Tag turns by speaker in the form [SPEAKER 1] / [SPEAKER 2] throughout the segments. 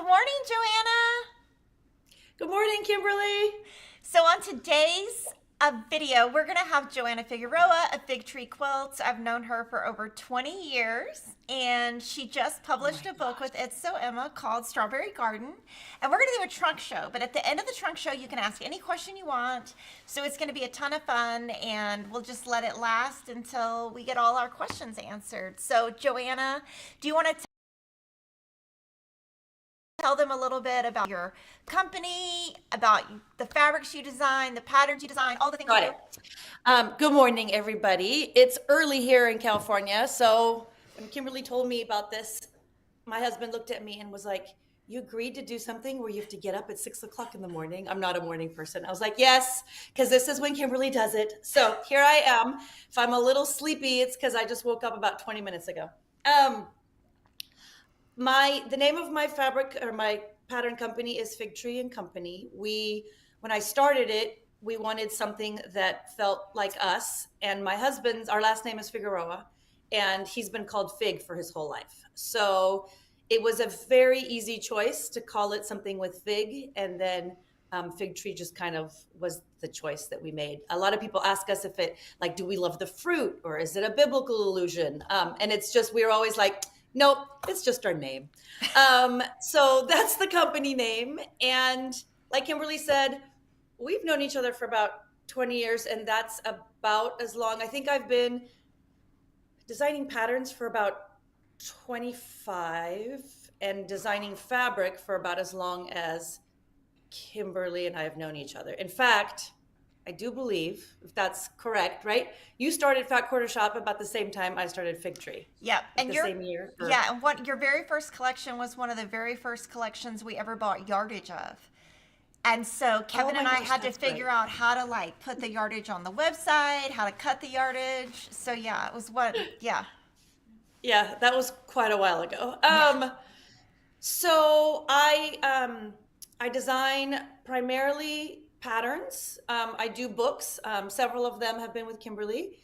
[SPEAKER 1] morning, Joanna.
[SPEAKER 2] Good morning, Kimberly.
[SPEAKER 1] So on today's video, we're going to have Joanna Figueroa of Fig Tree Quilts. I've known her for over 20 years, and she just
[SPEAKER 2] Oh
[SPEAKER 1] published
[SPEAKER 2] my
[SPEAKER 1] a book
[SPEAKER 2] gosh.
[SPEAKER 1] with It's So Emma called Strawberry Garden. And we're going to do a trunk show, but at the end of the trunk show, you can ask any question you want. So it's going to be a ton of fun, and we'll just let it last until we get all our questions answered. So, Joanna, do you want to tell them a little bit about your company, about the fabrics you design, the patterns you design, all the things you
[SPEAKER 2] Got
[SPEAKER 1] do?
[SPEAKER 2] it. Good morning, everybody. It's early here in California. So when Kimberly told me about this, my husband looked at me and was like, "You agreed to do something where you have to get up at 6 o'clock in the morning?" I'm not a morning person. I was like, "Yes, because this is when Kimberly does it." So here I am. If I'm a little sleepy, it's because I just woke up about 20 minutes ago. Um, the name of my fabric or my pattern company is Fig Tree and Company. When I started it, we wanted something that felt like us. And my husband's, our last name is Figueroa, and he's been called Fig for his whole life. So it was a very easy choice to call it something with Fig, and then Fig Tree just kind of was the choice that we made. A lot of people ask us if it, like, do we love the fruit or is it a biblical allusion? And it's just, we're always like, nope, it's just our name. So that's the company name. And like Kimberly said, we've known each other for about 20 years, and that's about as long. I think I've been designing patterns for about 25 and designing fabric for about as long as Kimberly and I have known each other. In fact, I do believe, if that's correct, right? You started Fat Quarter Shop about the same time I started Fig Tree,
[SPEAKER 1] Yeah,
[SPEAKER 2] like
[SPEAKER 1] and
[SPEAKER 2] the
[SPEAKER 1] your
[SPEAKER 2] same year. Or
[SPEAKER 1] yeah, and what your very first collection was one of the very first collections we ever bought yardage of. And so
[SPEAKER 2] oh
[SPEAKER 1] Kevin
[SPEAKER 2] my
[SPEAKER 1] and I
[SPEAKER 2] gosh,
[SPEAKER 1] had to
[SPEAKER 2] that's
[SPEAKER 1] figure
[SPEAKER 2] right.
[SPEAKER 1] out how to like put the yardage on the website, how to cut the yardage. So yeah, it was what yeah.
[SPEAKER 2] Yeah, that was quite a while ago.
[SPEAKER 1] Yeah.
[SPEAKER 2] So I design primarily patterns. I do books. Several of them have been with Kimberly,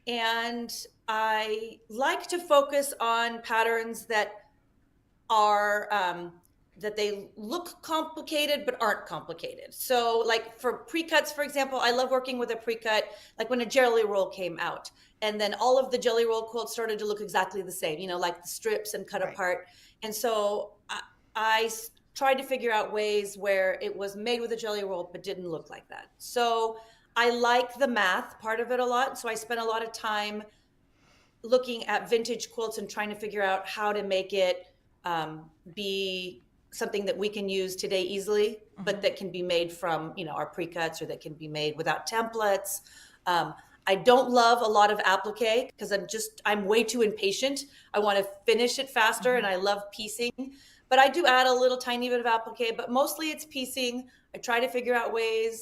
[SPEAKER 2] and I like to focus on patterns are that they look complicated but aren't complicated. So, like for pre-cuts, for example, I love working with a pre-cut, like when a jelly roll came out, and then all of the jelly roll quilts started to look exactly the same, like the strips and cut
[SPEAKER 1] Right.
[SPEAKER 2] apart. And so I tried to figure out ways where it was made with a jelly roll but didn't look like that. So I like the math part of it a lot. So I spent a lot of time looking at vintage quilts and trying to figure out how to make it be something that we can use today easily, but
[SPEAKER 1] Mhm.
[SPEAKER 2] that can be made from our pre-cuts, or that can be made without templates. um, I don't love a lot of applique because I'm way too impatient. I want to finish it faster, and
[SPEAKER 1] Mhm.
[SPEAKER 2] I love piecing, but I do add a little tiny bit of applique, but mostly it's piecing. I try to figure out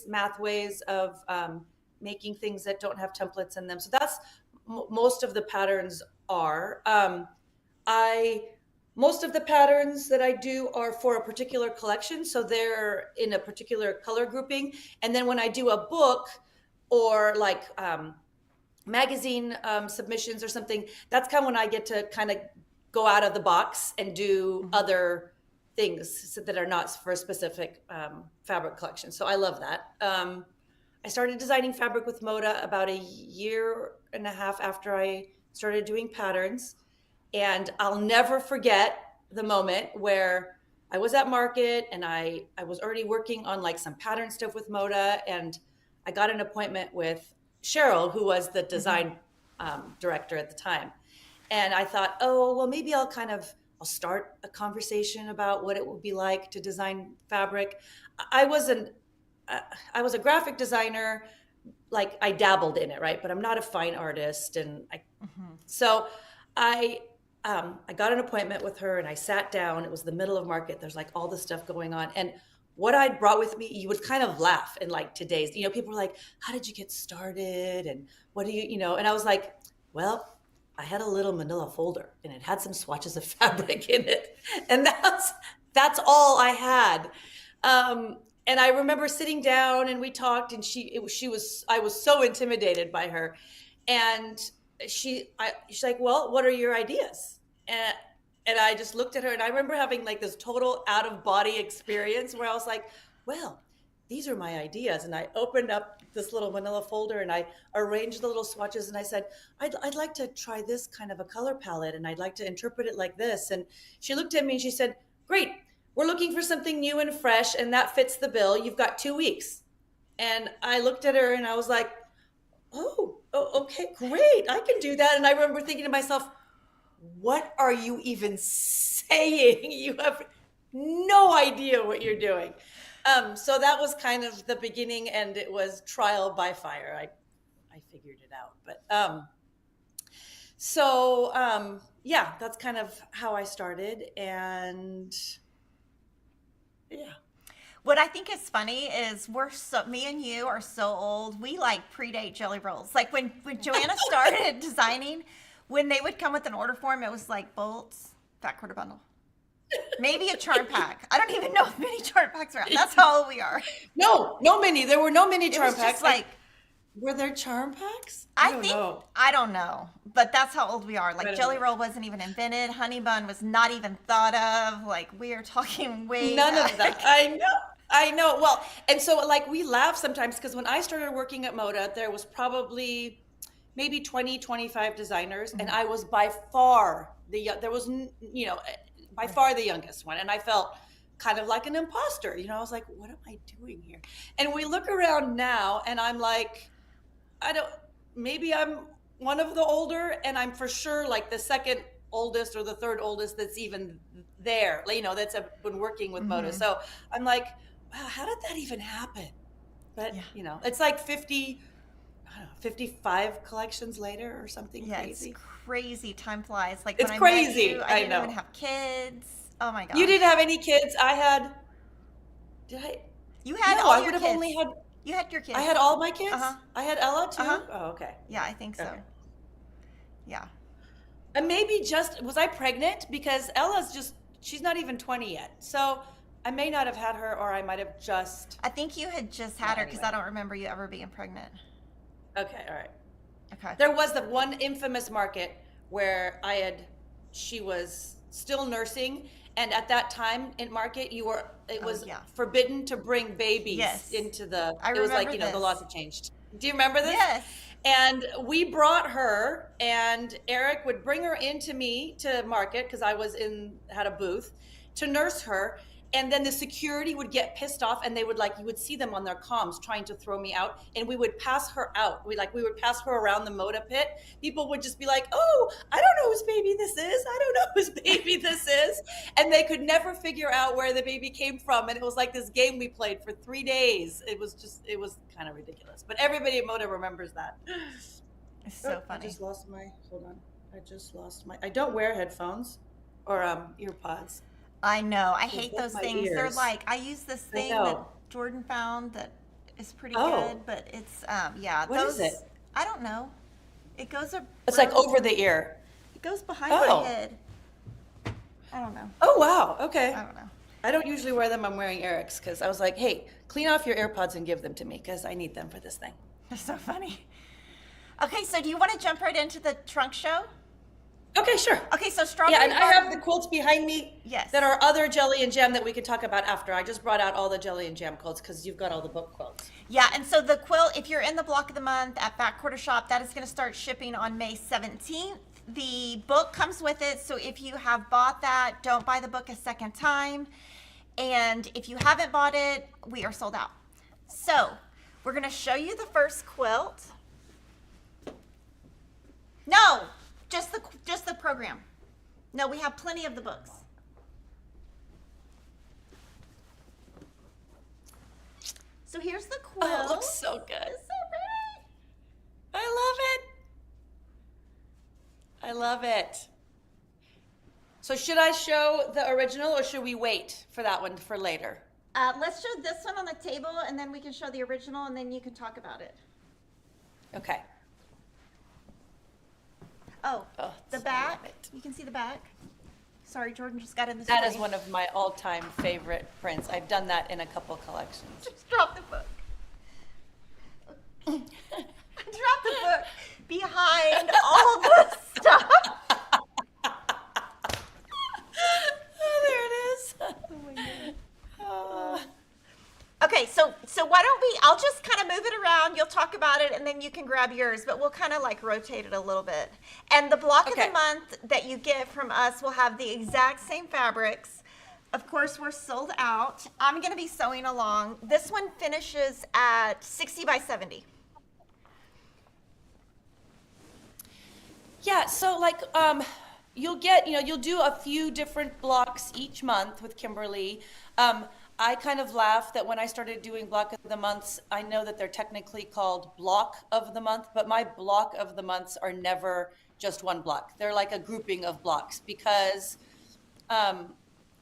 [SPEAKER 2] math ways of making things that don't have templates in them. So that's most of the patterns are. I Most of the patterns that I do are for a particular collection, so they're in a particular color grouping. And then when I do a book or like magazine submissions or something, that's kind of when I get to kind of go out of the box and do
[SPEAKER 1] Mhm.
[SPEAKER 2] other things that are not for a specific fabric collection. So I love that. I started designing fabric with Moda about a year and a half after I started doing patterns. And I'll never forget the moment where I was at market, and I was already working on like some pattern stuff with Moda. And I got an appointment with Cheryl, who was the
[SPEAKER 1] Mhm.
[SPEAKER 2] design director at the time. And I thought, oh, well, maybe I'll start a conversation about what it will be like to design fabric. I was an uh, I was a graphic designer, like I dabbled in it, right? But I'm not a fine artist, and
[SPEAKER 1] Mhm.
[SPEAKER 2] so I I got an appointment with her, and I sat down. It was the middle of market. There's like all this stuff going on, and what I'd brought with me, you would kind of laugh. And like today's, people are like, "How did you get started?" And what do And I was like, "Well, I had a little Manila folder, and it had some swatches of fabric in it, and that's all I had." Um, and I remember sitting down, and we talked, and she was I was so intimidated by her, and she's like, "Well, what are your ideas?" And I just looked at her, and I remember having like this total out of body experience where I was like, well, these are my ideas. And I opened up this little manila folder and I arranged the little swatches and I said, I'd like to try this kind of a color palette and I'd like to interpret it like this. And she looked at me and she said, great, we're looking for something new and fresh and that fits the bill. You've got 2 weeks. And I looked at her and I was like, oh, okay, great. I can do that. And I remember thinking to myself, what are you even saying? You have no idea what you're doing. So that was kind of the beginning, and it was trial by fire. I figured it out. But yeah, that's kind of how I started. And yeah.
[SPEAKER 1] What I think is funny is me and you are so old. We like predate Jelly Rolls. Like when Joanna started designing, when they would come with an order form, it was like bolts, fat quarter bundle. Maybe a charm pack. I don't even know if mini charm packs are out. That's how old we are.
[SPEAKER 2] No mini. There were no mini charm packs.
[SPEAKER 1] Like,
[SPEAKER 2] were there charm packs?
[SPEAKER 1] I don't know. But that's how old we are. Like Jelly Roll wasn't even invented. Honey Bun was not even thought of. Like we are talking way
[SPEAKER 2] None
[SPEAKER 1] back.
[SPEAKER 2] of that. I know. Well, and so like we laugh sometimes because when I started working at Moda, there was probably maybe 20, 25 designers. Mm-hmm. And I was by far by far the youngest one. And I felt kind of like an imposter. I was like, what am I doing here? And we look around now and I'm like, maybe I'm one of the older and I'm for sure like the second oldest or the third oldest that's even there, that's been working with Moda. So I'm like, wow, how did that even happen? But, it's like 55 collections later or something crazy.
[SPEAKER 1] It's crazy. Time flies. Like
[SPEAKER 2] it's
[SPEAKER 1] when
[SPEAKER 2] crazy.
[SPEAKER 1] I met you, I didn't even have kids. Oh my God.
[SPEAKER 2] You didn't have any kids.
[SPEAKER 1] You had all your kids. You had your kids.
[SPEAKER 2] I had all my kids?
[SPEAKER 1] Uh-huh.
[SPEAKER 2] I had Ella too?
[SPEAKER 1] Uh-huh.
[SPEAKER 2] Oh, okay.
[SPEAKER 1] Yeah, I think so.
[SPEAKER 2] Okay.
[SPEAKER 1] Yeah.
[SPEAKER 2] And maybe was I pregnant? Because she's not even 20 yet. So I may not have had her, or I might have just.
[SPEAKER 1] I think you had just had her because I don't remember you ever being pregnant.
[SPEAKER 2] Okay, all right.
[SPEAKER 1] Okay.
[SPEAKER 2] There was the one infamous market where she was still nursing, and at that time in market, it was forbidden to bring babies into the.
[SPEAKER 1] I
[SPEAKER 2] it was like
[SPEAKER 1] this.
[SPEAKER 2] The laws have changed. Do you remember this?
[SPEAKER 1] Yes.
[SPEAKER 2] And we brought her, and Eric would bring her into me to market because I had a booth to nurse her. And then the security would get pissed off, and they would you would see them on their comms trying to throw me out, and we would pass her out. We would pass her around the Moda pit. People would just be like, "Oh, I don't know whose baby this is. I don't know whose baby this is," and they could never figure out where the baby came from. And it was like this game we played for 3 days. It was kind of ridiculous. But everybody at Moda remembers that.
[SPEAKER 1] It's so funny.
[SPEAKER 2] Hold on. I don't wear headphones or earpods.
[SPEAKER 1] I know. I hate those things.
[SPEAKER 2] Ears.
[SPEAKER 1] They're like, I use this thing that Jordan found that is pretty good, but it's,
[SPEAKER 2] What is it?
[SPEAKER 1] I don't know. It goes around.
[SPEAKER 2] It's like over the ear.
[SPEAKER 1] It goes behind my head. I don't know.
[SPEAKER 2] Oh, wow. Okay.
[SPEAKER 1] I don't know.
[SPEAKER 2] I don't usually wear them. I'm wearing Eric's because I was like, hey, clean off your AirPods and give them to me because I need them for this thing.
[SPEAKER 1] They're so funny. Okay, so do you want to jump right into the trunk show?
[SPEAKER 2] Okay, sure.
[SPEAKER 1] Okay, so Strawberry
[SPEAKER 2] Yeah, and
[SPEAKER 1] Garden.
[SPEAKER 2] I have the quilts behind me that are other jelly and jam that we could talk about after. I just brought out all the jelly and jam quilts because you've got all the book quilts.
[SPEAKER 1] Yeah, and so the quilt, if you're in the block of the month at Back Quarter Shop, that is going to start shipping on May 17th. The book comes with it, so if you have bought that, don't buy the book a second time. And if you haven't bought it, we are sold out. So we're going to show you the first quilt. No! Just the program. No, we have plenty of the books. So here's the quilt.
[SPEAKER 2] Oh, it looks so good.
[SPEAKER 1] It's so pretty.
[SPEAKER 2] I love it. So should I show the original or should we wait for that one for later?
[SPEAKER 1] Let's show this one on the table and then we can show the original and then you can talk about it.
[SPEAKER 2] Okay.
[SPEAKER 1] Oh, the back. You can see the back. Sorry, Jordan just got in the
[SPEAKER 2] That is one of my all-time favorite prints. I've done that in a couple collections.
[SPEAKER 1] Just drop the book. Drop the book behind all the stuff. Okay, so why don't we? I'll just kind of move it around. You'll talk about it, and then you can grab yours. But we'll kind of like rotate it a little bit. And the block of
[SPEAKER 2] Okay.
[SPEAKER 1] the month that you get from us will have the exact same fabrics. Of course, we're sold out. I'm going to be sewing along. This one finishes at 60 by 70.
[SPEAKER 2] Yeah, so like you'll get, you'll do a few different blocks each month with Kimberly. I kind of laugh that when I started doing block of the months, I know that they're technically called block of the month, but my block of the months are never just one block. They're like a grouping of blocks because um,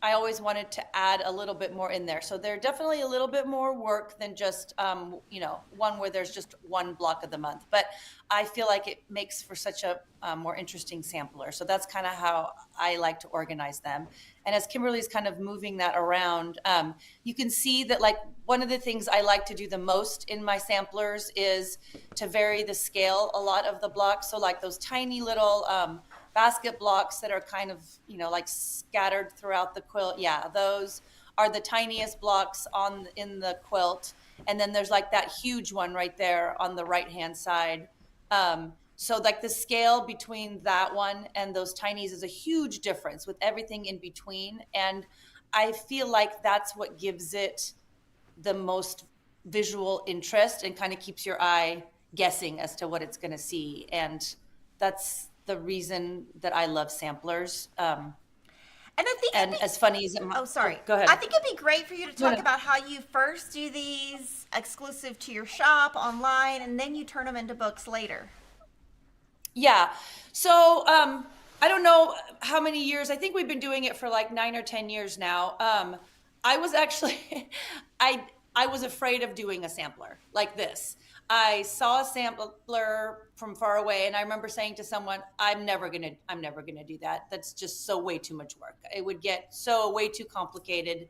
[SPEAKER 2] I always wanted to add a little bit more in there. So they're definitely a little bit more work than just, one where there's just one block of the month. But I feel like it makes for such a more interesting sampler. So that's kind of how I like to organize them. And as Kimberly's kind of moving that around, you can see that like one of the things I like to do the most in my samplers is to vary the scale a lot of the blocks. So like those tiny little basket blocks that are kind of, like scattered throughout the quilt. Yeah, those are the tiniest blocks in the quilt. And then there's like that huge one right there on the right-hand side. So like the scale between that one and those tinies is a huge difference with everything in between. And I feel like that's what gives it the most visual interest and kind of keeps your eye guessing as to what it's going to see. And that's the reason that I love samplers.
[SPEAKER 1] And I think
[SPEAKER 2] And as funny as it might,
[SPEAKER 1] oh, sorry.
[SPEAKER 2] go ahead.
[SPEAKER 1] I think it'd be great for you to talk
[SPEAKER 2] no.
[SPEAKER 1] about how you first do these exclusive to your shop online, and then you turn them into books later.
[SPEAKER 2] Yeah. So I don't know how many years. I think we've been doing it for like 9 or 10 years now. I was actually, I was afraid of doing a sampler like this. I saw a sampler from far away, and I remember saying to someone, I'm never gonna do that. That's just so way too much work. It would get so way too complicated.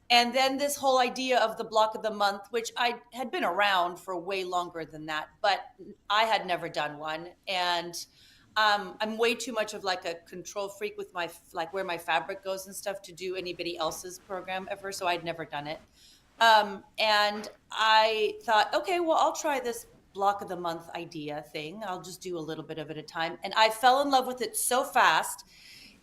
[SPEAKER 2] And then this whole idea of the block of the month, which I had been around for way longer than that, but I had never done one. And I'm way too much of like a control freak with like where my fabric goes and stuff to do anybody else's program ever. So I'd never done it. And I thought, okay, well, I'll try this block of the month idea thing. I'll just do a little bit of it at a time. And I fell in love with it so fast.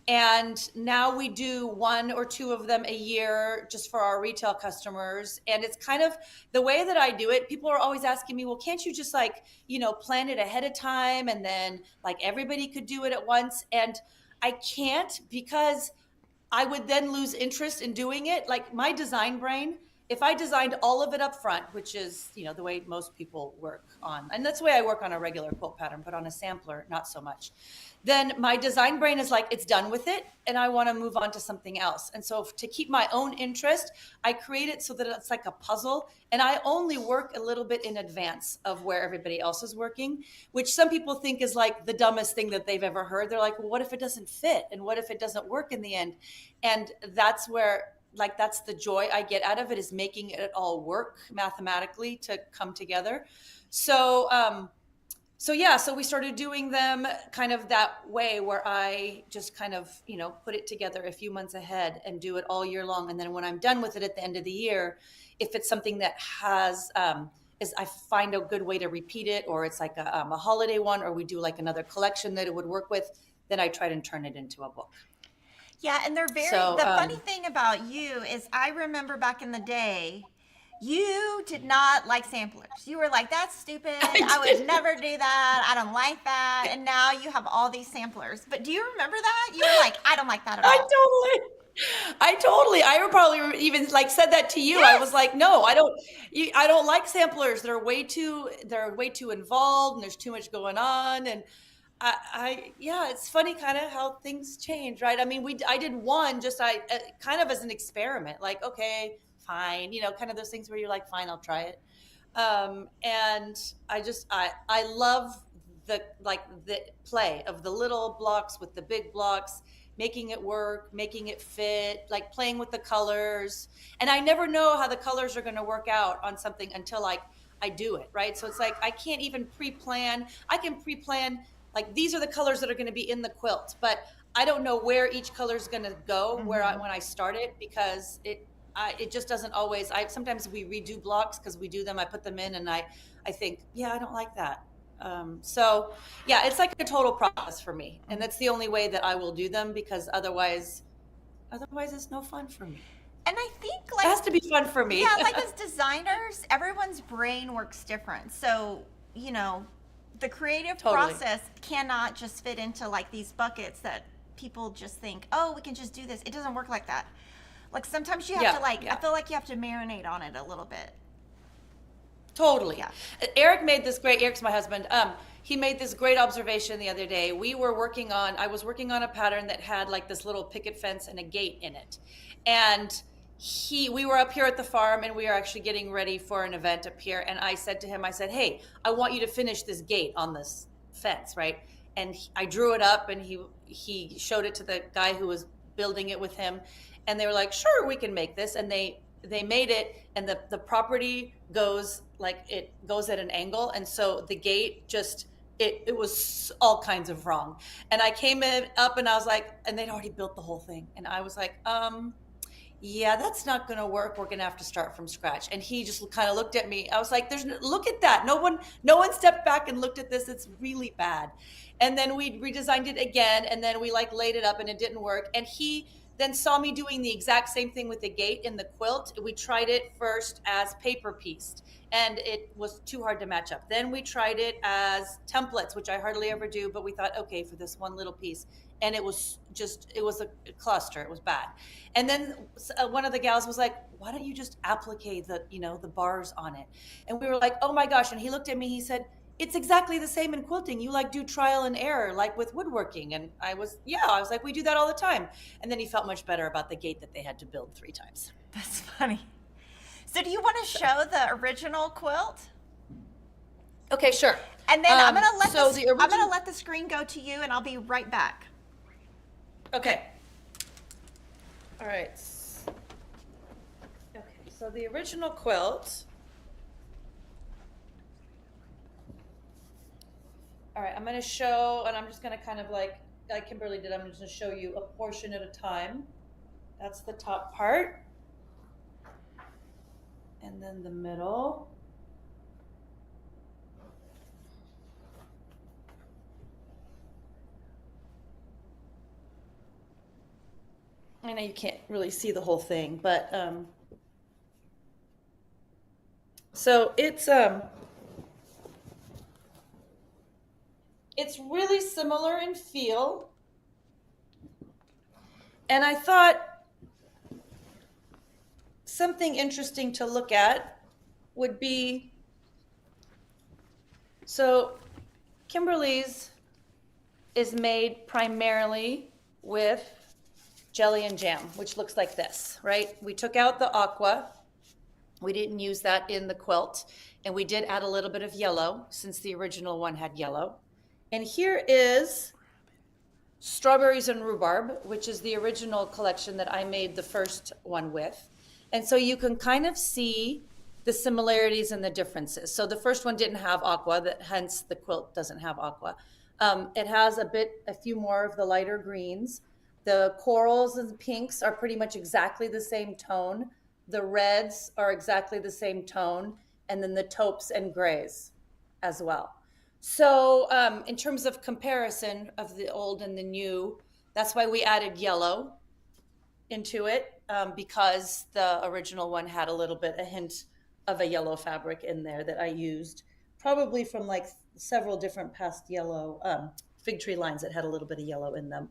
[SPEAKER 2] And now we do 1 or 2 of them a year just for our retail customers. And it's kind of the way that I do it. People are always asking me, well, can't you just like, plan it ahead of time? And then like everybody could do it at once. And I can't because I would then lose interest in doing it. Like my design brain, if I designed all of it up front, which is, the way most people work on, and that's the way I work on a regular quilt pattern, but on a sampler, not so much. Then my design brain is like, it's done with it, and I want to move on to something else. And so to keep my own interest, I create it so that it's like a puzzle, and I only work a little bit in advance of where everybody else is working, which some people think is like the dumbest thing that they've ever heard. They're like, well, what if it doesn't fit? And what if it doesn't work in the end? And that's where, like, that's the joy I get out of it, is making it all work mathematically to come together. So, so we started doing them kind of that way, where I just kind of, put it together a few months ahead and do it all year long. And then when I'm done with it at the end of the year, if it's something that has, is I find a good way to repeat it, or it's like a holiday one, or we do like another collection that it would work with, then I try to turn it into a book.
[SPEAKER 1] Yeah, and they're the funny thing about you is I remember back in the day, you did not like samplers. You were like, that's stupid. I would never do that. I don't like that. And now you have all these samplers. But do you remember that? You were like, I don't like that at all.
[SPEAKER 2] I would probably even like said that to you. Yes. I was like, no, I don't like samplers. They're way too involved, and there's too much going on. And yeah, it's funny kind of how things change, right? I mean, I did one just kind of as an experiment, like, okay, fine, kind of those things where you're like, fine, I'll try it. And I love the play of the little blocks with the big blocks, making it work, making it fit, like playing with the colors. And I never know how the colors are going to work out on something until like I do it, right? So it's like I can't even pre-plan. I can pre-plan like these are the colors that are going to be in the quilt, but I don't know where each color is going to go when I start it, because it just doesn't always. Sometimes we redo blocks because we do them. I put them in, and I think, yeah, I don't like that. So yeah, it's like a total process for me, and that's the only way that I will do them, because otherwise it's no fun for me.
[SPEAKER 1] And I think
[SPEAKER 2] It has to be fun for me.
[SPEAKER 1] yeah, like as designers, everyone's brain works different. So, you know, the creative
[SPEAKER 2] Totally.
[SPEAKER 1] process cannot just fit into like these buckets that people just think, oh, we can just do this. It doesn't work like that. Like sometimes you have
[SPEAKER 2] Yeah,
[SPEAKER 1] to like,
[SPEAKER 2] yeah.
[SPEAKER 1] I feel like you have to marinate on it a little bit.
[SPEAKER 2] Totally.
[SPEAKER 1] Yeah.
[SPEAKER 2] Eric's my husband. He made this great observation the other day. I was working on a pattern that had like this little picket fence and a gate in it. And we were up here at the farm, and we were actually getting ready for an event up here. And I said to him, I said, hey, I want you to finish this gate on this fence, right? And I drew it up, and he showed it to the guy who was building it with him. And they were like, sure, we can make this. And they made it, and the property goes at an angle, and so the gate just it was all kinds of wrong. And I came up, and I was like, and they'd already built the whole thing, and I was like, yeah, that's not going to work. We're going to have to start from scratch. And he just kind of looked at me. I was like, look at that. No one stepped back and looked at this. It's really bad. And then we redesigned it again, and then we like laid it up, and it didn't work. And he then saw me doing the exact same thing with the gate in the quilt. We tried it first as paper pieced, and it was too hard to match up. Then we tried it as templates, which I hardly ever do, but we thought, okay, for this one little piece. And it was a cluster. It was bad. And then one of the gals was like, why don't you just applique the bars on it? And we were like, oh my gosh. And he looked at me, he said, it's exactly the same in quilting. You like do trial and error, like with woodworking. And I was like, we do that all the time. And then he felt much better about the gate that they had to build 3 times.
[SPEAKER 1] That's funny. So do you want to show the original quilt?
[SPEAKER 2] Okay, sure.
[SPEAKER 1] And then I'm gonna let the screen go to you, and I'll be right back.
[SPEAKER 2] Okay. All right. Okay, so the original quilt. All right, I'm going to show, and I'm just going to kind of like Kimberly did, I'm just going to show you a portion at a time. That's the top part. And then the middle. I know you can't really see the whole thing, but so it's really similar in feel. And I thought something interesting to look at would be, so Kimberly's is made primarily with jelly and jam, which looks like this, right? We took out the aqua. We didn't use that in the quilt. And we did add a little bit of yellow, since the original one had yellow. And here is Strawberries and Rhubarb, which is the original collection that I made the first one with. And so you can kind of see the similarities and the differences. So the first one didn't have aqua, hence the quilt doesn't have aqua. It has a few more of the lighter greens. The corals and the pinks are pretty much exactly the same tone. The reds are exactly the same tone. And then the taupes and grays as well. So in terms of comparison of the old and the new, that's why we added yellow into it, because the original one had a hint of a yellow fabric in there that I used, probably from like several different past yellow fig tree lines that had a little bit of yellow in them.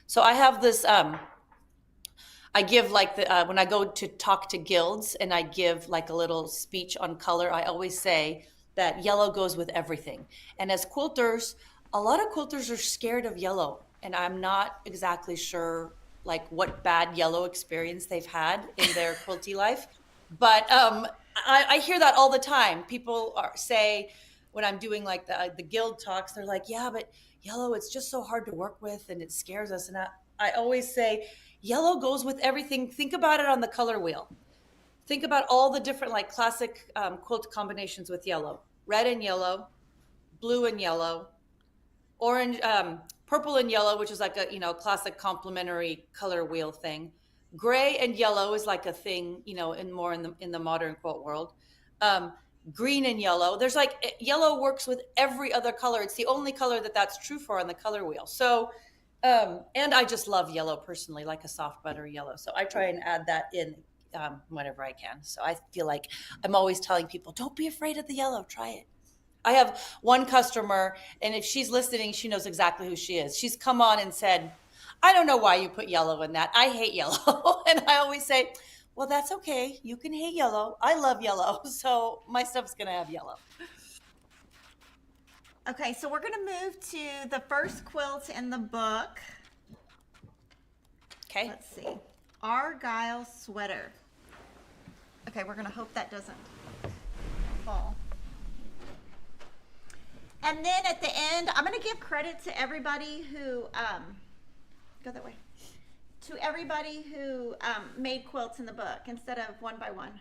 [SPEAKER 2] So I have this, I give like when I go to talk to guilds and I give like a little speech on color, I always say that yellow goes with everything. And as quilters, a lot of quilters are scared of yellow, and I'm not exactly sure like what bad yellow experience they've had in their quilty life. But I hear that all the time. People say when I'm doing like the guild talks, they're like, yeah, but yellow, it's just so hard to work with and it scares us. And I always say, yellow goes with everything. Think about it on the color wheel. Think about all the different like classic quilt combinations with yellow. Red and yellow, blue and yellow, orange, purple and yellow, which is like a classic complementary color wheel thing. Gray and yellow is like a thing, you know, in more in the modern quilt world. Um, Green and yellow. There's like yellow works with every other color. It's the only color that's true for on the color wheel. So, and I just love yellow personally, like a soft butter yellow. So I try and add that in whenever I can. So I feel like I'm always telling people, don't be afraid of the yellow. Try it. I have one customer, and if she's listening, she knows exactly who she is. She's come on and said, I don't know why you put yellow in that. I hate yellow. And I always say, well, that's okay. You can hate yellow. I love yellow. So my stuff's going to have yellow.
[SPEAKER 1] Okay, so we're going to move to the first quilt in the book.
[SPEAKER 2] Okay.
[SPEAKER 1] Let's see. Argyle sweater. Okay, we're going to hope that doesn't fall. And then at the end, I'm going to give credit to everybody who, go that way, to everybody who made quilts in the book instead of one by one.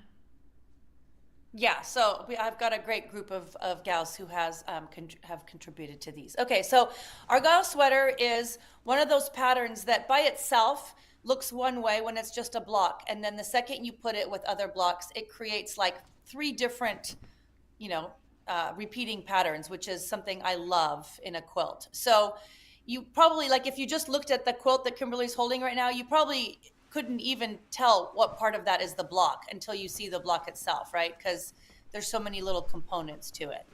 [SPEAKER 2] Yeah, so I've got a great group of gals who have contributed to these. Okay, so Argyle sweater is one of those patterns that by itself looks one way when it's just a block. And then the second you put it with other blocks, it creates like 3 different, repeating patterns, which is something I love in a quilt. So you probably, like if you just looked at the quilt that Kimberly's holding right now, you probably couldn't even tell what part of that is the block until you see the block itself, right? Because there's so many little components to it.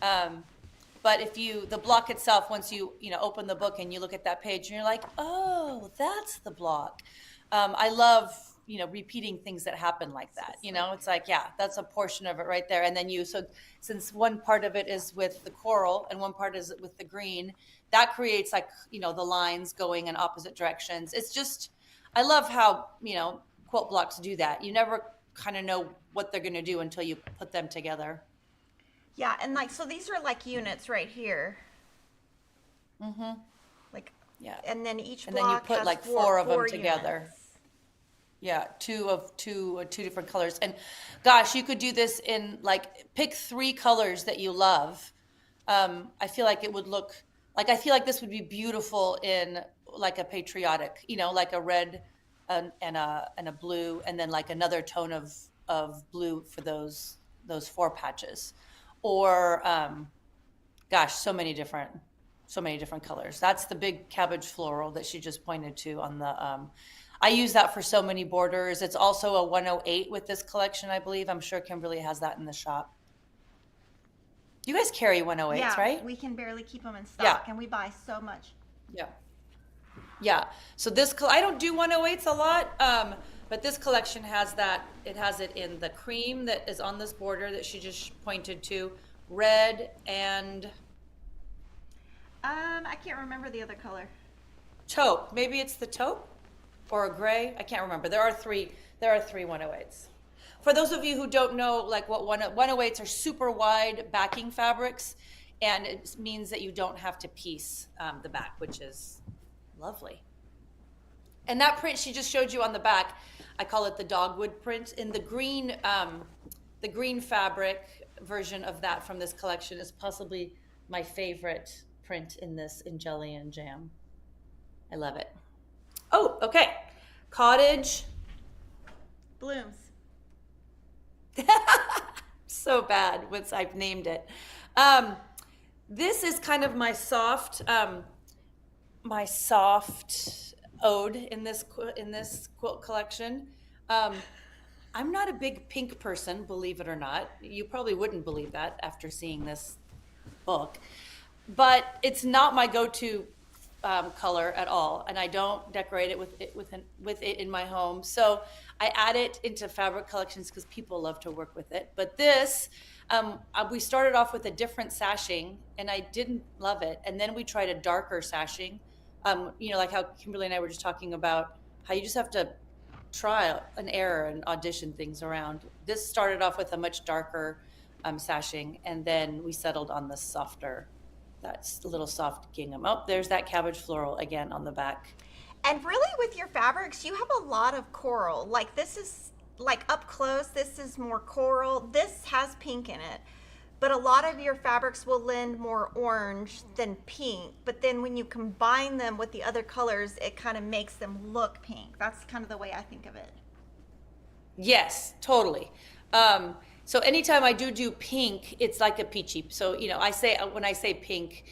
[SPEAKER 2] But if the block itself, once you open the book and you look at that page and you're like, oh, that's the block. I love repeating things that happen like that. It's like, yeah, that's a portion of it right there. And then since one part of it is with the coral and one part is with the green, that creates like, the lines going in opposite directions. It's just, I love how, quilt blocks do that. You never kind of know what they're going to do until you put them together.
[SPEAKER 1] Yeah. And so these are like units right here.
[SPEAKER 2] Mm-hmm.
[SPEAKER 1] Like,
[SPEAKER 2] yeah.
[SPEAKER 1] And then each block
[SPEAKER 2] and then you put
[SPEAKER 1] has
[SPEAKER 2] like four of them
[SPEAKER 1] units
[SPEAKER 2] together. Yeah, two different colors. And gosh, you could do this in pick 3 colors that you love. I feel like it would look like, I feel like this would be beautiful in like a patriotic, like a red and a blue, and then like another tone of blue for those 4 patches. Or gosh, so many different colors. That's the big cabbage floral that she just pointed to on the I use that for so many borders. It's also a 108 with this collection, I believe. I'm sure Kimberly has that in the shop. You guys carry 108s,
[SPEAKER 1] yeah,
[SPEAKER 2] right?
[SPEAKER 1] We can barely keep them in stock,
[SPEAKER 2] Yeah.
[SPEAKER 1] and we buy so much.
[SPEAKER 2] Yeah. Yeah. So I don't do 108s a lot, but this collection has that. It has it in the cream that is on this border that she just pointed to, red and
[SPEAKER 1] I can't remember the other color.
[SPEAKER 2] taupe. Maybe it's the taupe or a gray. I can't remember. There are three 108s. For those of you who don't know, like what 108s are super wide backing fabrics, and it means that you don't have to piece the back, which is lovely. And that print she just showed you on the back, I call it the dogwood print. In the green fabric version of that from this collection is possibly my favorite print in Jelly and Jam. I love it. Oh, okay. Cottage.
[SPEAKER 1] Blooms.
[SPEAKER 2] So bad once I've named it. This is kind of my soft ode in this quilt collection. I'm not a big pink person, believe it or not. You probably wouldn't believe that after seeing this book, but it's not my go-to color at all, and I don't decorate it with it in my home. So I add it into fabric collections because people love to work with it. But this, we started off with a different sashing, and I didn't love it. And then we tried a darker sashing, like how Kimberly and I were just talking about how you just have to try and error and audition things around. This started off with a much darker sashing, and then we settled on the softer. That's a little soft gingham. Oh, there's that cabbage floral again on the back.
[SPEAKER 1] And really with your fabrics, you have a lot of coral. Like this is like up close, this is more coral. This has pink in it. but a lot of your fabrics will lend more orange than pink. But then when you combine them with the other colors, it kind of makes them look pink. That's kind of the way I think of it.
[SPEAKER 2] Yes, totally. So anytime I do pink, it's like a peachy. So, I say, when I say pink,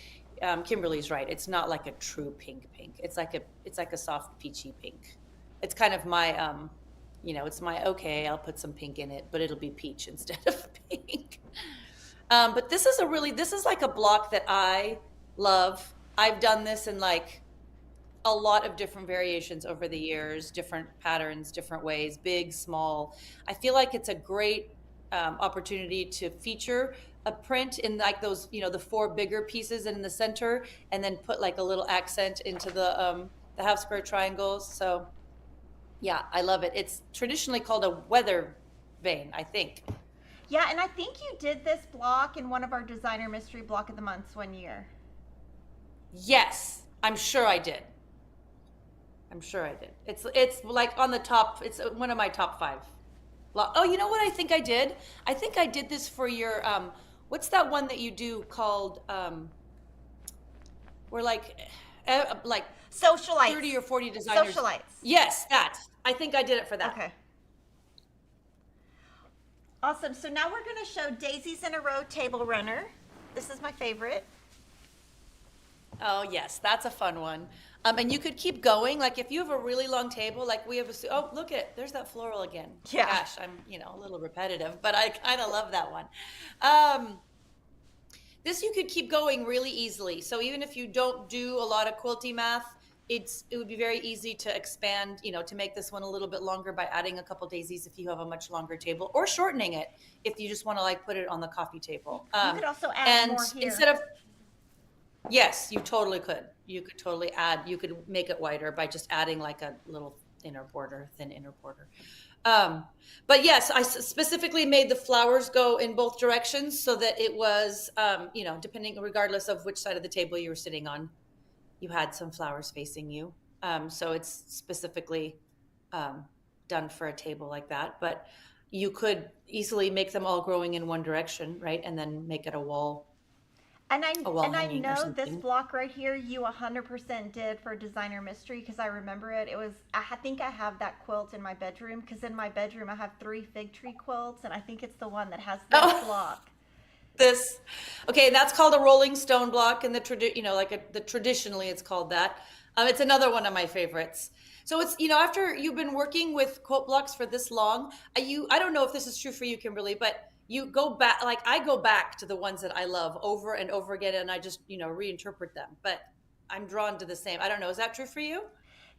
[SPEAKER 2] Kimberly's right. It's not like a true pink. It's like a soft peachy pink. It's kind of my, it's my, okay, I'll put some pink in it, but it'll be peach instead of pink. But this is like a block that I love. I've done this in like a lot of different variations over the years, different patterns, different ways, big, small. I feel like it's a great opportunity to feature a print in like those, the four bigger pieces in the center, and then put like a little accent into the half square triangles. So yeah, I love it. It's traditionally called a weather vane, I think.
[SPEAKER 1] Yeah, and I think you did this block in one of our designer mystery block of the months one year.
[SPEAKER 2] Yes, I'm sure I did. It's like on the top. It's one of my top 5. Oh, you know what I think I did? I think I did this for your what's that one that you do called where like
[SPEAKER 1] Socialites.
[SPEAKER 2] 30 or 40 designers.
[SPEAKER 1] Socialites.
[SPEAKER 2] Yes, that. I think I did it for that.
[SPEAKER 1] Okay. Awesome. So now we're going to show Daisies in a Row Table Runner. This is my favorite.
[SPEAKER 2] Oh yes, that's a fun one. And you could keep going. Like if you have a really long table, like we have oh, look there's that floral again.
[SPEAKER 1] Yeah.
[SPEAKER 2] Gosh, I'm, a little repetitive, but I kind of love that one. This you could keep going really easily. So even if you don't do a lot of quilty math, it would be very easy to expand, to make this one a little bit longer by adding a couple daisies if you have a much longer table, or shortening it if you just want to like put it on the coffee table.
[SPEAKER 1] You could also add more here.
[SPEAKER 2] Instead of Yes, you totally could. You could totally you could make it wider by just adding like a little thin inner border. But yes, I specifically made the flowers go in both directions so that it was, regardless of which side of the table you were sitting on, you had some flowers facing you. So it's specifically done for a table like that. But you could easily make them all growing in one direction, right? And then make it a wall.
[SPEAKER 1] And I know this block right here you 100% did for Designer Mystery, because I remember it. I think I have that quilt in my bedroom, because in my bedroom I have 3 fig tree quilts, and I think it's the one that has this block.
[SPEAKER 2] Okay, that's called a Rolling Stone block, and traditionally it's called that. It's another one of my favorites. So it's, after you've been working with quilt blocks for this long, I don't know if this is true for you, Kimberly, but you go back, like I go back to the ones that I love over and over again, and I just, reinterpret them. But I'm drawn to the same. I don't know. Is that true for you?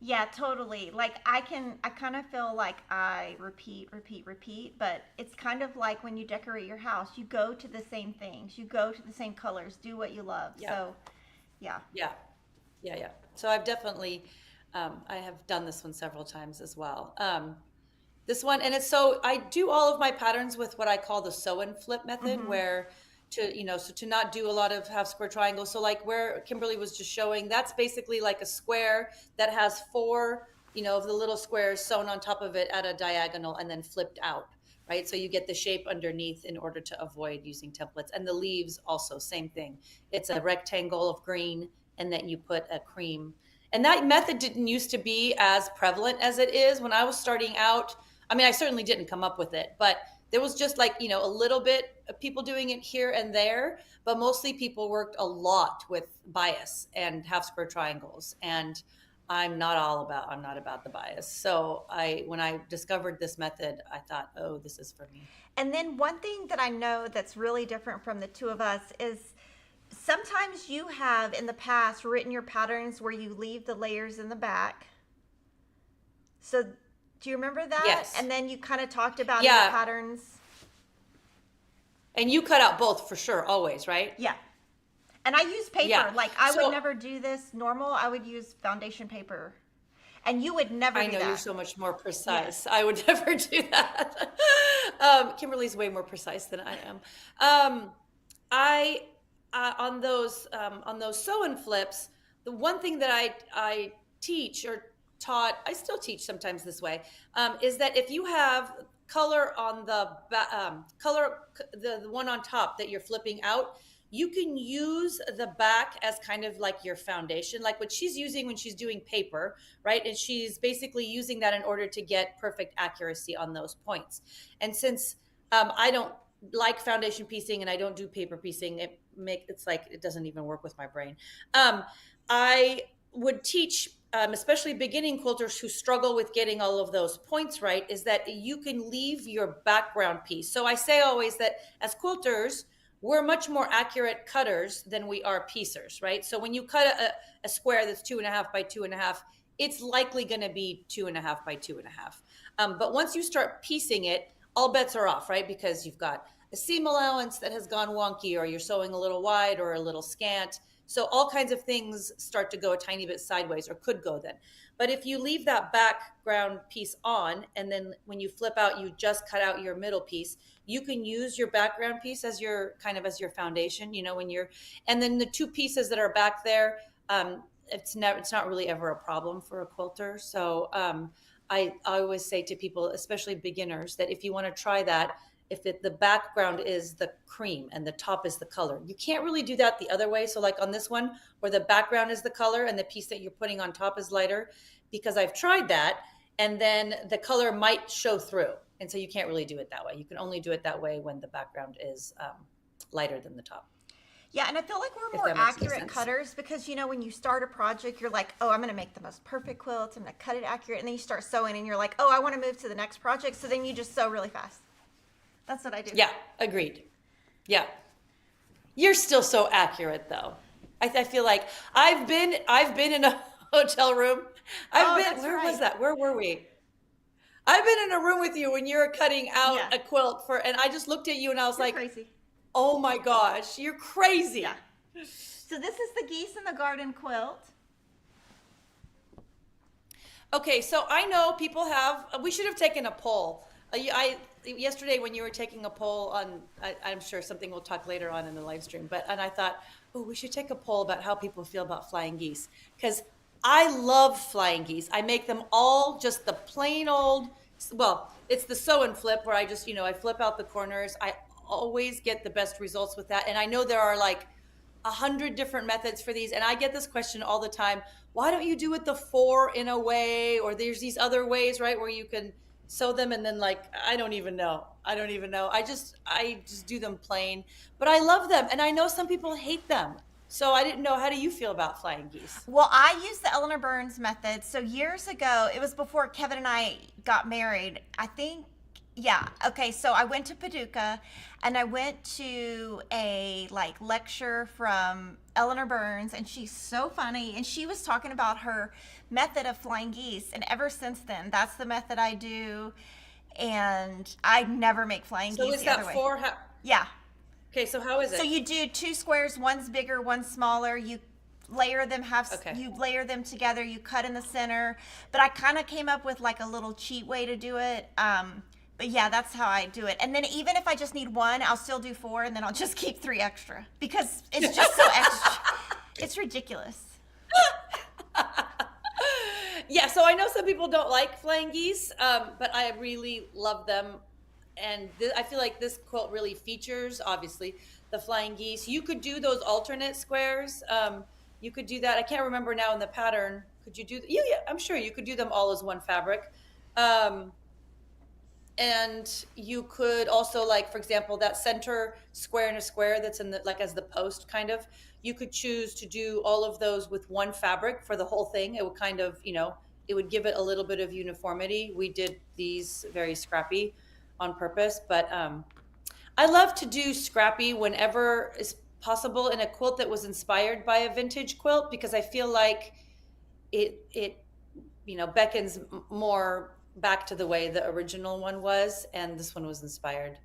[SPEAKER 1] Yeah, totally. Like I kind of feel like I repeat, but it's kind of like when you decorate your house, you go to the same things, you go to the same colors, do what you love. Yeah. So, yeah.
[SPEAKER 2] Yeah. So I've definitely, I have done this one several times as well. This one, and I do all of my patterns with what I call the sew and flip method, where to not do a lot of half square triangles. So like where Kimberly was just showing, that's basically like a square that has 4, of the little squares sewn on top of it at a diagonal and then flipped out, right? So you get the shape underneath in order to avoid using templates. And the leaves also, same thing. It's a rectangle of green, and then you put a cream. And that method didn't used to be as prevalent as it is. When I was starting out, I mean, I certainly didn't come up with it, but there was just like, a little bit of people doing it here and there, but mostly people worked a lot with bias and half square triangles. And I'm not about the bias. So when I discovered this method, I thought, oh, this is for me.
[SPEAKER 1] And then one thing that I know that's really different from the two of us is sometimes you have in the past written your patterns where you leave the layers in the back. So do you remember that?
[SPEAKER 2] Yes.
[SPEAKER 1] And then you kind of talked about your patterns.
[SPEAKER 2] And you cut out both for sure, always, right?
[SPEAKER 1] Yeah. And I use paper.
[SPEAKER 2] Yeah.
[SPEAKER 1] Like I would never do this normal. I would use foundation paper. And you would never do that. I know
[SPEAKER 2] you're so much more precise. Yes. I would never do that. Kimberly's way more precise than I am. On those sew and flips, the one thing that I teach or taught, I still teach sometimes this way, is that if you have color on the one on top that you're flipping out, you can use the back as kind of like your foundation, like what she's using when she's doing paper, right? And she's basically using that in order to get perfect accuracy on those points. And since I don't like foundation piecing and I don't do paper piecing, it's like it doesn't even work with my brain. I would teach, especially beginning quilters who struggle with getting all of those points right, is that you can leave your background piece. So I say always that as quilters, we're much more accurate cutters than we are piecers, right? So when you cut a square that's 2.5 by 2.5, it's likely going to be 2.5 by 2.5. But once you start piecing it, all bets are off, right? Because you've got a seam allowance that has gone wonky, or you're sewing a little wide or a little scant. So all kinds of things start to go a tiny bit sideways, or could go then. But if you leave that background piece on, and then when you flip out, you just cut out your middle piece, you can use your background piece as your foundation, and then the two pieces that are back there, it's not really ever a problem for a quilter. So I always say to people, especially beginners, that if you want to try that, the background is the cream and the top is the color, you can't really do that the other way. So like on this one, where the background is the color and the piece that you're putting on top is lighter, because I've tried that, and then the color might show through. And so you can't really do it that way. You can only do it that way when the background is lighter than the top.
[SPEAKER 1] Yeah, and I feel like we're more accurate cutters because, when you start a project, you're like, oh, I'm going to make the most perfect quilt. I'm going to cut it accurate. And then you start sewing and you're like, oh, I want to move to the next project. So then you just sew really fast. That's what I do.
[SPEAKER 2] Yeah, agreed. Yeah. You're still so accurate, though. I feel like I've been in a hotel room. Where was that? Where were we? I've been in a room with you when you were cutting out a quilt and I just looked at you and I was like, crazy. Oh my gosh, you're crazy.
[SPEAKER 1] Yeah. So this is the Geese in the Garden quilt.
[SPEAKER 2] Okay, so I know people we should have taken a poll. Yesterday when you were taking a poll on, I'm sure something we'll talk later on in the live stream, and I thought, oh, we should take a poll about how people feel about flying geese, because I love flying geese. I make them all just the plain old, it's the sew and flip where I just, I flip out the corners. I always get the best results with that. And I know there are like 100 different methods for these. And I get this question all the time. Why don't you do it the 4 in a way? Or there's these other ways, right, where you can sew them and then I don't even know. I just do them plain, but I love them. And I know some people hate them. So I didn't know, how do you feel about flying geese?
[SPEAKER 1] Well, I use the Eleanor Burns method. So years ago, it was before Kevin and I got married, I think. Yeah. Okay. So I went to Paducah and I went to a lecture from Eleanor Burns, and she's so funny. And she was talking about her method of flying geese. And ever since then, that's the method I do. And I never make flying geese the other way. So is that 4? Yeah.
[SPEAKER 2] Okay. So how is it?
[SPEAKER 1] So you do 2 squares, one's bigger, one's smaller. You layer them you layer them together, you cut in the center. But I kind of came up with a little cheat way to do it. But yeah, that's how I do it. And then even if I just need 1, I'll still do 4, and then I'll just keep 3 extra because it's just so extra. It's ridiculous.
[SPEAKER 2] Yeah, so I know some people don't like flying geese, but I really love them. And I feel like this quilt really features, obviously, the flying geese. You could do those alternate squares. You could do that. I can't remember now in the pattern. Could you do? Yeah, I'm sure you could do them all as one fabric. And you could also, for example, that center square in a square that's in as the post kind of, you could choose to do all of those with one fabric for the whole thing. It would kind of, it would give it a little bit of uniformity. We did these very scrappy on purpose, but I love to do scrappy whenever is possible in a quilt that was inspired by a vintage quilt, because I feel like it beckons more back to the way the original one was, and this one was inspired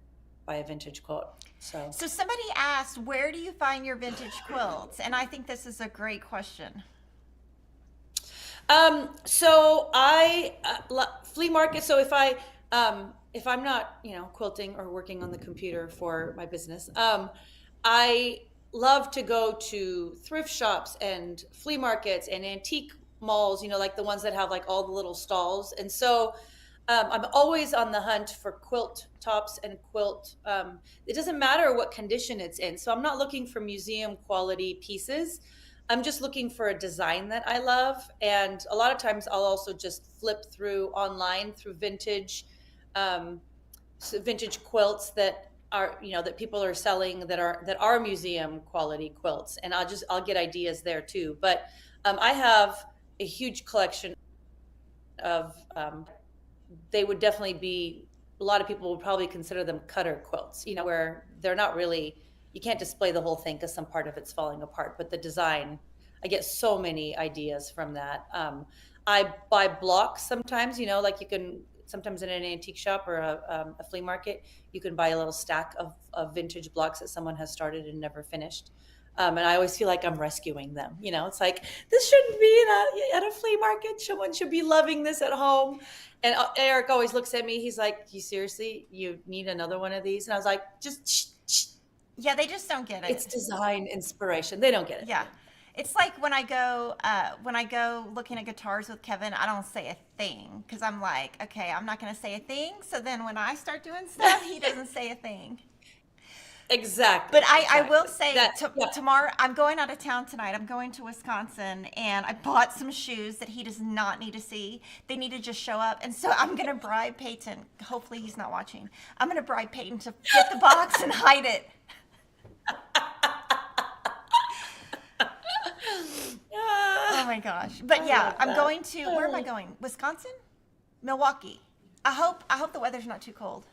[SPEAKER 2] by a vintage quilt. So
[SPEAKER 1] somebody asked, where do you find your vintage quilts? And I think this is a great question.
[SPEAKER 2] So I flea market. So if I'm not, quilting or working on the computer for my business, I love to go to thrift shops and flea markets and antique malls, like the ones that have like all the little stalls. And so I'm always on the hunt for quilt tops and quilt. It doesn't matter what condition it's in. So I'm not looking for museum quality pieces. I'm just looking for a design that I love. And a lot of times I'll also just flip through online through um, vintage quilts that are, that people are selling that are museum quality quilts. And I'll get ideas there too. But I have a huge collection of they would definitely be, a lot of people would probably consider them cutter quilts, where they're not really, you can't display the whole thing because some part of it's falling apart, but the design, I get so many ideas from that. I buy blocks sometimes, like you can, sometimes in an antique shop or a flea market, you can buy a little stack of vintage blocks that someone has started and never finished. And I always feel like I'm rescuing them. It's like, this shouldn't be at a flea market. Someone should be loving this at home. And Eric always looks at me. He's like, you seriously, you need another one of these? And I was like, just shh, shh.
[SPEAKER 1] Yeah, they just don't get it.
[SPEAKER 2] It's design inspiration. They don't get it.
[SPEAKER 1] Yeah. It's like when I go looking at guitars with Kevin, I don't say a thing because I'm like, okay, I'm not going to say a thing. So then when I start doing stuff, he doesn't say a thing.
[SPEAKER 2] Exactly.
[SPEAKER 1] But I will say
[SPEAKER 2] yeah.
[SPEAKER 1] tomorrow, I'm going out of town tonight. I'm going to Wisconsin, and I bought some shoes that he does not need to see. They need to just show up. And so I'm going to bribe Peyton. Hopefully he's not watching. I'm going to bribe Peyton to get the box and hide it. Oh my gosh. But yeah, I'm going to, where am I going? Wisconsin? Milwaukee. I hope the weather's not too cold.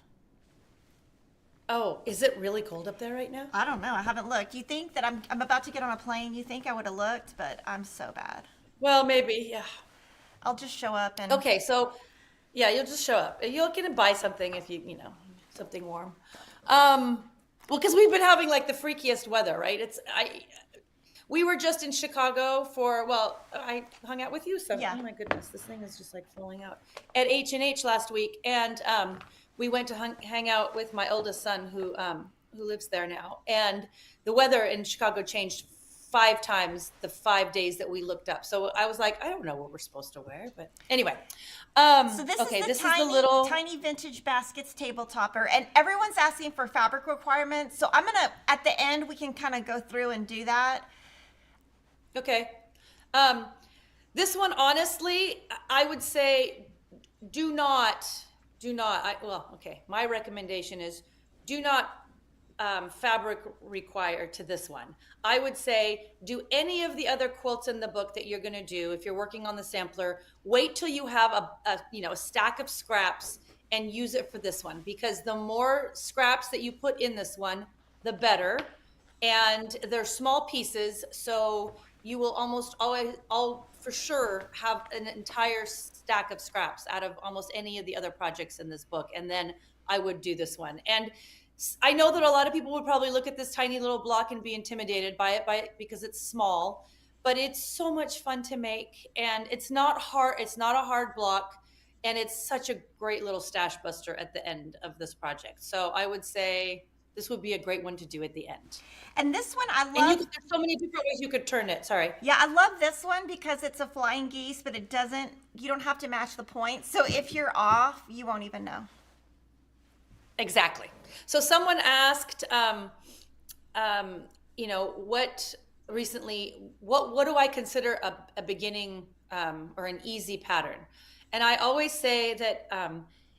[SPEAKER 2] Oh, is it really cold up there right now?
[SPEAKER 1] I don't know. I haven't looked. You think that I'm about to get on a plane? You think I would have looked, but I'm so bad.
[SPEAKER 2] Well, maybe, yeah.
[SPEAKER 1] I'll just show up and.
[SPEAKER 2] Okay, so yeah, you'll just show up. You'll get to buy something if something warm. Well, because we've been having like the freakiest weather, right? We were just in Chicago I hung out with you. So,
[SPEAKER 1] yeah.
[SPEAKER 2] Oh my goodness, this thing is just like falling out. At H&H last week, and we went to hang out with my oldest son who lives there now. And the weather in Chicago changed 5 times the 5 days that we looked up. So I was like, I don't know what we're supposed to wear, but anyway.
[SPEAKER 1] So this is the tiny vintage baskets table topper, and everyone's asking for fabric requirements. So I'm gonna, at the end, we can kind of go through and do that.
[SPEAKER 2] Okay. This one, honestly, I would say my recommendation is do not fabric require to this one. I would say do any of the other quilts in the book that you're going to do. If you're working on the sampler, wait till you have a stack of scraps and use it for this one, because the more scraps that you put in this one, the better. And they're small pieces, so you will almost always, for sure, have an entire stack of scraps out of almost any of the other projects in this book. And then I would do this one. And I know that a lot of people would probably look at this tiny little block and be intimidated by it because it's small, but it's so much fun to make, and it's not hard. It's not a hard block, and it's such a great little stash buster at the end of this project. So I would say this would be a great one to do at the end.
[SPEAKER 1] And this one I love.
[SPEAKER 2] And there's so many different ways you could turn it. Sorry.
[SPEAKER 1] Yeah, I love this one because it's a flying geese, but you don't have to match the points. So if you're off, you won't even know.
[SPEAKER 2] Exactly. So someone asked, what do I consider a beginning or an easy pattern? And I always say that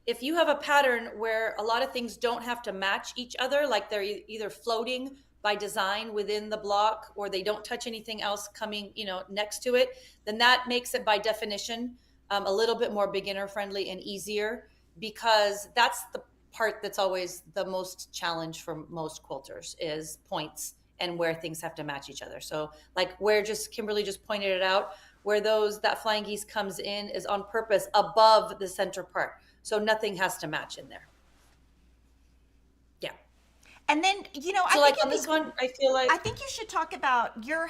[SPEAKER 2] if you have a pattern where a lot of things don't have to match each other, like they're either floating by design within the block or they don't touch anything else coming, next to it, then that makes it by definition a little bit more beginner friendly and easier, because that's the part that's always the most challenge for most quilters is points and where things have to match each other. So like where Kimberly just pointed it out, where that flying geese comes in is on purpose above the center part. So nothing has to match in there. Yeah.
[SPEAKER 1] And then,
[SPEAKER 2] so like on this one, I feel like
[SPEAKER 1] I think you should talk about your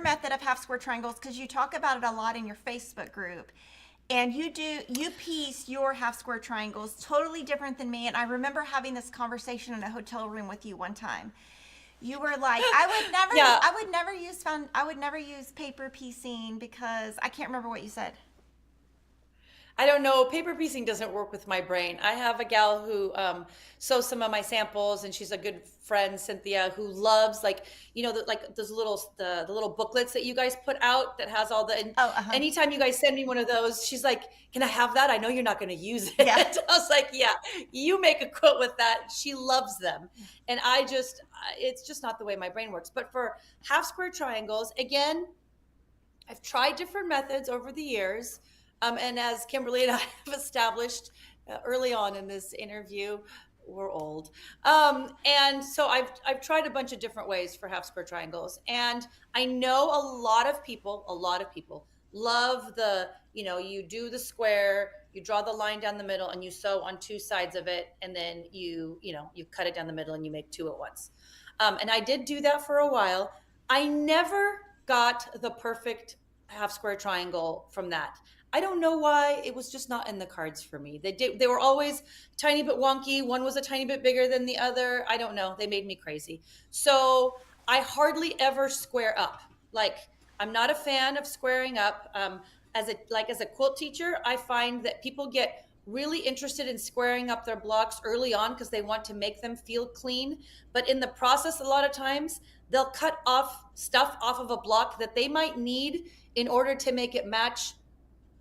[SPEAKER 1] method of half square triangles, because you talk about it a lot in your Facebook group. And you piece your half square triangles totally different than me. And I remember having this conversation in a hotel room with you one time. You were like, I would never,
[SPEAKER 2] Yeah.
[SPEAKER 1] I would never use paper piecing because I can't remember what you said.
[SPEAKER 2] I don't know. Paper piecing doesn't work with my brain. I have a gal who sews some of my samples, and she's a good friend, Cynthia, who loves like like those the little booklets that you guys put out that has all the. And
[SPEAKER 1] Oh, uh-huh.
[SPEAKER 2] anytime you guys send me one of those, she's like, "Can I have that? I know you're not going to use it."
[SPEAKER 1] Yeah.
[SPEAKER 2] I was like, "Yeah, you make a quilt with that." She loves them, and it's just not the way my brain works. But for half square triangles, again, I've tried different methods over the years. And as Kimberly and I have established early on in this interview, we're old. And so I've tried a bunch of different ways for half square triangles. And I know a lot of people love you do the square, you draw the line down the middle and you sew on two sides of it. And then you cut it down the middle and you make two at once. And I did do that for a while. I never got the perfect half square triangle from that. I don't know why. It was just not in the cards for me. They were always tiny bit wonky. One was a tiny bit bigger than the other. I don't know. They made me crazy. So I hardly ever square up. Like, I'm not a fan of squaring up. As a quilt teacher, I find that people get really interested in squaring up their blocks early on because they want to make them feel clean. But in the process, a lot of times they'll cut off stuff off of a block that they might need in order to make it match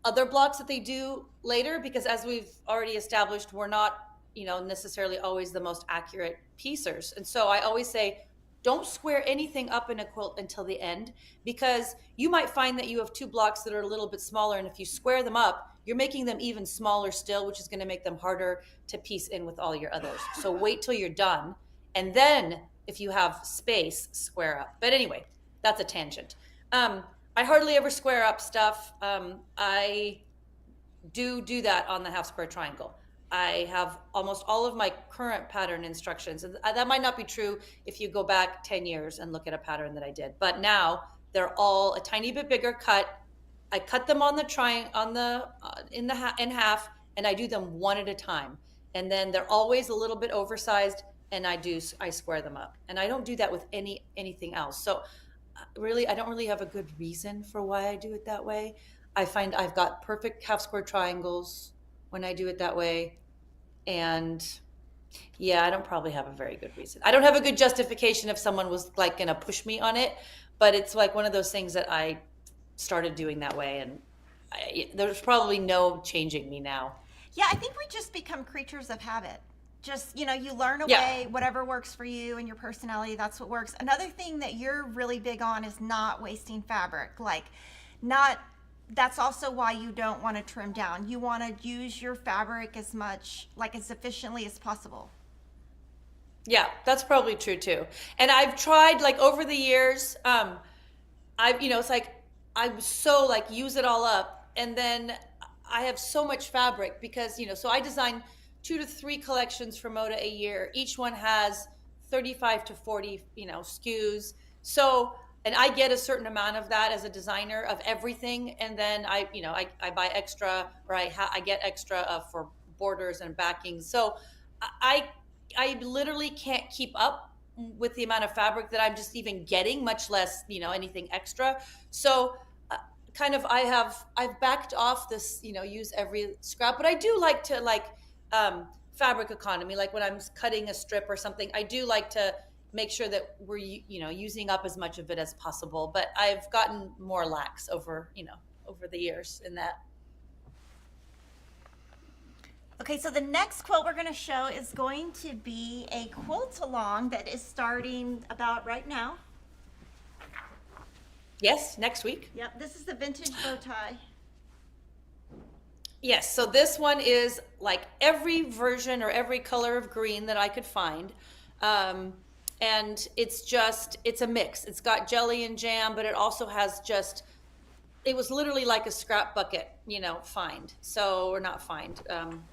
[SPEAKER 2] other blocks that they do later, because as we've already established, we're not necessarily always the most accurate piecers. And so I always say, don't square anything up in a quilt until the end, because you might find that you have two blocks that are a little bit smaller, and if you square them up, you're making them even smaller still, which is going to make them harder to piece in with all your others. So wait till you're done, and then if you have space, square up. But anyway, that's a tangent. I hardly ever square up stuff. I do that on the half square triangle. I have almost all of my current pattern instructions. And that might not be true if you go back 10 years and look at a pattern that I did. But now they're all a tiny bit bigger cut. I cut them on the in half, and I do them one at a time. And then they're always a little bit oversized, and I square them up. And I don't do that with anything else. So really, I don't really have a good reason for why I do it that way. I find I've got perfect half square triangles when I do it that way. And yeah, I don't probably have a very good reason. I don't have a good justification if someone was like going to push me on it, but it's like one of those things that I started doing that way. And there's probably no changing me now.
[SPEAKER 1] Yeah, I think we just become creatures of habit. Just, you learn a
[SPEAKER 2] Yeah.
[SPEAKER 1] way, whatever works for you and your personality, that's what works. Another thing that you're really big on is not wasting fabric. That's also why you don't want to trim down. You want to use your fabric as efficiently as possible.
[SPEAKER 2] Yeah, that's probably true too. And I've tried like over the years, it's like I so like use it all up, and then I have so much fabric because, so I design 2 to 3 collections for Moda a year. Each one has 35 to 40, SKUs. So, and I get a certain amount of that as a designer of everything. And then I buy extra, or I get extra for borders and backings. So I literally can't keep up with the amount of fabric that I'm just even getting, much less, anything extra. So I've backed off this, use every scrap, but I do like to fabric economy. Like when I'm cutting a strip or something, I do like to make sure that we're, using up as much of it as possible, but I've gotten more lax over the years in that.
[SPEAKER 1] Okay, so the next quilt we're going to show is going to be a quilt along that is starting about right now.
[SPEAKER 2] Yes, next week.
[SPEAKER 1] Yep, this is the Vintage Bowtie.
[SPEAKER 2] Yes, so this one is like every version or every color of green that I could find. And it's a mix. It's got jelly and jam, but it also has it was literally like a scrap bucket,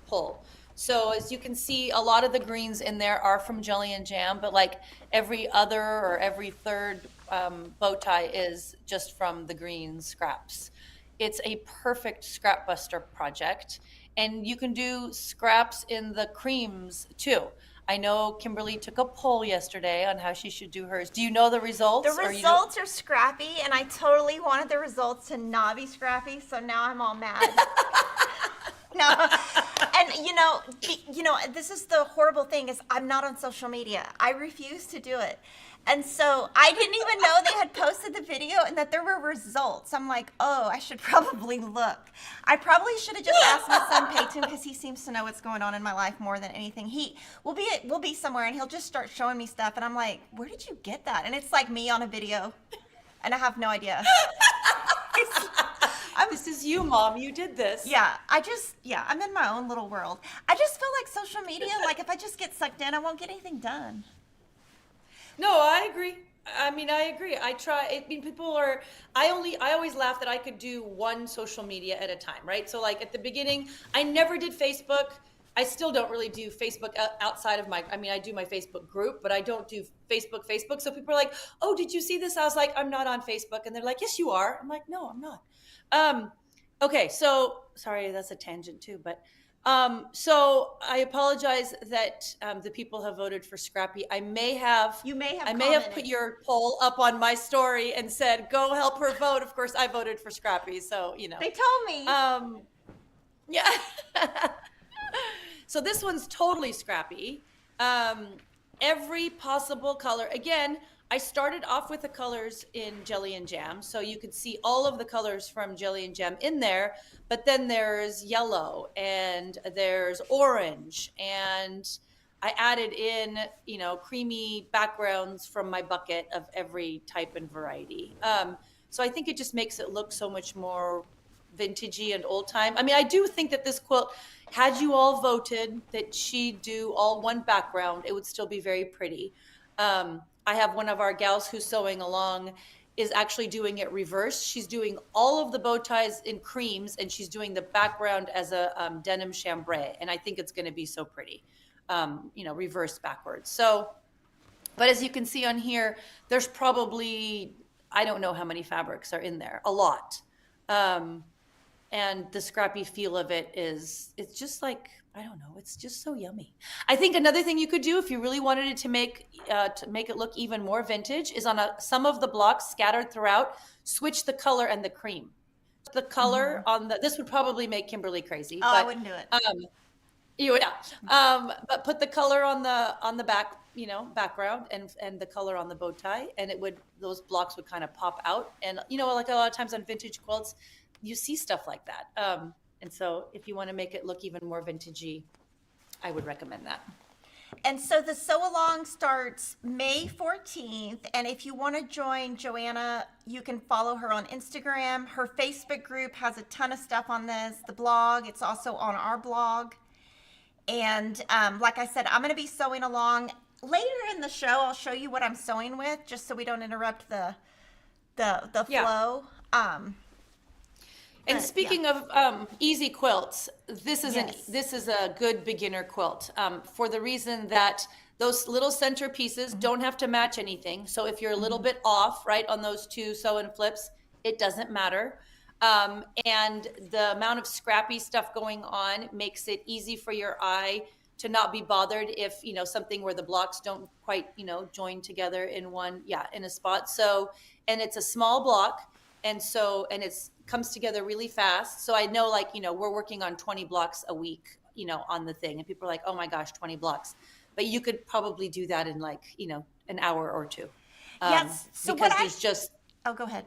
[SPEAKER 2] pull. So as you can see, a lot of the greens in there are from jelly and jam, but like every other or every third bow tie is just from the green scraps. It's a perfect scrap buster project, and you can do scraps in the creams too. I know Kimberly took a poll yesterday on how she should do hers. Do you know the results?
[SPEAKER 1] The results are scrappy, and I totally wanted the results to not be scrappy, so now I'm all mad. No, and this is the horrible thing is I'm not on social media. I refuse to do it. And so I didn't even know they had posted the video and that there were results. I'm like, oh, I should probably look. I probably should have just asked my son Peyton because he seems to know what's going on in my life more than anything. We'll be somewhere and he'll just start showing me stuff and I'm like, where did you get that? And it's like me on a video and I have no idea.
[SPEAKER 2] This is you, Mom. You did this.
[SPEAKER 1] Yeah, I'm in my own little world. I just feel like social media, like if I just get sucked in, I won't get anything done.
[SPEAKER 2] No, I agree. I agree. I always laugh that I could do one social media at a time, right? So like at the beginning, I never did Facebook. I still don't really do Facebook outside of I do my Facebook group, but I don't do Facebook. So people are like, oh, did you see this? I was like, I'm not on Facebook. And they're like, yes, you are. I'm like, no, I'm not. Okay. So sorry, that's a tangent too, but so I apologize that the people have voted for Scrappy. I may have put your poll up on my story and said, go help her vote. Of course, I voted for Scrappy. So,
[SPEAKER 1] They told me.
[SPEAKER 2] Yeah. So this one's totally Scrappy. Every possible color. Again, I started off with the colors in Jelly and Jam, so you could see all of the colors from Jelly and Jam in there, but then there's yellow and there's orange, and I added in, creamy backgrounds from my bucket of every type and variety. So I think it just makes it look so much more vintagey and old time. I do think that this quilt, had you all voted that she do all one background, it would still be very pretty. I have one of our gals who's sewing along is actually doing it reverse. She's doing all of the bow ties in creams and she's doing the background as a denim chambray. And I think it's going to be so pretty, reversed backwards. So, but as you can see on here, there's probably, I don't know how many fabrics are in there, a lot. And the scrappy feel of it it's just like, I don't know, it's just so yummy. I think another thing you could do if you really wanted it to make it look even more vintage is on some of the blocks scattered throughout, switch the color and the cream. The color on this would probably make Kimberly crazy.
[SPEAKER 1] Oh, but I wouldn't do it.
[SPEAKER 2] You would, but put the color on the back, background and the color on the bow tie, and those blocks would kind of pop out. And like a lot of times on vintage quilts, you see stuff like that. And so if you want to make it look even more vintagey, I would recommend that.
[SPEAKER 1] And so the sew along starts May 14th. And if you want to join Joanna, you can follow her on Instagram. Her Facebook group has a ton of stuff on this. The blog, it's also on our blog. And like I said, I'm going to be sewing along. Later in the show, I'll show you what I'm sewing with, just so we don't interrupt the flow.
[SPEAKER 2] And speaking of easy quilts, this is a good beginner quilt for the reason that those little center pieces don't have to match anything. So if you're a little bit off, right, on those two sew and flips, it doesn't matter. And the amount of scrappy stuff going on makes it easy for your eye to not be bothered if, something where the blocks don't quite, join together in a spot. So, and it's a small block. And it's comes together really fast. So I know, we're working on 20 blocks a week, on the thing. And people are like, oh my gosh, 20 blocks. But you could probably do that in an hour or two.
[SPEAKER 1] Yes. So oh, go ahead.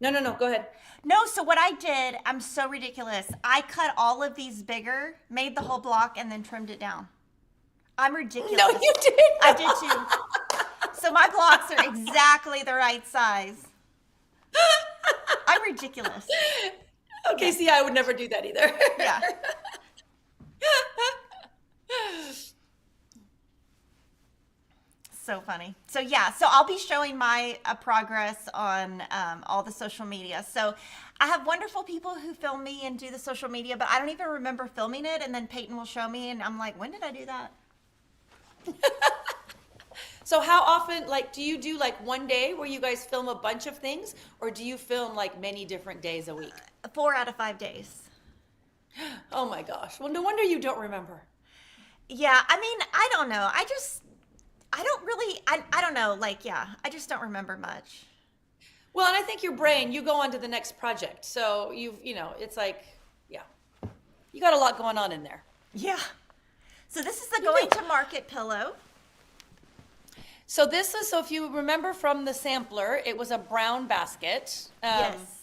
[SPEAKER 2] No, go ahead.
[SPEAKER 1] No, so what I did, I'm so ridiculous. I cut all of these bigger, made the whole block, and then trimmed it down. I'm ridiculous.
[SPEAKER 2] No, you did.
[SPEAKER 1] I did too. So my blocks are exactly the right size. I'm ridiculous.
[SPEAKER 2] Okay, see, I would never do that either.
[SPEAKER 1] Yeah. So funny. So I'll be showing my progress on all the social media. So I have wonderful people who film me and do the social media, but I don't even remember filming it. And then Peyton will show me, and I'm like, when did I do that?
[SPEAKER 2] So how often, do you do one day where you guys film a bunch of things, or do you film many different days a week?
[SPEAKER 1] 4 out of 5 days.
[SPEAKER 2] Oh my gosh. Well, no wonder you don't remember.
[SPEAKER 1] Yeah, I mean, I don't know. I don't really, I don't know. Like, yeah, I just don't remember much.
[SPEAKER 2] Well, and I think your brain, you go on to the next project. So it's like, yeah, you got a lot going on in there.
[SPEAKER 1] Yeah. So this is the
[SPEAKER 2] You
[SPEAKER 1] going
[SPEAKER 2] do.
[SPEAKER 1] to market pillow.
[SPEAKER 2] So if you remember from the sampler, it was a brown basket.
[SPEAKER 1] Yes.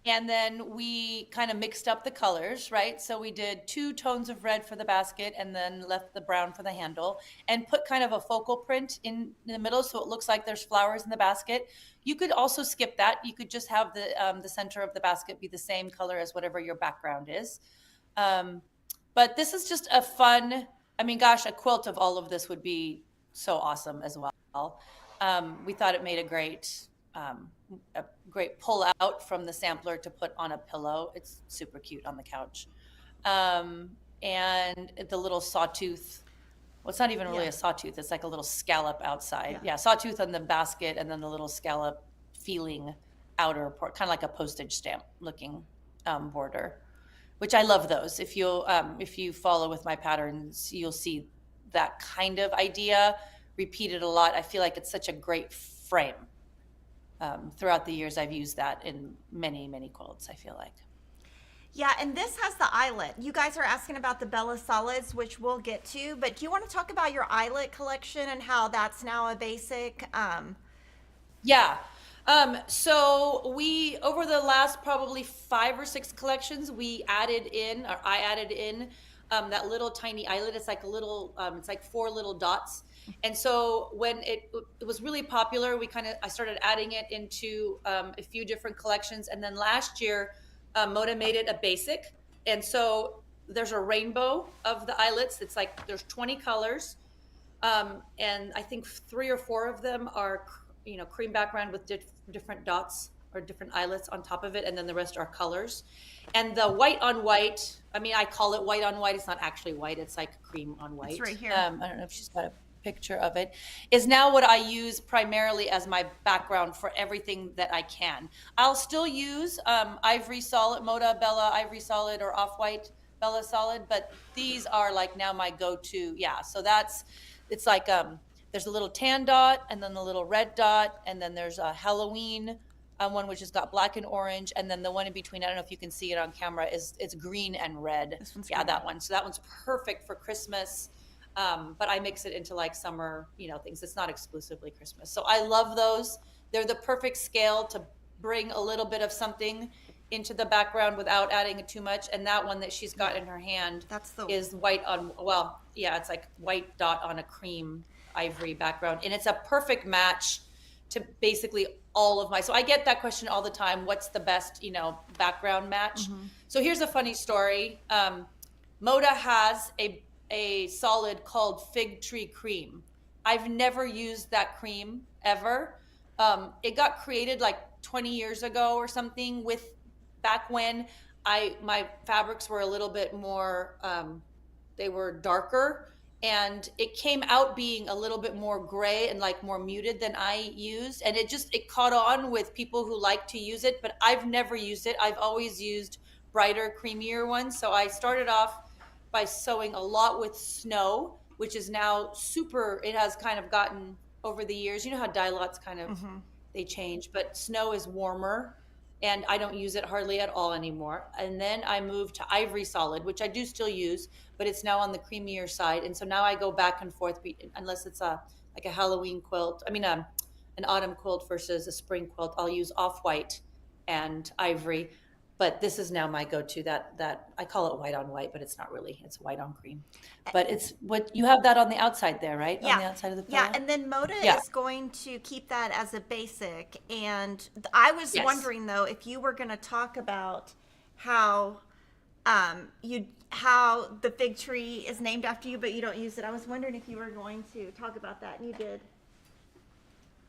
[SPEAKER 2] And then we kind of mixed up the colors, right? So we did 2 tones of red for the basket and then left the brown for the handle and put kind of a focal print in the middle so it looks like there's flowers in the basket. You could also skip that. You could just have the center of the basket be the same color as whatever your background is. Um, but this is just a fun, I mean, gosh, a quilt of all of this would be so awesome as well. We thought it made um, a great pull out from the sampler to put on a pillow. It's super cute on the couch. And the little sawtooth, well, it's not even really
[SPEAKER 1] Yeah.
[SPEAKER 2] a sawtooth. It's like a little scallop outside.
[SPEAKER 1] Yeah.
[SPEAKER 2] Yeah, sawtooth on the basket and then the little scallop feeling outer part, kind of like a postage stamp looking border, which I love those. If you follow with my patterns, you'll see that kind of idea repeated a lot. I feel like it's such a great frame. Throughout the years, I've used that in many, many quilts, I feel like.
[SPEAKER 1] Yeah, and this has the eyelet. You guys are asking about the Bella Solids, which we'll get to, but do you want to talk about your eyelet collection and how that's now a basic?
[SPEAKER 2] Yeah. So we, over the last probably 5 or 6 collections, I added in that little tiny eyelet. It's like it's like 4 little dots. And so when it was really popular, I started adding it into a few different collections. And then last year, Moda made it a basic. And so there's a rainbow of the eyelets. It's like there's 20 colors. And I think 3 or 4 of them are, cream background with different dots or different eyelets on top of it, and then the rest are colors. And the white on white, I mean, I call it white on white. It's not actually white. It's like cream on white.
[SPEAKER 1] It's right here.
[SPEAKER 2] I don't know if she's got a picture of it. Is now what I use primarily as my background for everything that I can. I'll still use Ivory Solid, Moda Bella Ivory Solid, or Off-White Bella Solid, but these are like now my go-to. Yeah, so it's like there's a little tan dot and then the little red dot, and then there's a Halloween one which has got black and orange, and then the one in between, I don't know if you can see it on camera, it's green and red.
[SPEAKER 1] This one's
[SPEAKER 2] yeah,
[SPEAKER 1] green.
[SPEAKER 2] that one. So that one's perfect for Christmas. But I mix it into like summer, things. It's not exclusively Christmas. So I love those. They're the perfect scale to bring a little bit of something into the background without adding too much. And that one that she's got in her hand is white on, well, yeah, it's like white dot on a cream ivory background. And it's a perfect match to basically all of so I get that question all the time. What's the best, background match? Mm-hmm. So here's a funny story. Moda has a solid called Fig Tree Cream. I've never used that cream ever. It got created like 20 years ago or something, back when my fabrics were a little bit more, they were darker, and it came out being a little bit more gray and like more muted than I used. And it caught on with people who like to use it, but I've never used it. I've always used brighter, creamier ones. So I started off by sewing a lot with Snow, which is now it has kind of gotten over the years. You know how dye lots kind of, they change, but Snow is warmer and I don't use it hardly at all anymore. And then I moved to Ivory Solid, which I do still use, but it's now on the creamier side. And so now I go back and forth, unless it's like a Halloween quilt. I mean, an autumn quilt versus a spring quilt. I'll use Off-White and Ivory. But this is now my go-to, that I call it white on white, but it's not really. It's white on cream. But it's what you have that on the outside there, right?
[SPEAKER 1] Yeah.
[SPEAKER 2] On the outside of the pillow?
[SPEAKER 1] Yeah, and then Moda is going to keep that as a basic. And I was wondering though if you were going to talk about how how the fig tree is named after you, but you don't use it. I was wondering if you were going to talk about that, and you did.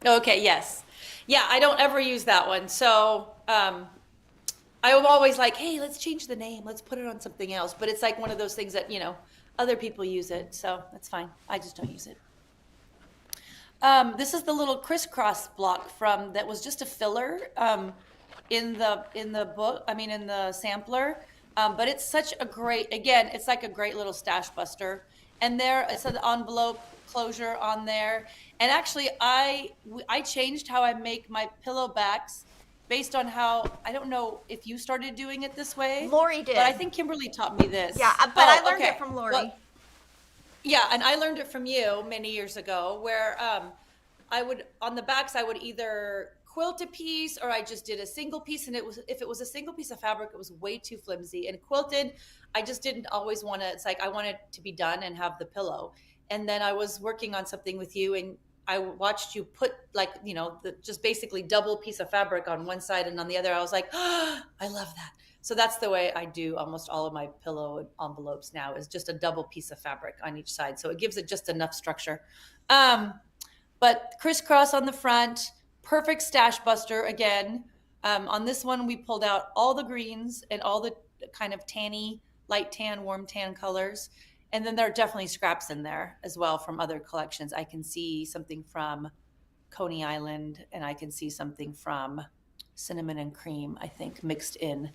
[SPEAKER 2] Okay, yes. Yeah, I don't ever use that one. So I'm always like, hey, let's change the name. Let's put it on something else. But it's like one of those things that, other people use it. So that's fine. I just don't use it. This is the little crisscross block that was just a filler in the book. I mean, in the sampler. But it's such a great, again, it's like a great little stash buster. and there it's an envelope closure on there. And actually, I changed how I make my pillow backs based on how, I don't know if you started doing it this way,
[SPEAKER 1] Lori did.
[SPEAKER 2] but I think Kimberly taught me this.
[SPEAKER 1] Yeah, but I learned it from Lori.
[SPEAKER 2] Well, yeah, and I learned it from you many years ago, where I would, on the backs, I would either quilt a piece, or I just did a single piece. And if it was a single piece of fabric, it was way too flimsy. And quilted, I just didn't always want to, it's like I wanted to be done and have the pillow. And then I was working on something with you, and I watched you put, like, just basically double piece of fabric on one side, and on the other, I was like, oh, I love that. So that's the way I do almost all of my pillow envelopes now, is just a double piece of fabric on each side. So it gives it just enough structure. But crisscross on the front, perfect stash buster again. On this one, we pulled out all the greens and all the kind of tanny, light tan, warm tan colors. And then there are definitely scraps in there as well from other collections. I can see something from Coney Island, and I can see something from Cinnamon and Cream, I think, mixed in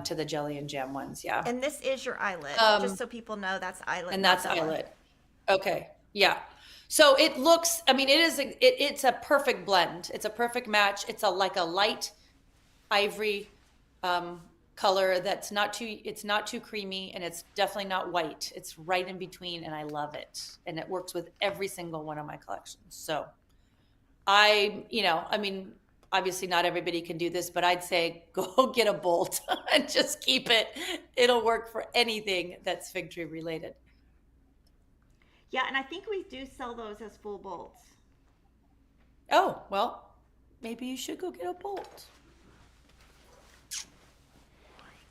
[SPEAKER 2] to the Jelly and Jam ones. Yeah.
[SPEAKER 1] And this is your eyelet, just so people know that's eyelet.
[SPEAKER 2] And that's eyelet. Okay. Yeah. So it looks, I mean, it's a perfect blend. It's a perfect match. It's like a light ivory color that's not too creamy, and it's definitely not white. It's right in between, and I love it. And it works with every single one of my collections. So I mean, obviously not everybody can do this, but I'd say go get a bolt and just keep it. It'll work for anything that's fig tree related.
[SPEAKER 1] Yeah, and I think we do sell those as full bolts.
[SPEAKER 2] Oh, well, maybe you should go get a bolt.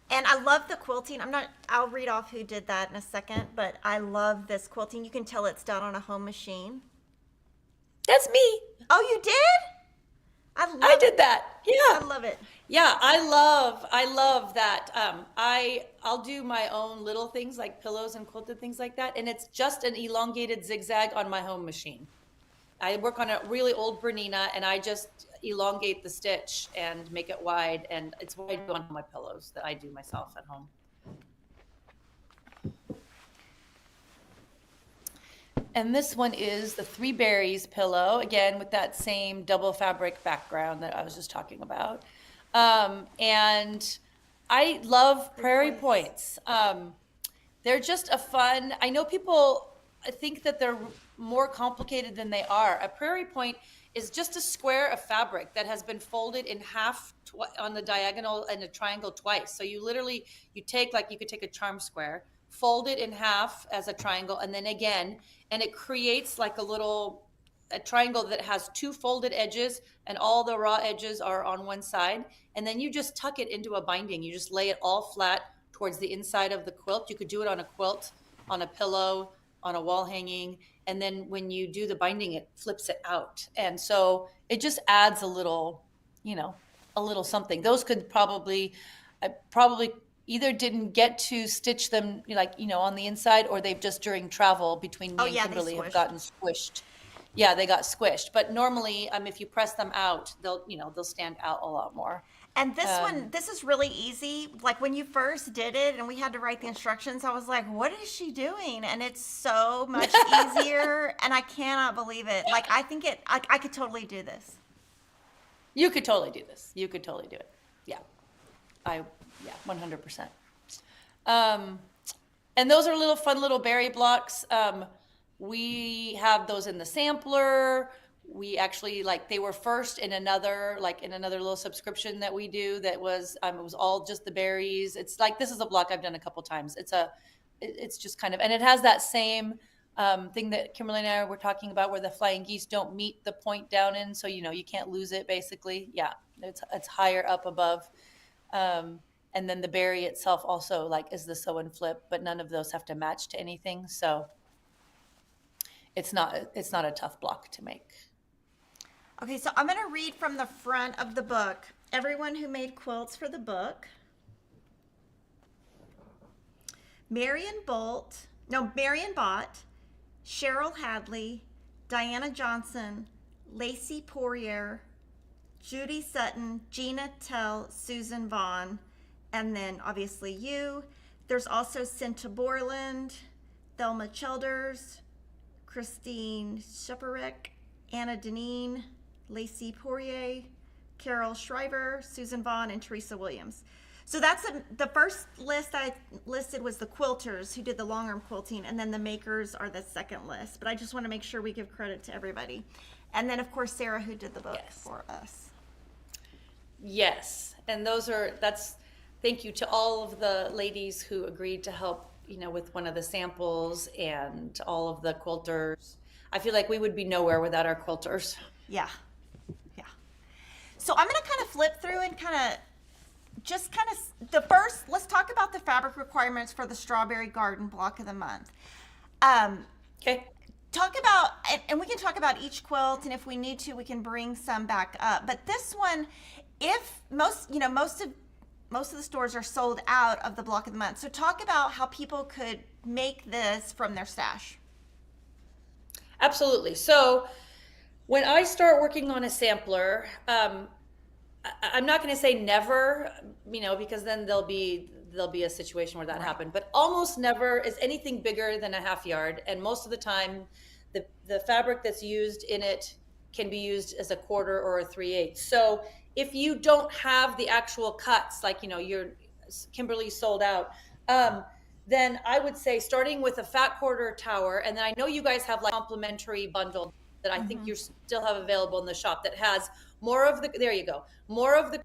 [SPEAKER 1] And I love the quilting. I'll read off who did that in a second, but I love this quilting. You can tell it's done on a home machine.
[SPEAKER 2] That's me.
[SPEAKER 1] Oh, you did? I
[SPEAKER 2] did that. Yeah.
[SPEAKER 1] I love it.
[SPEAKER 2] Yeah, I love that. I'll do my own little things like pillows and quilted things like that, and it's just an elongated zigzag on my home machine. I work on a really old Bernina, and I just elongate the stitch and make it wide, and it's what I do on my pillows that I do myself at home. And this one is the Three Berries pillow, again with that same double fabric background that I was just talking about. And I love Prairie Points. They're just a fun, I know people think that they're more complicated than they are. A Prairie Point is just a square of fabric that has been folded in half on the diagonal and a triangle twice. So you could take a charm square, fold it in half as a triangle, and then again, and it creates like a triangle that has two folded edges, and all the raw edges are on one side. And then you just tuck it into a binding. You just lay it all flat towards the inside of the quilt. You could do it on a quilt, on a pillow, on a wall hanging. And then when you do the binding, it flips it out. And so it just adds a little something. Those could I probably either didn't get to stitch them on the inside, or they've just during travel between me and Kimberly have gotten squished. Yeah, they got squished. But normally, if you press them out, they'll stand out a lot more.
[SPEAKER 1] And this is really easy. Like when you first did it and we had to write the instructions, I was like, what is she doing? And it's so much easier, and I cannot believe it. Like, I think I could totally do this.
[SPEAKER 2] You could totally do this. You could totally do it. Yeah. 100%. And those are fun little berry blocks. We have those in the sampler. We actually, they were first in another little subscription that we do that was, it was all just the berries. It's this is a block I've done a couple times. It's just kind of, and it has that same thing that Kimberly and I were talking about, where the flying geese don't meet the point down in. So, you can't lose it basically. Yeah. It's higher up above. And then the berry itself also is the sew and flip, but none of those have to match to anything. So it's not a tough block to make.
[SPEAKER 1] Okay, so I'm going to read from the front of the book. Everyone who made quilts for the book. Marion Bott, Cheryl Hadley, Diana Johnson, Lacey Poirier, Judy Sutton, Gina Tell, Susan Vaughn, and then obviously you. There's also Cinta Borland, Thelma Childers, Christine Sheparick, Anna Deneen, Lacey Poirier, Carol Shriver, Susan Vaughn, and Teresa Williams. So that's the first list I listed was the quilters who did the long arm quilting, and then the makers are the second list. But I just want to make sure we give credit to everybody. And then, of course, Sarah, who did the book for us.
[SPEAKER 2] Yes, and thank you to all of the ladies who agreed to help, with one of the samples and all of the quilters. I feel like we would be nowhere without our quilters.
[SPEAKER 1] Yeah. So I'm going to kind of flip through and let's talk about the fabric requirements for the Strawberry Garden block of the month.
[SPEAKER 2] Okay.
[SPEAKER 1] Talk about, and we can talk about each quilt, and if we need to, we can bring some back up. But this one, if most of the stores are sold out of the block of the month. So talk about how people could make this from their stash.
[SPEAKER 2] Absolutely. So when I start working on a sampler, I'm not going to say never, because then there'll be a situation where that happened, but almost never is anything bigger than a half yard. And most of the time, the fabric that's used in it can be used as a quarter or a 3/8. So if you don't have the actual cuts, like, your Kimberly sold out, then I would say starting with a fat quarter tower. And then I know you guys have like complimentary bundle that I think you still have available in the shop that has more of the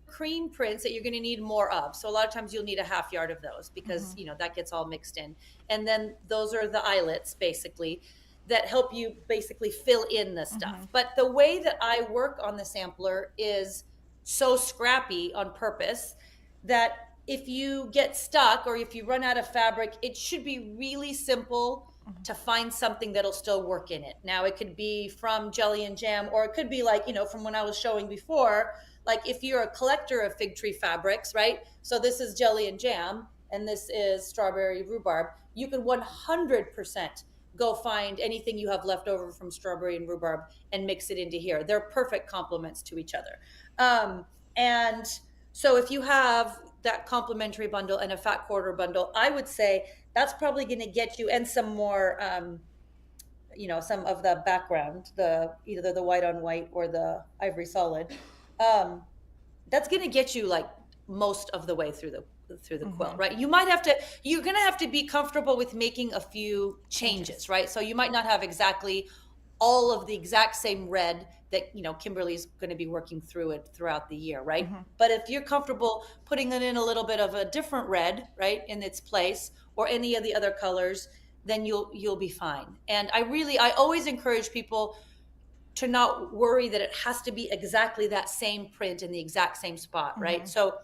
[SPEAKER 2] cream prints that you're going to need more of. So a lot of times you'll need a half yard of those because, that gets all mixed in. And then those are the eyelets basically that help you basically fill in the stuff. But the way that I work on the sampler is so scrappy on purpose that if you get stuck or if you run out of fabric, it should be really simple to find something that'll still work in it. Now it could be from Jelly and Jam, or it could be like, from when I was showing before, like if you're a collector of fig tree fabrics, right? So this is Jelly and Jam, and this is Strawberry Rhubarb. You could 100% go find anything you have left over from Strawberry and Rhubarb and mix it into here. They're perfect complements to each other. And so if you have that complimentary bundle and a fat quarter bundle, I would say that's probably going to get you, and some more, some of the background, either the white on white or the ivory solid. That's going to get you like most of the way through the quilt, right? You're going to have to be comfortable with making a few changes, right? So you might not have exactly all of the exact same red that, Kimberly's going to be working through it throughout the year, right? But if you're comfortable putting it in a little bit of a different red, right, in its place, or any of the other colors, then you'll be fine. And I always encourage people to not worry that it has to be exactly that same print in the exact same spot, right? So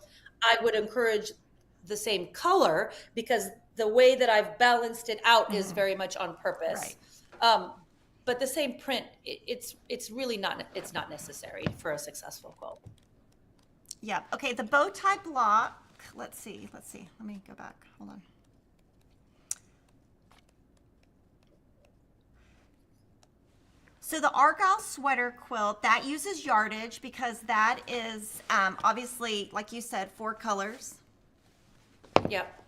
[SPEAKER 2] I would encourage the same color, because the way that I've balanced it out is very much on purpose. Right. But the same print, it's really not necessary for a successful quilt.
[SPEAKER 1] Yeah. Okay. The bow tie block. Let's see. Let me go back. Hold on. So the Argyle sweater quilt, that uses yardage because that is obviously, like you said, 4 colors.
[SPEAKER 2] Yep.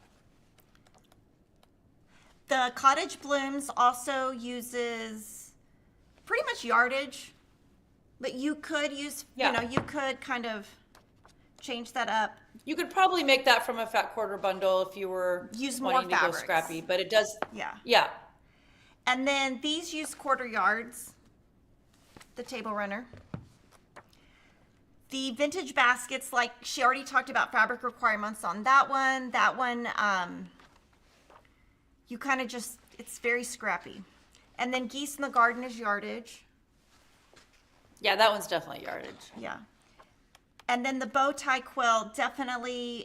[SPEAKER 1] The Cottage Blooms also uses pretty much yardage, but you could use, you could kind of change that up.
[SPEAKER 2] You could probably make that from a fat quarter bundle if you were
[SPEAKER 1] use more
[SPEAKER 2] wanting
[SPEAKER 1] fabrics.
[SPEAKER 2] To go scrappy, but it does.
[SPEAKER 1] Yeah. And then these use quarter yards, the table runner. The vintage baskets, like she already talked about fabric requirements on that one. That one, you kind of just, it's very scrappy. And then Geese in the Garden is yardage.
[SPEAKER 2] Yeah, that one's definitely yardage.
[SPEAKER 1] Yeah. And then the bow tie quilt, definitely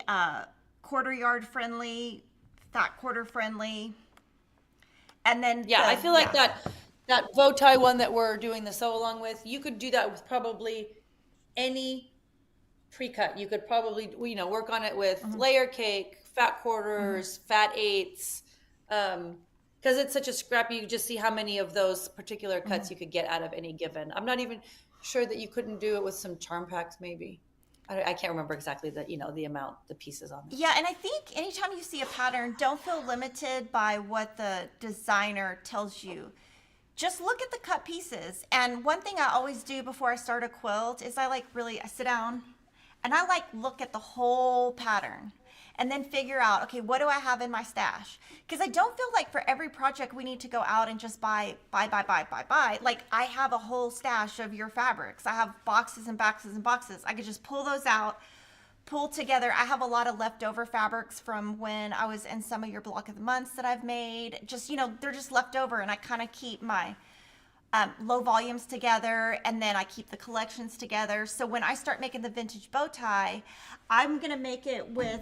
[SPEAKER 1] quarter yard friendly, fat quarter friendly. And then
[SPEAKER 2] I feel like that bow tie one that we're doing the sew along with, you could do that with probably any pre-cut. You could probably work on it with layer cake, fat quarters, fat eighths, because it's such a scrappy. You just see how many of those particular cuts you could get out of any given. I'm not even sure that you couldn't do it with some charm packs, maybe. I can't remember exactly the amount, the pieces on it.
[SPEAKER 1] Yeah, and I think anytime you see a pattern, don't feel limited by what the designer tells you. Just look at the cut pieces. And one thing I always do before I start a quilt is I sit down and I look at the whole pattern and then figure out, okay, what do I have in my stash? Because I don't feel like for every project we need to go out and just buy. Like I have a whole stash of your fabrics. I have boxes and boxes and boxes. I could just pull those out, pull together. I have a lot of leftover fabrics from when I was in some of your block of the months that I've made. Just, they're just leftover, and I kind of keep my low volumes together, and then I keep the collections together. So when I start making the vintage bow tie, I'm going to make it with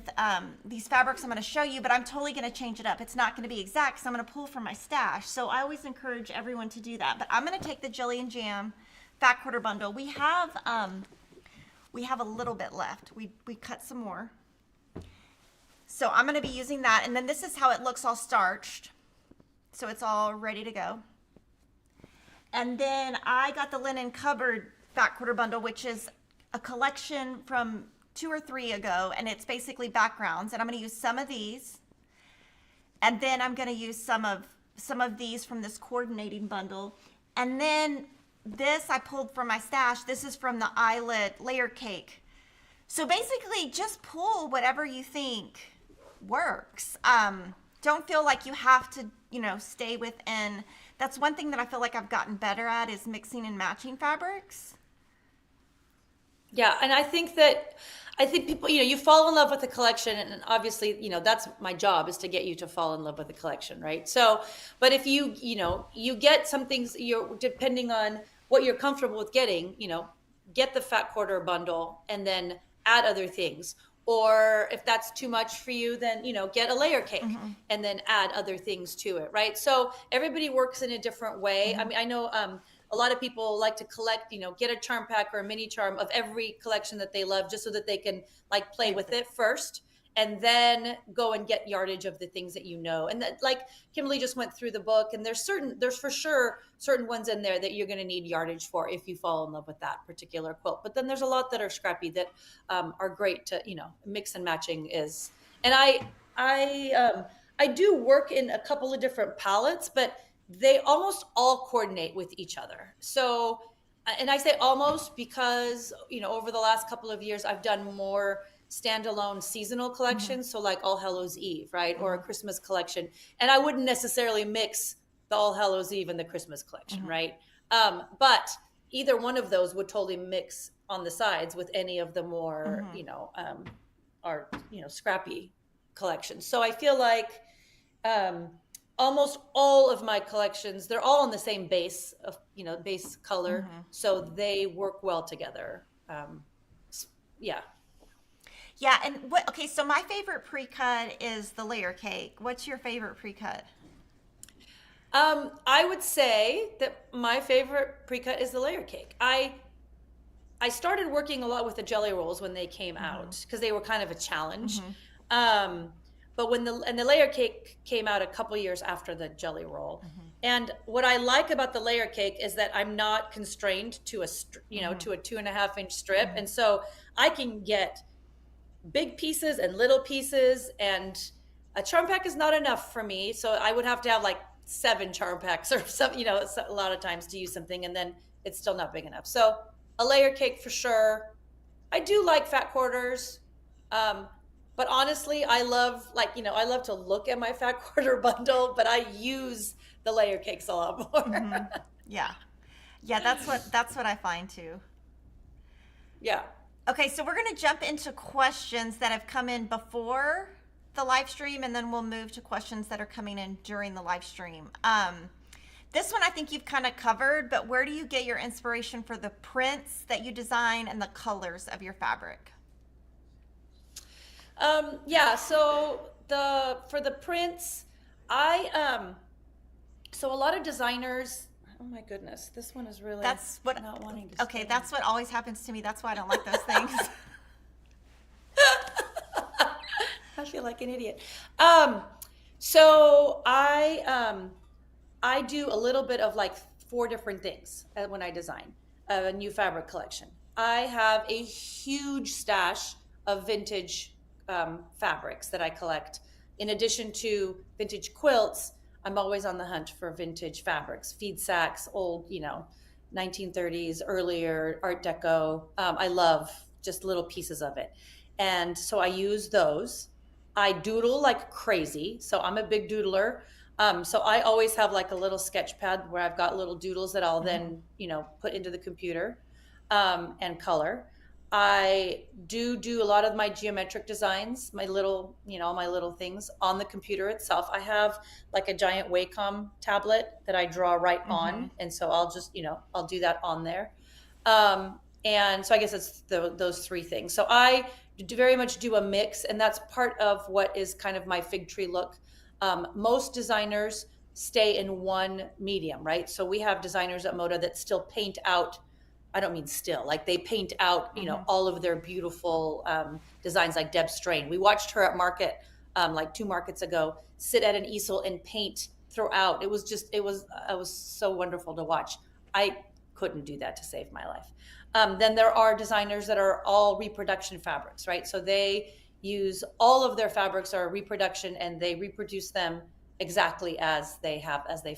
[SPEAKER 1] these fabrics I'm going to show you, but I'm totally going to change it up. It's not going to be exact because I'm going to pull from my stash. So I always encourage everyone to do that. But I'm going to take the Jelly and Jam fat quarter bundle. We have a little bit left. We cut some more. So I'm going to be using that. And then this is how it looks all starched. So it's all ready to go. And then I got the linen cupboard fat quarter bundle, which is a collection from 2 or 3 ago. And it's basically backgrounds. And I'm going to use some of these. And then I'm going to use some of these from this coordinating bundle. And then this I pulled from my stash. This is from the eyelet layer cake. So basically just pull whatever you think works. Don't feel like you have to, stay within. That's one thing that I feel like I've gotten better at is mixing and matching fabrics.
[SPEAKER 2] Yeah, and I think people, you fall in love with the collection, and obviously, that's my job, is to get you to fall in love with the collection, right? So, but if you get some things, depending on what you're comfortable with getting, get the fat quarter bundle and then add other things. Or if that's too much for you, then, get a layer cake and then add other things to it, right? So everybody works in a different way. I mean, I know a lot of people like to collect, get a charm pack or a mini charm of every collection that they love, just so that they can play with it first and then go and get yardage of the things that And that, like Kimberly just went through the book, and there's for sure certain ones in there that you're going to need yardage for if you fall in love with that particular quilt. But then there's a lot that are scrappy that are great to, mix and matching is. And I do work in a couple of different palettes, but they almost all coordinate with each other. So, and I say almost because, over the last couple of years, I've done more standalone seasonal collections. So like All Hallows Eve, right? Or a Christmas collection. And I wouldn't necessarily mix the All Hallows Eve and the Christmas collection, right? But either one of those would totally mix on the sides with any of the more, scrappy collections. So I feel like almost all of my collections, they're all in the same base of, base color. So they work well together. Yeah.
[SPEAKER 1] Yeah, and so my favorite pre-cut is the layer cake. What's your favorite pre-cut?
[SPEAKER 2] I would say that my favorite pre-cut is the layer cake. I started working a lot with the jelly rolls when they came out because they were kind of a challenge. But when the layer cake came out a couple years after the jelly roll, and what I like about the layer cake is that I'm not constrained to a to a 2.5-inch strip, and so I can get big pieces and little pieces, and a charm pack is not enough for me. So I would have to have 7 charm packs or something, a lot of times to use something, and then it's still not big enough. So a layer cake for sure. I do like fat quarters. But honestly, I love I love to look at my fat quarter bundle, but I use the layer cakes a lot more.
[SPEAKER 1] Yeah. That's what I find too.
[SPEAKER 2] Yeah.
[SPEAKER 1] Okay, so we're going to jump into questions that have come in before the live stream, and then we'll move to questions that are coming in during the live stream. This one I think you've kind of covered, but where do you get your inspiration for the prints that you design and the colors of your fabric?
[SPEAKER 2] So for the prints, so a lot of designers, oh my goodness, this one is really not wanting to
[SPEAKER 1] okay, that's what always happens to me. That's why I don't like those things.
[SPEAKER 2] I feel like an idiot. So I do a little bit of 4 different things when I design a new fabric collection. I have a huge stash of vintage fabrics that I collect. In addition to vintage quilts, I'm always on the hunt for vintage fabrics, feed sacks, old, 1930s, earlier Art Deco. I love just little pieces of it. And so I use those. I doodle like crazy. So I'm a big doodler. So I always have like a little sketch pad where I've got little doodles that I'll then, put into the computer and color. I do a lot of my geometric designs, my little things on the computer itself. I have like a giant Wacom tablet that I draw right on, and so I'll just I'll do that on there. And so I guess it's those three things. So I very much do a mix, and that's part of what is kind of my fig tree look. Most designers stay in one medium, right? So we have designers at Moda that still paint out. I don't mean still, like they paint out, all of their beautiful designs, like Deb Strain. We watched her at market like 2 markets ago, sit at an easel and paint throughout. It was so wonderful to watch. I couldn't do that to save my life. Then there are designers that are all reproduction fabrics, right? So they use all of their fabrics are reproduction, and they reproduce them exactly as they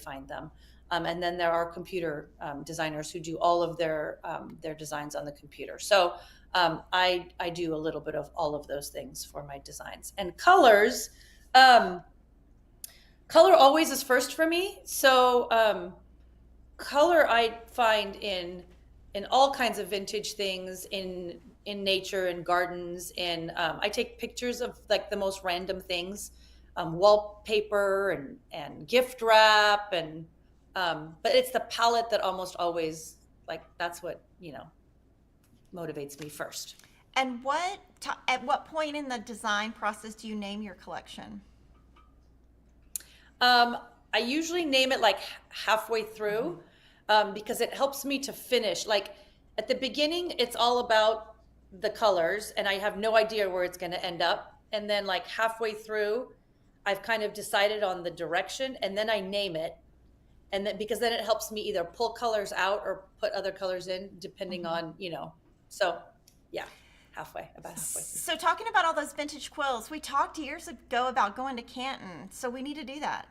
[SPEAKER 2] find them. And then there are computer designers who do all of their designs on the computer. So I do a little bit of all of those things for my designs. And colors, color always is first for me. So color I find in all kinds of vintage things, in nature and gardens. I take pictures of like the most random things, wallpaper and gift wrap and. But it's the palette that almost always, like, that's what, motivates me first.
[SPEAKER 1] And at what point in the design process do you name your collection?
[SPEAKER 2] I usually name it like halfway through, because it helps me to finish. Like at the beginning, it's all about the colors and I have no idea where it's going to end up. And then like halfway through, I've kind of decided on the direction, and then I name it. And then, because then it helps me either pull colors out or put other colors in, depending on, so yeah, about halfway.
[SPEAKER 1] So talking about all those vintage quilts, we talked years ago about going to Canton. So we need to do that.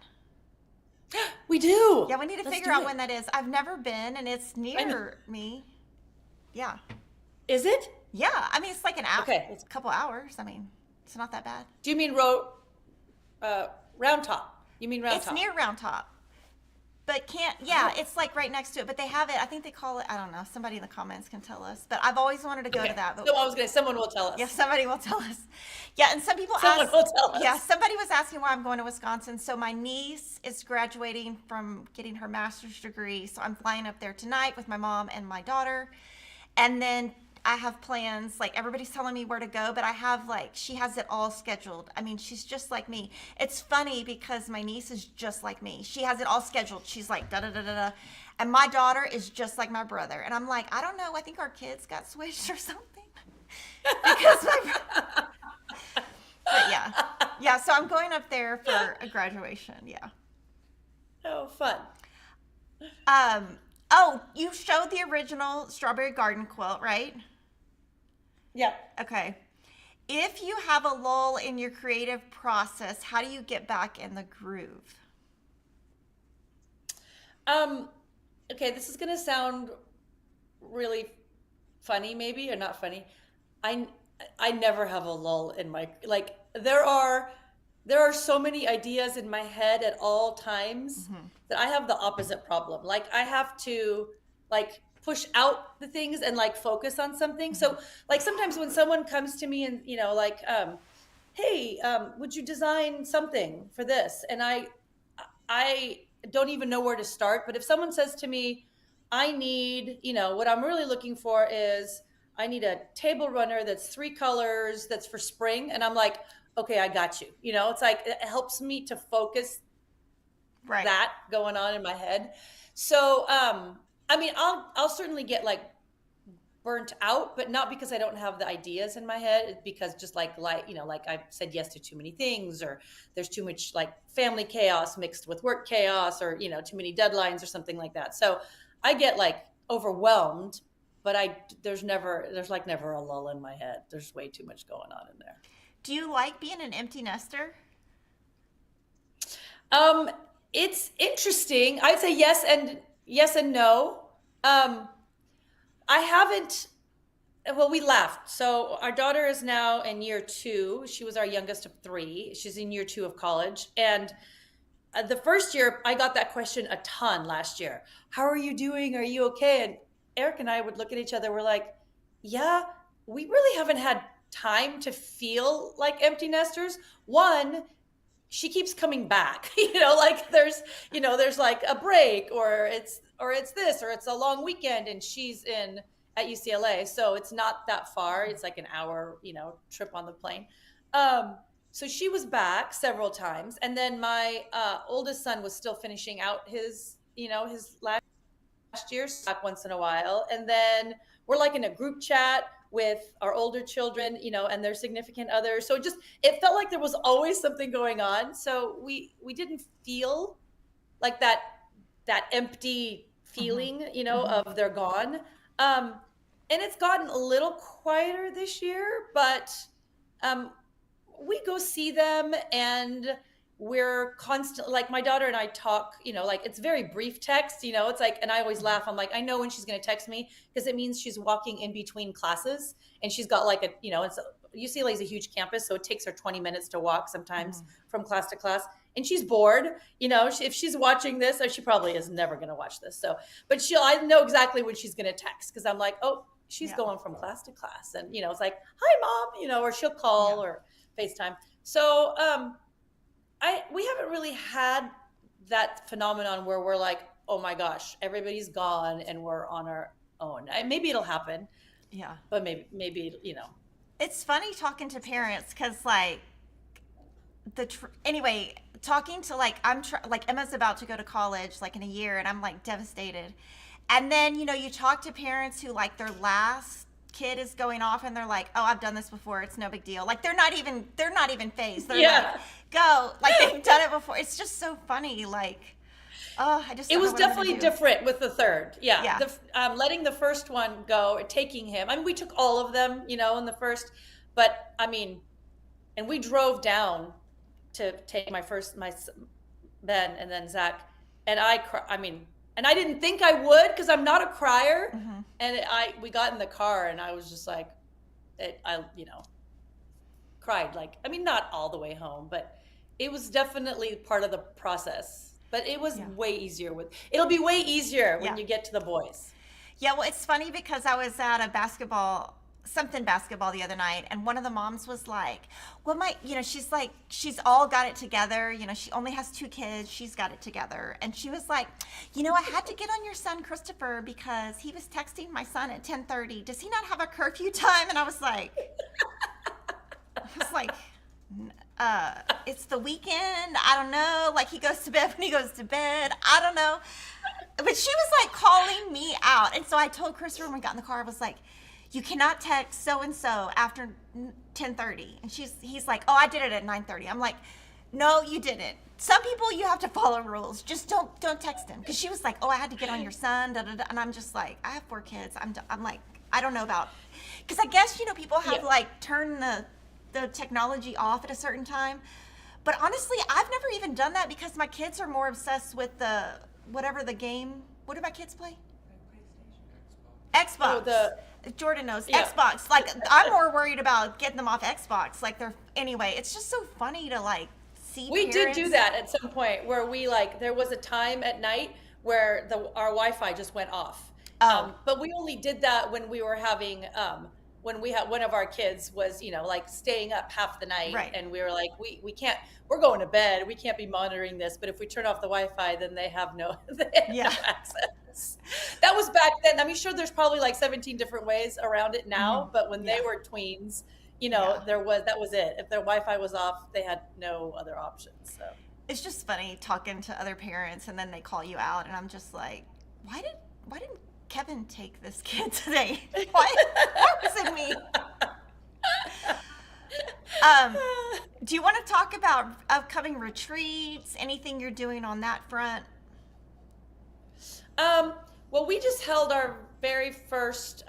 [SPEAKER 2] We do.
[SPEAKER 1] Yeah, we need to figure out when that is. I've never been, and it's near me. Yeah.
[SPEAKER 2] Is it?
[SPEAKER 1] Yeah. I mean, it's like an hour.
[SPEAKER 2] Okay.
[SPEAKER 1] It's a couple hours. I mean, it's not that bad.
[SPEAKER 2] Do you mean Round Top? You mean Round Top?
[SPEAKER 1] It's near Round Top. But it's like right next to it. But they have it, I think they call it, I don't know, somebody in the comments can tell us. But I've always wanted to go to that. But
[SPEAKER 2] So someone will tell us.
[SPEAKER 1] Yeah, somebody will tell us. Yeah, and some people
[SPEAKER 2] Someone will tell us.
[SPEAKER 1] Yeah, somebody was asking why I'm going to Wisconsin. So my niece is graduating from getting her master's degree. So I'm flying up there tonight with my mom and my daughter. And then I have plans, like everybody's telling me where to go, but I have she has it all scheduled. I mean, she's just like me. It's funny because my niece is just like me. She has it all scheduled. She's like, da da da da da. And my daughter is just like my brother. And I'm like, I don't know. I think our kids got switched or something. Because but yeah. So I'm going up there for a graduation. Yeah.
[SPEAKER 2] Oh, fun.
[SPEAKER 1] Oh, you showed the original Strawberry Garden quilt, right?
[SPEAKER 2] Yeah.
[SPEAKER 1] Okay. If you have a lull in your creative process, how do you get back in the groove?
[SPEAKER 2] Okay, this is going to sound really funny, maybe, or not funny. I never have a lull in my, there are so many ideas in my head at all times that I have the opposite problem. Like I have to push out the things and focus on something. So sometimes when someone comes to me and, hey, would you design something for this? And I don't even know where to start. But if someone says to me, I need, what I'm really looking for is I need a table runner that's 3 colors, that's for spring. And I'm like, okay, I got you. It's it helps me to focus that going on in my head. So, I mean, I'll certainly get burnt out, but not because I don't have the ideas in my head. It's because just I've said yes to too many things, or there's too much family chaos mixed with work chaos, or, too many deadlines or something like that. So I get overwhelmed, there's like never a lull in my head. There's way too much going on in there.
[SPEAKER 1] Do you like being an empty nester?
[SPEAKER 2] It's interesting. I'd say yes and no. I haven't. Well, we laughed. So our daughter is now in year 2. She was our youngest of 3. She's in year 2 of college, and the first year I got that question a ton last year. How are you doing? Are you okay? And Eric and I would look at each other. We're like, yeah, we really haven't had time to feel like empty nesters. One, she keeps coming back, like there's like a break, or it's this, or it's a long weekend, and she's at UCLA, so it's not that far. It's like an hour, trip on the plane. So she was back several times, and then my oldest son was still finishing out his last year, so back once in a while, and then we're like in a group chat with our older children, and their significant others. So it felt like there was always something going on. So we didn't feel like that empty feeling, of they're gone. And it's gotten a little quieter this year, but we go see them, and we're constantly, like, my daughter and I talk, like, it's very brief text, it's like, and I always laugh. I'm like, I know when she's going to text me, because it means she's walking in between classes, and she's got like UCLA is a huge campus, so it takes her 20 minutes to walk sometimes from class to class, and she's bored. If she's watching this, or she probably is never going to watch this, but I know exactly when she's going to text, because I'm like, oh, she's going from class to class, and it's like, hi mom, or she'll call or FaceTime. So we haven't really had that phenomenon where we're like, oh my gosh, everybody's gone and we're on our own. Maybe it'll happen.
[SPEAKER 1] Yeah.
[SPEAKER 2] But maybe.
[SPEAKER 1] It's funny talking to parents, because like anyway, talking to like, like Emma's about to go to college like in a year, and I'm like devastated. And then, you talk to parents who like their last kid is going off, and they're like, oh, I've done this before, it's no big deal. Like they're not even phased. They're like, go, like they've done it before. It's just so funny. Like, oh, I just,
[SPEAKER 2] it was definitely different with the third. Yeah. Letting the first one go, taking him. I mean, we took all of them, in the first, but I mean, and we drove down to take my Ben and then Zach, and and I didn't think I would, because I'm not a crier. Mm-hmm. And we got in the car, and I was just like, cried. Like, I mean, not all the way home, but it was definitely part of the process. But it was way easier it'll be way easier when you get to the boys.
[SPEAKER 1] Yeah, well, it's funny, because I was at a basketball the other night, and one of the moms was like, well, she's like, she's all got it together, she only has 2 kids, she's got it together, and she was like, I had to get on your son Christopher, because he was texting my son at 10:30. Does he not have a curfew time? And I was like, it's the weekend, I don't know, like he goes to bed when he goes to bed, I don't know. But she was like calling me out, and so I told Christopher when we got in the car, I was like, you cannot text so-and-so after 10:30. And he's like, oh, I did it at 9:30. I'm like, no, you didn't. Some people, you have to follow rules. Just don't text him. Because she was like, oh, I had to get on your son, da-da-da. And I'm just like, I have 4 kids. I'm like, I don't know about, because I guess, people have like turned the technology off at a certain time. But honestly, I've never even done that, because my kids are more obsessed with whatever the game. What do my kids play? Xbox. Jordan knows. Xbox. Like, I'm more worried about getting them off Xbox. Like, anyway, it's just so funny to like see
[SPEAKER 2] We
[SPEAKER 1] parents.
[SPEAKER 2] did do that at some point, where we there was a time at night where our Wi-Fi just went off. But we only did that when we were having when we had one of our kids was like staying up half the night,
[SPEAKER 1] right.
[SPEAKER 2] And we were like, we can't, we're going to bed, we can't be monitoring this, but if we turn off the Wi-Fi, then they have no access. That was back then. I mean, sure, there's probably like 17 different ways around it now, but when they were tweens, that was it. If their Wi-Fi was off, they had no other options. So
[SPEAKER 1] it's just funny talking to other parents, and then they call you out, and I'm just like, why didn't Kevin take this kid today? Why was it me? Do you want to talk about upcoming retreats? Anything you're doing on that front?
[SPEAKER 2] Well, we just held our very first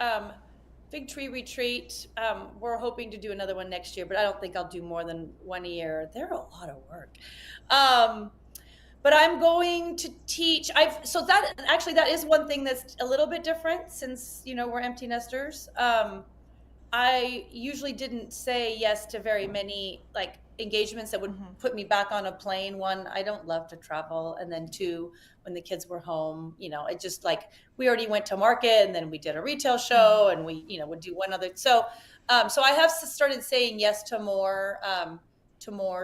[SPEAKER 2] Fig Tree Retreat. We're hoping to do another one next year, but I don't think I'll do more than one a year. They're a lot of work. But I'm going to teach. So that actually, that is one thing that's a little bit different since, we're empty nesters. I usually didn't say yes to very many like engagements that would put me back on a plane. One, I don't love to travel. And then two, when the kids were home, it just like, we already went to market and then we did a retail show and we, would do one other. So I have started saying yes to more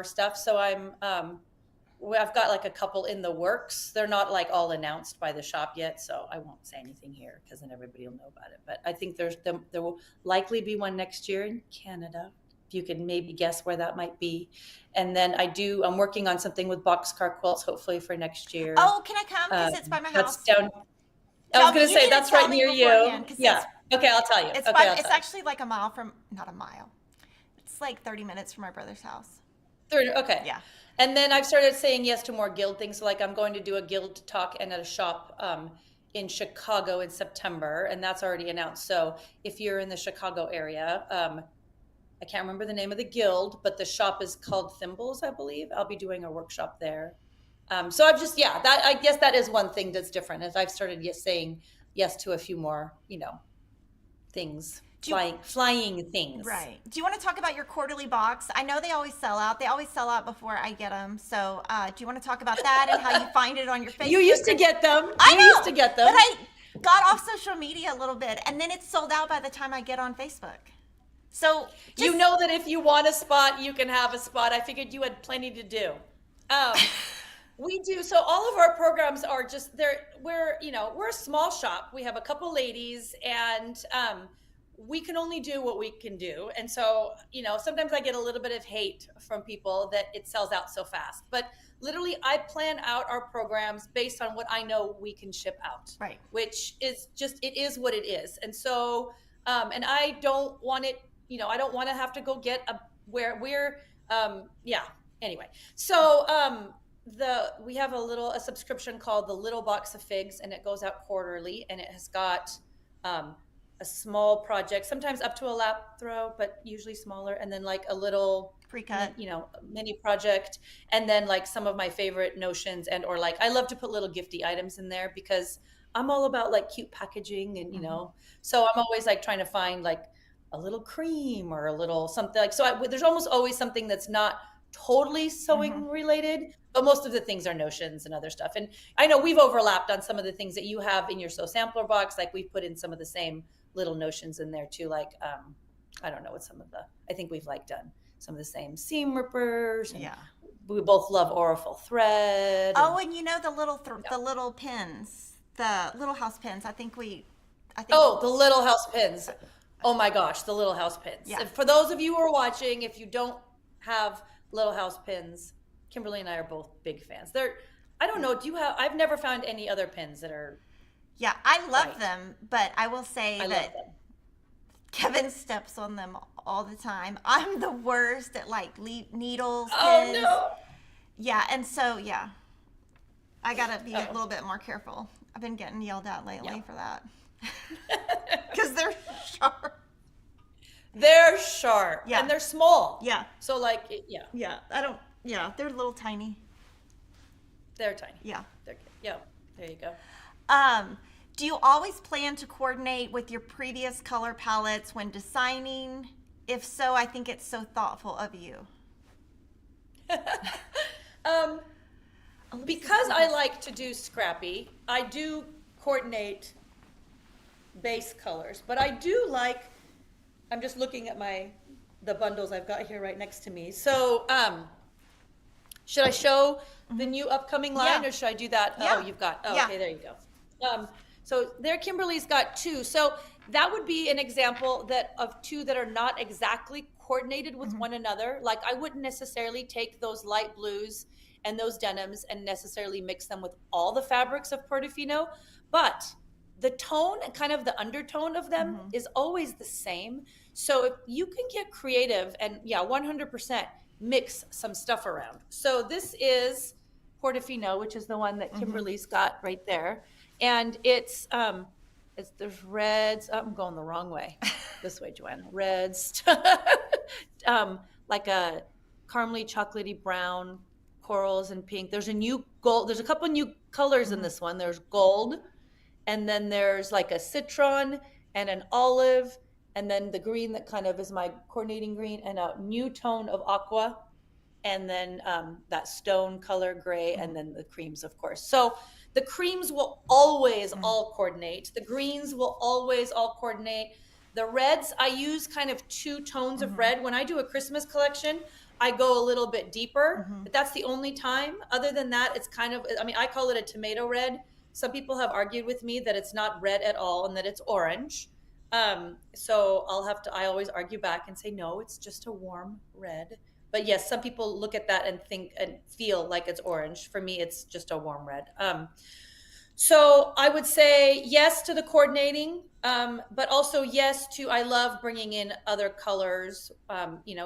[SPEAKER 2] stuff. So I've got like a couple in the works. They're not like all announced by the shop yet, so I won't say anything here because then everybody will know about it. But I think there will likely be one next year in Canada. If you can maybe guess where that might be. And then I'm working on something with boxcar quilts, hopefully for next year.
[SPEAKER 1] Oh, can I come? Because it's by my house.
[SPEAKER 2] That's down. I was going to say that's right near you. Yeah. Okay, I'll tell you.
[SPEAKER 1] It's actually like not a mile. It's like 30 minutes from my brother's house.
[SPEAKER 2] 30. Okay.
[SPEAKER 1] Yeah.
[SPEAKER 2] And then I've started saying yes to more guild things. So like I'm going to do a guild talk and at a shop in Chicago in September, and that's already announced. So if you're in the Chicago area, I can't remember the name of the guild, but the shop is called Thimbles, I believe. I'll be doing a workshop there. So I've just, I guess that is one thing that's different, is I've started saying yes to a few more, things. Flying things.
[SPEAKER 1] Right. Do you want to talk about your quarterly box? I know they always sell out. They always sell out before I get them. So do you want to talk about that and how you find it on your Facebook?
[SPEAKER 2] You used to get them.
[SPEAKER 1] I know.
[SPEAKER 2] You used to get them.
[SPEAKER 1] But I got off social media a little bit, and then it's sold out by the time I get on Facebook. So
[SPEAKER 2] you know that if you want a spot, you can have a spot. I figured you had plenty to do. We do. So all of our programs are just we're a small shop. We have a couple ladies, and we can only do what we can do. And so, sometimes I get a little bit of hate from people that it sells out so fast. But literally, I plan out our programs based on what I know we can ship out.
[SPEAKER 1] Right.
[SPEAKER 2] Which is just, it is what it is. And so, and I don't want it, I don't want to have to go get anyway. So, we have a subscription called the Little Box of Figs, and it goes out quarterly, and it has got, a small project, sometimes up to a lap throw, but usually smaller. And then like a little
[SPEAKER 1] pre-cut,
[SPEAKER 2] mini project. And then like some of my favorite notions or like, I love to put little gifty items in there because I'm all about like cute packaging and, so I'm always like trying to find like a little cream or a little something like, so there's almost always something that's not totally sewing related, but most of the things are notions and other stuff. And I know we've overlapped on some of the things that you have in your Sew Sampler box. Like we've put in some of the same little notions in there too. Like, I don't know what I think we've like done some of the same seam rippers. And we both love Oriful thread.
[SPEAKER 1] Oh, and the little pins, the little house pins. I think the
[SPEAKER 2] little house pins. Oh my gosh, the little house pins.
[SPEAKER 1] Yeah.
[SPEAKER 2] And for those of you who are watching, if you don't have little house pins, Kimberly and I are both big fans. I don't know, I've never found any other pins that are.
[SPEAKER 1] Yeah, I love them, but I will say that Kevin steps on them all the time. I'm the worst at like needles, pins.
[SPEAKER 2] No.
[SPEAKER 1] Yeah, and so I gotta be a little bit more careful. I've been getting yelled at lately for that. Because they're sharp.
[SPEAKER 2] They're sharp.
[SPEAKER 1] Yeah.
[SPEAKER 2] And they're small.
[SPEAKER 1] Yeah.
[SPEAKER 2] So like,
[SPEAKER 1] Yeah, they're a little tiny.
[SPEAKER 2] They're tiny.
[SPEAKER 1] Yeah.
[SPEAKER 2] There you go.
[SPEAKER 1] Do you always plan to coordinate with your previous color palettes when designing? If so, I think it's so thoughtful of you.
[SPEAKER 2] Because I like to do scrappy, I do coordinate base colors, but I do like, I'm just looking at the bundles I've got here right next to me. So, should I show the new upcoming line or should I do that?
[SPEAKER 1] Yeah.
[SPEAKER 2] Oh, you've got, okay, there you go. So there, Kimberly's got two. So that would be an example of two that are not exactly coordinated with one another. Like I wouldn't necessarily take those light blues and those denims and necessarily mix them with all the fabrics of Portofino, but the tone and kind of the undertone of them is always the same. So if you can get creative and 100% mix some stuff around. So this is Portofino, which is the one that Kimberly's got right there. And there's reds. Oh, I'm going the wrong way. This way, Joanna. Reds, like a caramely chocolatey brown, corals and pink. There's a new gold. There's a couple new colors in this one. There's gold, and then there's like a citron and an olive, and then the green that kind of is my coordinating green, and a new tone of aqua, and then that stone color gray, and then the creams, of course. So the creams will always all coordinate. The greens will always all coordinate. The reds, I use kind of 2 tones of red. When I do a Christmas collection, I go a little bit deeper, but that's the only time. Other than that, it's kind of, I mean, I call it a tomato red. Some people have argued with me that it's not red at all and that it's orange. So I always argue back and say, no, it's just a warm red. But yes, some people look at that and think and feel like it's orange. For me, it's just a warm red. So I would say yes to the coordinating, but also yes to, I love bringing in other colors,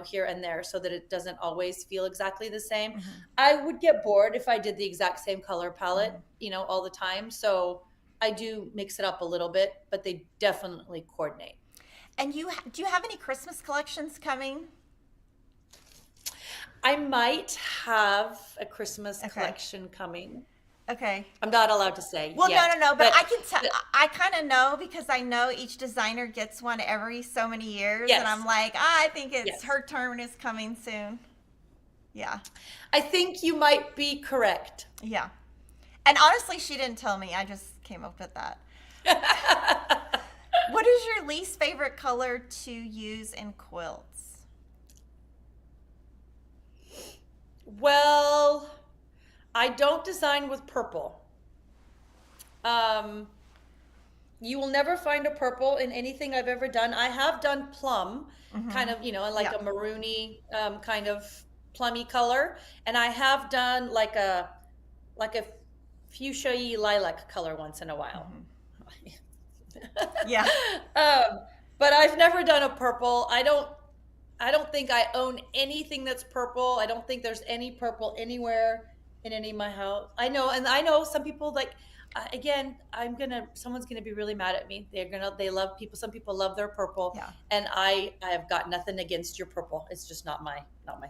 [SPEAKER 2] here and there so that it doesn't always feel exactly the same. I would get bored if I did the exact same color palette, all the time. So I do mix it up a little bit, but they definitely coordinate.
[SPEAKER 1] And do you have any Christmas collections coming?
[SPEAKER 2] I might have a Christmas collection coming.
[SPEAKER 1] Okay.
[SPEAKER 2] I'm not allowed to say.
[SPEAKER 1] Well,
[SPEAKER 2] yet,
[SPEAKER 1] no, but I can tell. I kind of know because I know each designer gets one every so many years, and I'm like, I think her turn is coming soon. Yeah.
[SPEAKER 2] I think you might be correct.
[SPEAKER 1] Yeah. And honestly, she didn't tell me. I just came up with that. What is your least favorite color to use in quilts?
[SPEAKER 2] Well, I don't design with purple. You will never find a purple in anything I've ever done. I have done plum, kind of, like a maroony kind of plummy color, and I have done like a fuchsia-y lilac color once in a while.
[SPEAKER 1] Yeah.
[SPEAKER 2] But I've never done a purple. I don't think I own anything that's purple. I don't think there's any purple anywhere in any of my house. I know some people like, again, someone's gonna be really mad at me. Some people love their purple.
[SPEAKER 1] Yeah.
[SPEAKER 2] And I have got nothing against your purple. It's just not my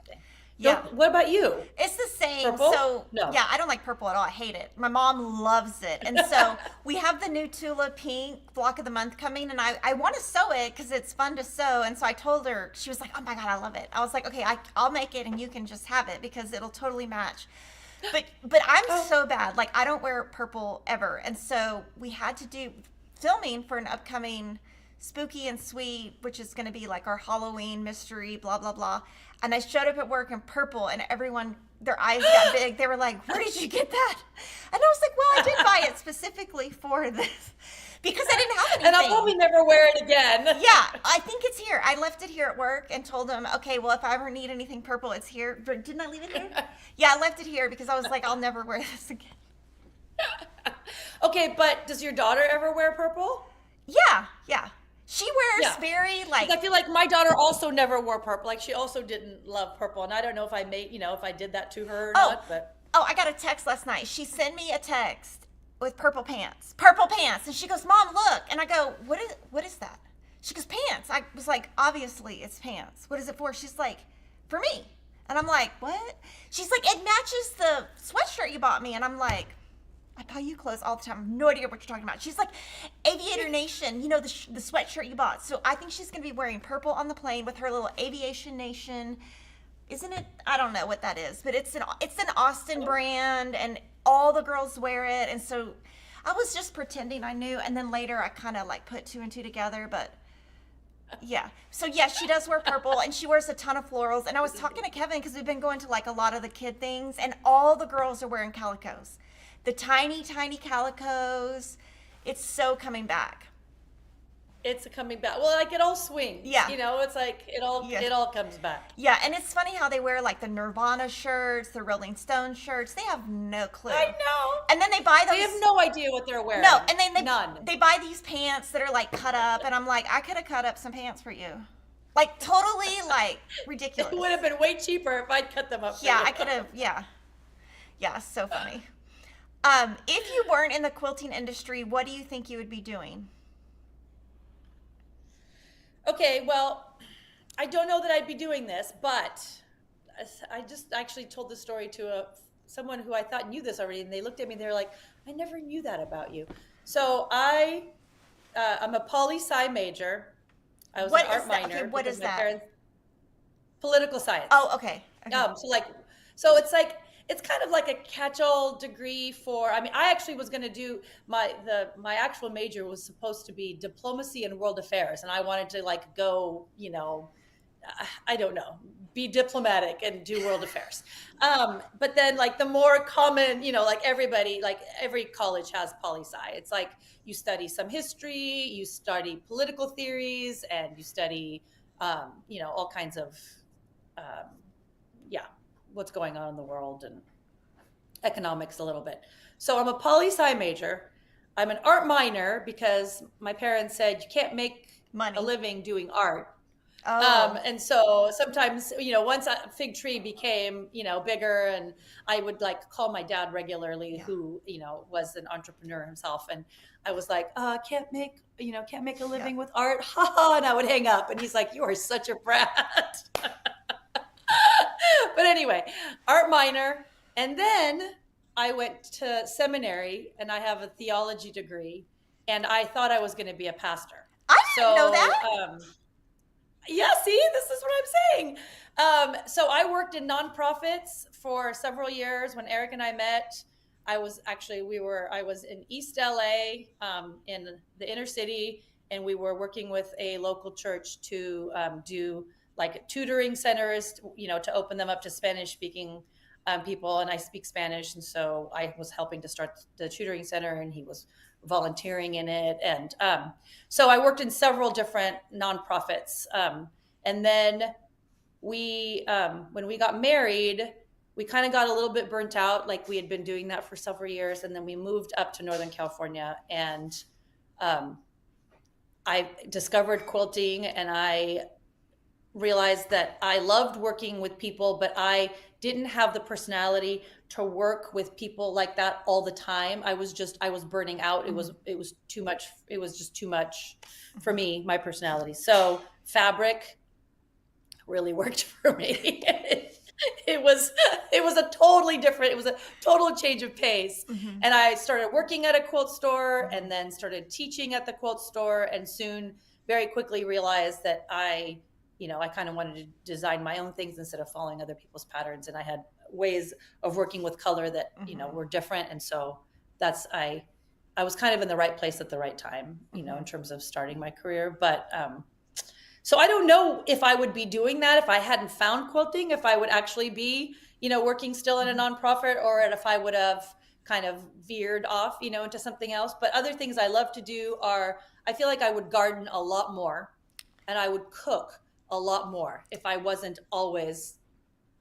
[SPEAKER 2] thing.
[SPEAKER 1] Yeah.
[SPEAKER 2] What about you?
[SPEAKER 1] It's the same.
[SPEAKER 2] Purple?
[SPEAKER 1] So
[SPEAKER 2] No.
[SPEAKER 1] yeah, I don't like purple at all. I hate it. My mom loves it. And so we have the new Tula Pink Block of the Month coming, and I want to sew it because it's fun to sew. And so I told her, she was like, oh my God, I love it. I was like, okay, I'll make it and you can just have it because it'll totally match. But I'm so bad. Like, I don't wear purple ever. And so we had to do filming for an upcoming Spooky and Sweet, which is going to be like our Halloween mystery, blah, blah, blah. And I showed up at work in purple, and everyone, their eyes got big. They were like, where did you get that? And I was like, well, I did buy it specifically for this because I didn't have anything.
[SPEAKER 2] And I'll probably never wear it again.
[SPEAKER 1] Yeah, I think it's here. I left it here at work and told them, okay, well, if I ever need anything purple, it's here. Didn't I leave it here? Yeah, I left it here because I was like, I'll never wear this again.
[SPEAKER 2] Okay, but does your daughter ever wear purple?
[SPEAKER 1] Yeah. She wears very like.
[SPEAKER 2] I feel like my daughter also never wore purple. Like she also didn't love purple, and I don't know if if I did that to her or not. But
[SPEAKER 1] I got a text last night. She sent me a text with purple pants, and she goes, "Mom, look!" And I go, "What is that?" She goes, "Pants." I was like, "Obviously, it's pants. What is it for?" She's like, "For me." And I'm like, "What?" She's like, "It matches the sweatshirt you bought me." And I'm like, I buy you clothes all the time. I have no idea what you're talking about. She's like, Aviator Nation, the sweatshirt you bought. So I think she's going to be wearing purple on the plane with her little Aviation Nation. Isn't it? I don't know what that is, but it's an Austin brand, and all the girls wear it. And so I was just pretending I knew, and then later I kind of like put 2 and 2 together. But yeah, so yeah, she does wear purple, and she wears a ton of florals. And I was talking to Kevin because we've been going to like a lot of the kid things, and all the girls are wearing calicos. The tiny, tiny calicos. It's so coming back.
[SPEAKER 2] It's coming back. Well, like it all swings.
[SPEAKER 1] Yeah.
[SPEAKER 2] It's like it all comes back.
[SPEAKER 1] Yeah, and it's funny how they wear like the Nirvana shirts, the Rolling Stone shirts. They have no clue.
[SPEAKER 2] I know.
[SPEAKER 1] And then they buy those.
[SPEAKER 2] They have no idea what they're wearing.
[SPEAKER 1] No, and then they buy these pants that are like cut up, and I'm like, I could have cut up some pants for you. Like totally like ridiculous.
[SPEAKER 2] It would have been way cheaper if I'd cut them up for
[SPEAKER 1] yeah,
[SPEAKER 2] you.
[SPEAKER 1] I could have, yeah. Yeah, so funny. If you weren't in the quilting industry, what do you think you would be doing?
[SPEAKER 2] Okay, well, I don't know that I'd be doing this, but I just actually told the story to someone who I thought knew this already, and they looked at me and they were like, "I never knew that about you." So I'm a poli sci major. I was an
[SPEAKER 1] What is
[SPEAKER 2] art
[SPEAKER 1] that? Okay,
[SPEAKER 2] minor
[SPEAKER 1] what
[SPEAKER 2] because
[SPEAKER 1] is
[SPEAKER 2] my
[SPEAKER 1] that?
[SPEAKER 2] parents political
[SPEAKER 1] Oh,
[SPEAKER 2] science.
[SPEAKER 1] okay. Okay.
[SPEAKER 2] So like, so it's like it's kind of like a catch-all degree for. I mean, I actually was going to do my actual major was supposed to be diplomacy and world affairs, and I wanted to like go, I don't know, be diplomatic and do world affairs. But then like the more common, like everybody, like every college has poli sci. It's like you study some history, you study political theories, and you study, all kinds of um, yeah, what's going on in the world and economics a little bit. So I'm a poli sci major. I'm an art minor because my parents said you can't make a
[SPEAKER 1] Money.
[SPEAKER 2] living doing art.
[SPEAKER 1] Oh,
[SPEAKER 2] And so sometimes, once Fig Tree became, bigger, and I would like call my dad regularly,
[SPEAKER 1] yeah.
[SPEAKER 2] who, was an entrepreneur himself. And I was like, can't make a
[SPEAKER 1] Yeah.
[SPEAKER 2] living with art. Ha ha. And I would hang up. And he's like, you are such a brat. But anyway, art minor. And then I went to seminary and I have a theology degree. And I thought I was going to be a pastor.
[SPEAKER 1] I didn't know
[SPEAKER 2] So,
[SPEAKER 1] that.
[SPEAKER 2] yeah, see, this is what I'm saying. So I worked in nonprofits for several years. When Eric and I met, I was in East LA, in the inner city, and we were working with a local church to do like tutoring centers, to open them up to Spanish speaking people. And I speak Spanish. And so I was helping to start the tutoring center, and he was volunteering in it. And so I worked in several different nonprofits. And then when we got married, we kind of got a little bit burnt out. Like we had been doing that for several years. And then we moved up to Northern California, and um, I discovered quilting, and I realized that I loved working with people, but I didn't have the personality to work with people like that all the time. I was burning out. It was too much. It was just too much for me, my personality. So fabric really worked for me. it was it was a totally different, it was a total change of pace.
[SPEAKER 1] Mm-hmm.
[SPEAKER 2] And I started working at a quilt store, and then started teaching at the quilt store, and soon very quickly realized that I kind of wanted to design my own things instead of following other people's patterns. And I had ways of working with color that, were different. And so I was kind of in the right place at the right time, in terms of starting my career. But so I don't know if I would be doing that if I hadn't found quilting, if I would actually be, working still in a nonprofit, or if I would have kind of veered off, into something else. But other things I love to do are, I feel like I would garden a lot more, and I would cook a lot more if I wasn't always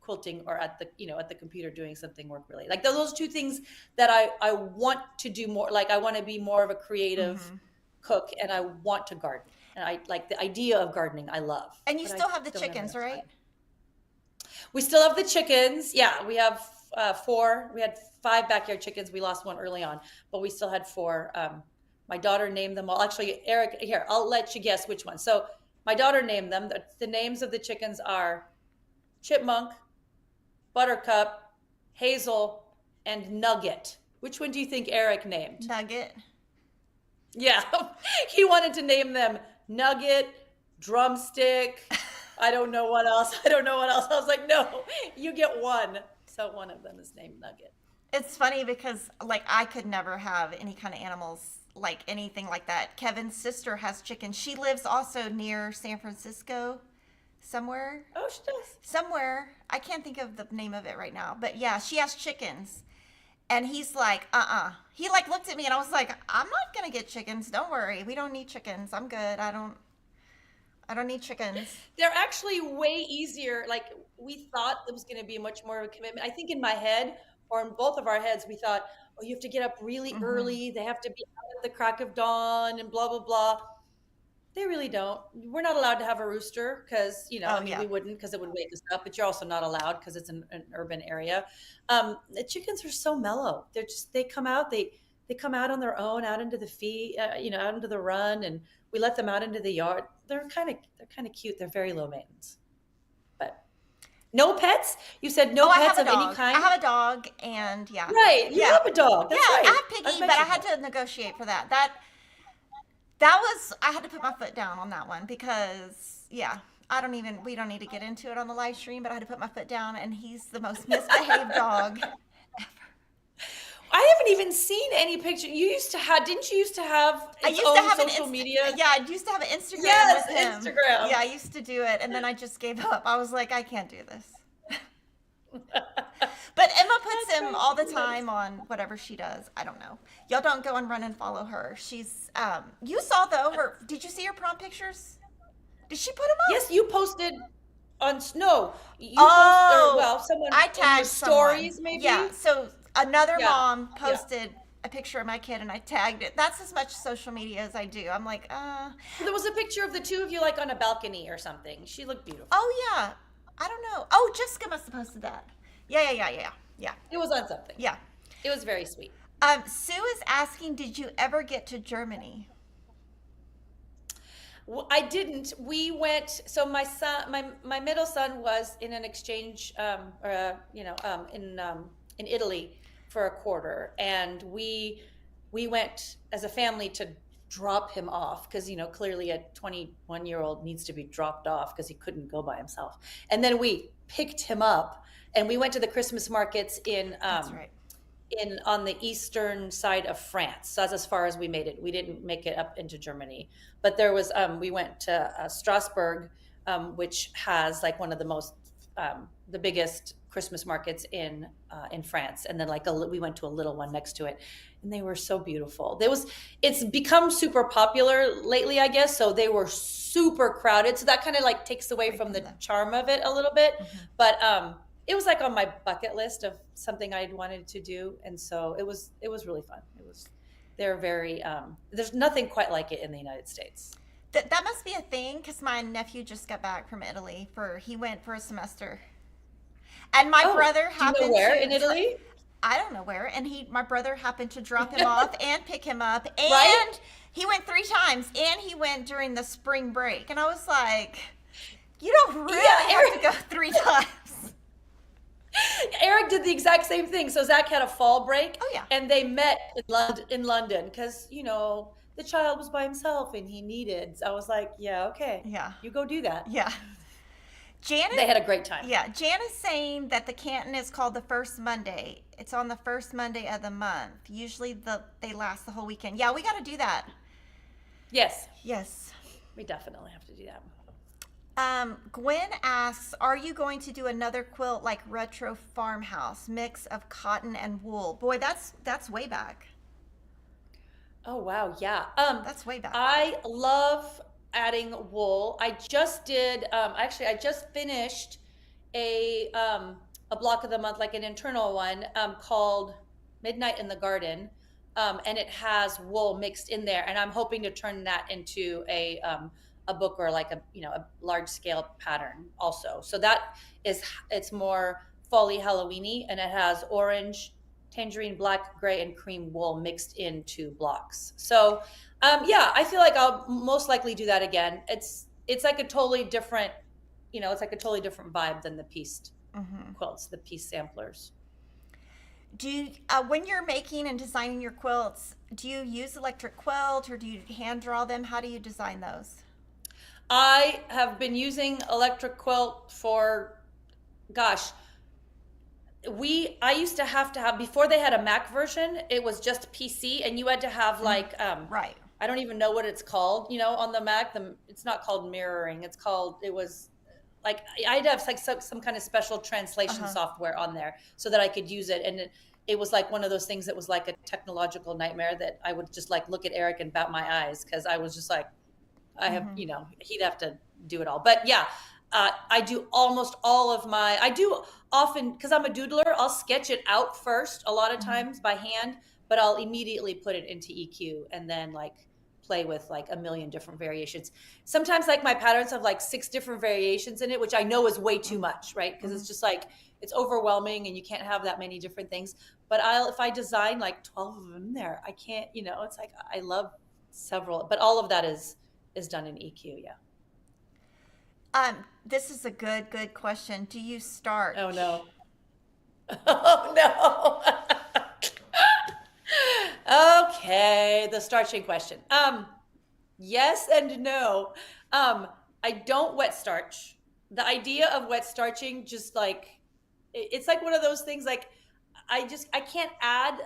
[SPEAKER 2] quilting or at the computer doing something work related. Like those two things that I want to do more. Like I want to be more of a creative cook, and I want to garden. And I like the idea of gardening. I love.
[SPEAKER 1] And you
[SPEAKER 2] But I
[SPEAKER 1] still have the
[SPEAKER 2] don't ever
[SPEAKER 1] chickens,
[SPEAKER 2] have
[SPEAKER 1] right?
[SPEAKER 2] time. We still have the chickens. Yeah, we have four. We had 5 backyard chickens. We lost one early on, but we still had 4. My daughter named them all. Actually, Eric, here, I'll let you guess which one. So my daughter named them. The names of the chickens are Chipmunk, Buttercup, Hazel, and Nugget. Which one do you think Eric named?
[SPEAKER 1] Nugget.
[SPEAKER 2] Yeah, he wanted to name them Nugget, Drumstick. I don't know what else. I don't know what else. I was like, no, you get one. So one of them is named Nugget.
[SPEAKER 1] It's funny because like I could never have any kind of animals like anything like that. Kevin's sister has chickens. She lives also near San Francisco somewhere.
[SPEAKER 2] Oh, she does.
[SPEAKER 1] Somewhere. I can't think of the name of it right now. But yeah, she has chickens. And he's like, He like looked at me and I was like, I'm not gonna get chickens. Don't worry. We don't need chickens. I'm good. I don't need chickens.
[SPEAKER 2] They're actually way easier. Like we thought it was going to be much more of a commitment. I think in my head, or in both of our heads, we thought, oh, you have to get up really early. They have to be out at the crack of dawn and blah, blah, blah. They really don't. We're not allowed to have a rooster because,
[SPEAKER 1] Oh,
[SPEAKER 2] I mean,
[SPEAKER 1] yeah.
[SPEAKER 2] we wouldn't because it would wake us up, but you're also not allowed because it's an urban area. The chickens are so mellow. They come out, they come out on their own, out into the out into the run, and we let them out into the yard. They're kind of cute. They're very low maintenance. But no pets? You said
[SPEAKER 1] Oh,
[SPEAKER 2] no
[SPEAKER 1] I have
[SPEAKER 2] pets
[SPEAKER 1] a
[SPEAKER 2] of any
[SPEAKER 1] dog. I
[SPEAKER 2] kind?
[SPEAKER 1] have a dog, and yeah.
[SPEAKER 2] Right. You
[SPEAKER 1] Yeah.
[SPEAKER 2] have a dog.
[SPEAKER 1] Yeah,
[SPEAKER 2] That's
[SPEAKER 1] I
[SPEAKER 2] right.
[SPEAKER 1] have Piggy,
[SPEAKER 2] I've
[SPEAKER 1] but I
[SPEAKER 2] mentioned
[SPEAKER 1] had
[SPEAKER 2] that.
[SPEAKER 1] to negotiate for that. I had to put my foot down on that one because, yeah, we don't need to get into it on the live stream, but I had to put my foot down, and he's the most misbehaved dog.
[SPEAKER 2] I haven't even seen any picture. Didn't you used to have
[SPEAKER 1] I
[SPEAKER 2] its
[SPEAKER 1] used to
[SPEAKER 2] own
[SPEAKER 1] have
[SPEAKER 2] social media?
[SPEAKER 1] yeah, I used to have an Instagram
[SPEAKER 2] Yes,
[SPEAKER 1] with him.
[SPEAKER 2] Instagram.
[SPEAKER 1] Yeah, I used to do it, and then I just gave up. I was like, I can't do this. But Emma puts him all the time on whatever she does. I don't know. Y'all don't go and run and follow her. She's you saw though did you see her prom pictures? Did she put them up?
[SPEAKER 2] Yes, you posted on no. You
[SPEAKER 1] Oh,
[SPEAKER 2] posted, well, someone
[SPEAKER 1] I
[SPEAKER 2] in your
[SPEAKER 1] tagged
[SPEAKER 2] stories
[SPEAKER 1] someone.
[SPEAKER 2] maybe.
[SPEAKER 1] Yeah, so another
[SPEAKER 2] Yeah,
[SPEAKER 1] mom
[SPEAKER 2] yeah.
[SPEAKER 1] posted a picture of my kid and I tagged it. That's as much social media as I do. I'm like,
[SPEAKER 2] There was a picture of the two of you like on a balcony or something. She looked beautiful.
[SPEAKER 1] oh yeah. I don't know. Oh, Jessica must have posted that. Yeah.
[SPEAKER 2] It was on something.
[SPEAKER 1] Yeah.
[SPEAKER 2] It was very sweet.
[SPEAKER 1] Sue is asking, did you ever get to Germany?
[SPEAKER 2] I didn't. We went. So my son, my middle son was in an exchange, in Italy for a quarter, and we went as a family to drop him off because clearly a 21-year-old needs to be dropped off because he couldn't go by himself, and then we picked him up and we went to the Christmas markets
[SPEAKER 1] That's right.
[SPEAKER 2] on the eastern side of France. So that's as far as we made it. We didn't make it up into Germany, but there was we went to Strasbourg, which has like one of the most the biggest Christmas markets in France, and then we went to a little one next to it, and they were so beautiful. It's become super popular lately, I guess. So they were super crowded. So that kind of like takes away from the charm of it a little bit, but it was like on my bucket list of something I'd wanted to do, and so it was really fun. They're very there's nothing quite like it in the United States.
[SPEAKER 1] That must be a thing because my nephew just got back from Italy he went for a semester, and my brother happened
[SPEAKER 2] do you know where
[SPEAKER 1] to
[SPEAKER 2] in Italy?
[SPEAKER 1] I don't know where, and my brother happened to drop him off and pick him up, and
[SPEAKER 2] Right?
[SPEAKER 1] he went 3 times, and he went during the spring break, and I was like, you don't really have to go 3 times.
[SPEAKER 2] Eric did the exact same thing. So Zach had a fall break.
[SPEAKER 1] Oh, yeah.
[SPEAKER 2] And they met in London because, the child was by himself and he needed. So I was like, yeah, okay.
[SPEAKER 1] Yeah.
[SPEAKER 2] You go do that.
[SPEAKER 1] Yeah. Janet,
[SPEAKER 2] They had a great time.
[SPEAKER 1] yeah, Jana's saying that the Canton is called the first Monday. It's on the first Monday of the month. Usually they last the whole weekend. Yeah, we got to do that.
[SPEAKER 2] Yes.
[SPEAKER 1] Yes.
[SPEAKER 2] We definitely have to do that.
[SPEAKER 1] Gwen asks, are you going to do another quilt like retro farmhouse mix of cotton and wool? Boy, that's way back.
[SPEAKER 2] Oh, wow. Yeah.
[SPEAKER 1] That's way back.
[SPEAKER 2] I love adding wool. I just did, I just finished a block of the month, like an internal one, called Midnight in the Garden. And it has wool mixed in there. And I'm hoping to turn that into a book or like a large scale pattern also. So it's more fally Halloweeny, and it has orange, tangerine, black, gray, and cream wool mixed into blocks. So I feel like I'll most likely do that again. It's like a totally different, it's like a totally different vibe than the pieced quilts, the piece samplers.
[SPEAKER 1] Do you, when you're making and designing your quilts, do you use electric quilt or do you hand draw them? How do you design those?
[SPEAKER 2] I have been using electric quilt for, gosh, I used to have, before they had a Mac version, it was just PC, and you had to have like,
[SPEAKER 1] right.
[SPEAKER 2] I don't even know what it's called, on the Mac. It's not called mirroring. It was like, I'd have like some kind of special translation software on there so that I could use it. And it was like one of those things that was like a technological nightmare that I would just like look at Eric and bat my eyes because I was just like, I have, he'd have to do it all. But yeah, I do almost all of I do often, because I'm a doodler, I'll sketch it out first a lot of times by hand, but I'll immediately put it into EQ and then like play with like a million different variations. Sometimes like my patterns have like 6 different variations in it, which I know is way too much, right? Because it's just like, it's overwhelming and you can't have that many different things. But if I design like 12 of them there, I can't, it's like, I love several, but all of that is done in EQ. Yeah.
[SPEAKER 1] This is a good question. Do you starch?
[SPEAKER 2] Oh no. Oh no. Okay, the starching question. Yes and no. I don't wet starch. The idea of wet starching, just like, it's like one of those things, like I can't add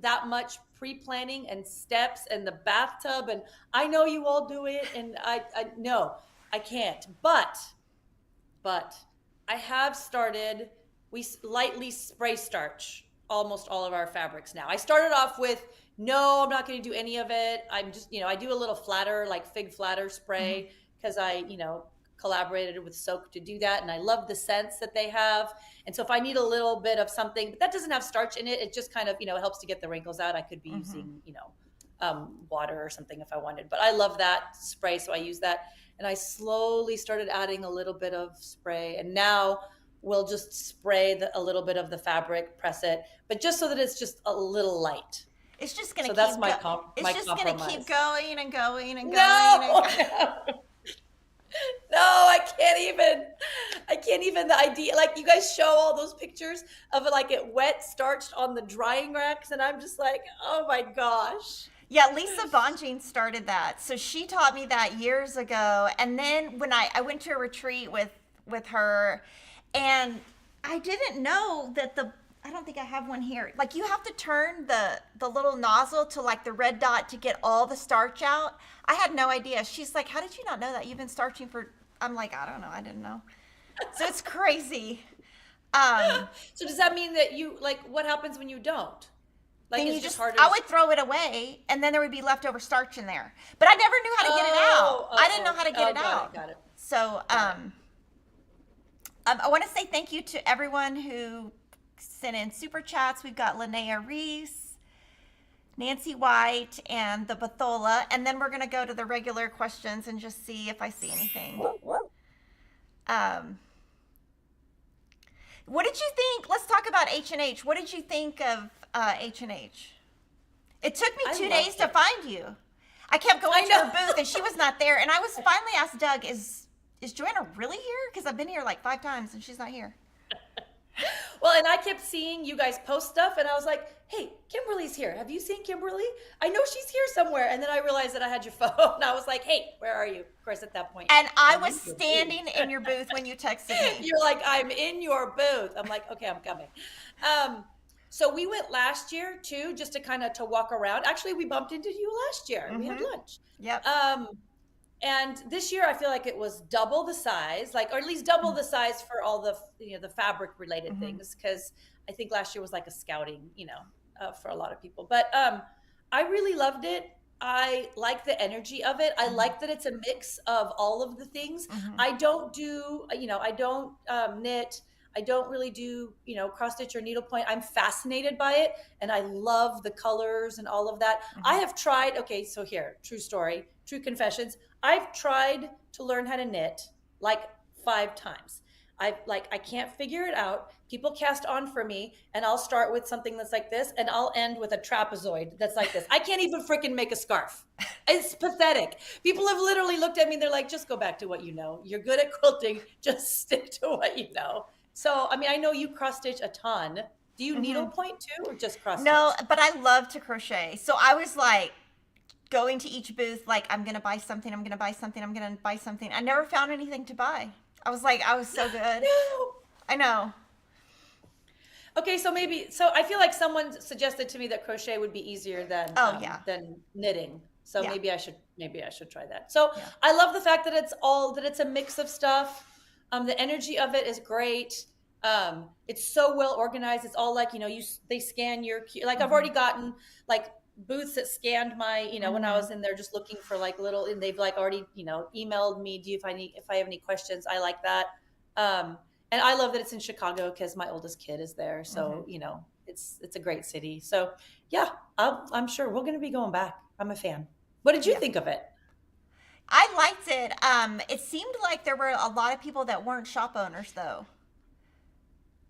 [SPEAKER 2] that much pre-planning and steps and the bathtub, and I know you all do it, and I no, I can't. But I have started, we lightly spray starch almost all of our fabrics now. I started off with, no, I'm not going to do any of it. I'm just, I do a little flatter, like fig flatter spray, because I, collaborated with Soak to do that. And I love the scents that they have. And so if I need a little bit of something, but that doesn't have starch in it, it just kind of, helps to get the wrinkles out. I could be using, water or something if I wanted, but I love that spray. So I use that. And I slowly started adding a little bit of spray. And now we'll just spray a little bit of the fabric, press it, but just so that it's just a little light.
[SPEAKER 1] It's just going to
[SPEAKER 2] keep
[SPEAKER 1] keep
[SPEAKER 2] my
[SPEAKER 1] It's just going to keep going and going and going.
[SPEAKER 2] No, no, I can't even, the idea, like you guys show all those pictures of it, like it wet starched on the drying racks. And I'm just like, oh my gosh.
[SPEAKER 1] Yeah, Lisa Bonjean started that. So she taught me that years ago. And then when I went to a retreat with her, and I didn't know that I don't think I have one here. Like you have to turn the little nozzle to like the red dot to get all the starch out. I had no idea. She's like, how did you not know that? You've been starching for, I'm like, I don't know. I didn't know. So it's crazy.
[SPEAKER 2] So does that mean that you, like, what happens when you don't? Like
[SPEAKER 1] then
[SPEAKER 2] it's
[SPEAKER 1] you just
[SPEAKER 2] harder.
[SPEAKER 1] I would throw it away and then there would be leftover starch in there. But I never knew how to get it out. I didn't know how to get it out.
[SPEAKER 2] Got it.
[SPEAKER 1] So I want to say thank you to everyone who sent in super chats. We've got Linnea Reese, Nancy White, and the Bathola. And then we're going to go to the regular questions and just see if I see anything. What did you think? Let's talk about H&H. What did you think of H&H? It took me 2 days to find you. I kept going to her booth and she was not there. And I was finally asked Doug, is Joanna really here? Because I've been here like 5 times and she's not here.
[SPEAKER 2] Well, and I kept seeing you guys post stuff and I was like, hey, Kimberly's here. Have you seen Kimberly? I know she's here somewhere. And then I realized that I had your phone. And I was like, hey, where are you? Of course, at that point.
[SPEAKER 1] And I was standing in your booth when you texted me.
[SPEAKER 2] You're like, I'm in your booth. I'm like, okay, I'm coming. So we went last year too, just to walk around. Actually, we bumped into you last year. We had lunch.
[SPEAKER 1] Yep.
[SPEAKER 2] And this year I feel like it was double the size, or at least double the size for all the, the fabric related things. Cause I think last year was like a scouting, for a lot of people, but, I really loved it. I like the energy of it. I like that it's a mix of all of the things. I don't do, I don't knit. I don't really do, cross stitch or needlepoint. I'm fascinated by it. And I love the colors and all of that. I have tried, okay, so here, true story, true confessions. I've tried to learn how to knit like 5 times. I can't figure it out. People cast on for me and I'll start with something that's like this and I'll end with a trapezoid that's like this. I can't even freaking make a scarf. It's pathetic. People have literally looked at me. They're like, just go back to what you know. You're good at quilting. Just stick to what you know. So, I mean, I know you cross stitch a ton. Do you needlepoint too or just cross stitch?
[SPEAKER 1] No, but I love to crochet. So I was like going to each booth, like, I'm going to buy something. I'm going to buy something. I'm going to buy something. I never found anything to buy. I was like, I was so good.
[SPEAKER 2] No.
[SPEAKER 1] I know.
[SPEAKER 2] Okay, so I feel like someone suggested to me that crochet would be easier than knitting. So maybe I should try that. So I love the fact that it's a mix of stuff. The energy of it is great. It's so well organized. It's all like, they scan your, like I've already gotten like booths that scanned my, when I was in there just looking for like little, and they've like already, emailed me, if I have any questions. I like that. And I love that it's in Chicago because my oldest kid is there. So, it's a great city. So yeah, I'm sure we're going to be going back. I'm a fan. What did you
[SPEAKER 1] Yeah.
[SPEAKER 2] think of it?
[SPEAKER 1] I liked it. It seemed like there were a lot of people that weren't shop owners though.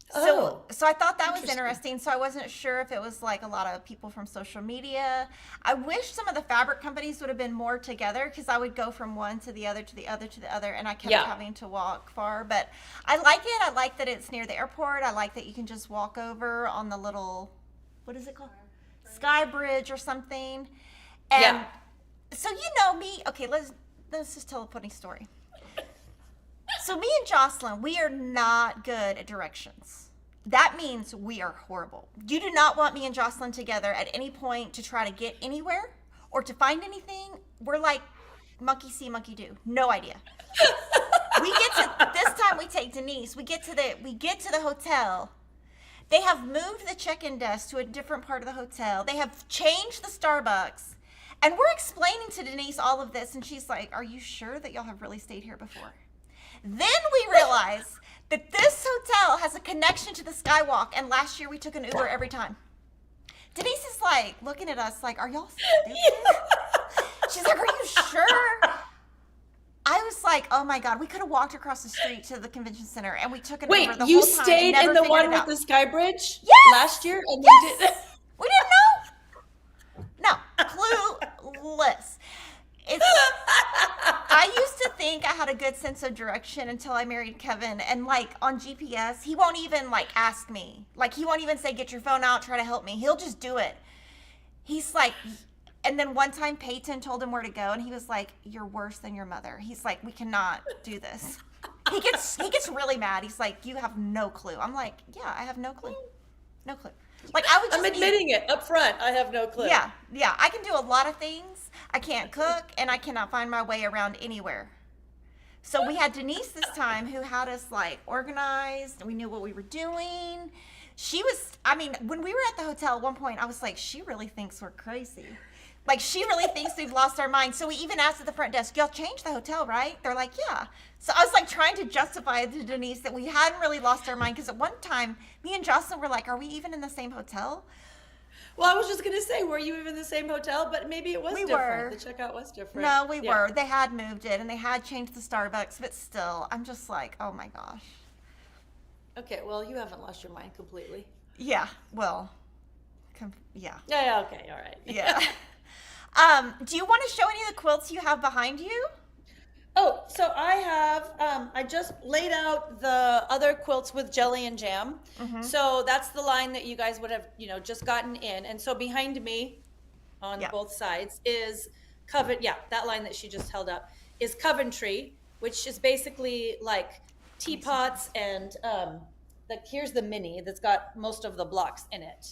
[SPEAKER 1] So,
[SPEAKER 2] Oh,
[SPEAKER 1] so I thought that was
[SPEAKER 2] interesting.
[SPEAKER 1] interesting. So I wasn't sure if it was like a lot of people from social media. I wish some of the fabric companies would have been more together because I would go from one to the other to the other to the other, and I kept
[SPEAKER 2] Yeah.
[SPEAKER 1] having to walk far. But I like it. I like that it's near the airport. I like that you can just walk over on the little, what is it called? Sky Bridge or something. And
[SPEAKER 2] Yeah.
[SPEAKER 1] so you know me. Okay, let's just tell a funny story. So me and Jocelyn, we are not good at directions. That means we are horrible. You do not want me and Jocelyn together at any point to try to get anywhere or to find anything. We're like monkey see, monkey do. No idea. We get to this time we take Denise. We get to the hotel. They have moved the check-in desk to a different part of the hotel. They have changed the Starbucks. And we're explaining to Denise all of this, and she's like, "Are you sure that y'all have really stayed here before?" Then we realize that this hotel has a connection to the Skywalk, and last year we took an Uber every time. Denise is like looking at us like, "Are y'all stupid?" She's like, "Are you sure?" I was like, "Oh my God, we could have walked across the street to the convention center, and we took an
[SPEAKER 2] Wait,
[SPEAKER 1] Uber the
[SPEAKER 2] you
[SPEAKER 1] whole time."
[SPEAKER 2] stayed
[SPEAKER 1] Never
[SPEAKER 2] in the
[SPEAKER 1] figured
[SPEAKER 2] one
[SPEAKER 1] it
[SPEAKER 2] with
[SPEAKER 1] out.
[SPEAKER 2] the Sky Bridge
[SPEAKER 1] Yes!
[SPEAKER 2] last year? And
[SPEAKER 1] Yes!
[SPEAKER 2] we did.
[SPEAKER 1] We didn't know. No, clueless. It's. I used to think I had a good sense of direction until I married Kevin, and like on GPS, he won't even like ask me. Like he won't even say, "Get your phone out, try to help me." He'll just do it. He's like, and then one time Peyton told him where to go, and he was like, "You're worse than your mother." He's like, "We cannot do this." He gets really mad. He's like, "You have no clue." I'm like, "Yeah, I have no clue, no clue." Like I would just
[SPEAKER 2] I'm
[SPEAKER 1] be.
[SPEAKER 2] admitting it up front. I have no clue.
[SPEAKER 1] Yeah, yeah. I can do a lot of things. I can't cook, and I cannot find my way around anywhere. So we had Denise this time who had us like organized. We knew what we were doing. She was, I mean, when we were at the hotel at one point, I was like, she really thinks we're crazy. Like, she really thinks we've lost our minds. So we even asked at the front desk, "Y'all changed the hotel, right?" They're like, "Yeah." So I was like trying to justify to Denise that we hadn't really lost our mind because at one time, me and Jocelyn were like, "Are we even in the same hotel?"
[SPEAKER 2] Well, I was just gonna say, were you even in the same hotel? But maybe it was
[SPEAKER 1] We
[SPEAKER 2] different.
[SPEAKER 1] were.
[SPEAKER 2] The checkout was different.
[SPEAKER 1] No, we
[SPEAKER 2] Yeah.
[SPEAKER 1] were. They had moved it and they had changed the Starbucks, but still, I'm just like, oh my gosh.
[SPEAKER 2] Okay. Well, you haven't lost your mind completely.
[SPEAKER 1] Yeah, well, yeah,
[SPEAKER 2] Yeah. Yeah. Okay. All right.
[SPEAKER 1] yeah. Do you want to show any of the quilts you have behind you?
[SPEAKER 2] Oh, so I have, I just laid out the other quilts with jelly and jam. So that's the line that you guys would have, just gotten in. And so behind me on
[SPEAKER 1] Yeah.
[SPEAKER 2] both sides is that line that she just held up is Coventry, which is basically like teapots and, like here's the mini that's got most of the blocks in it.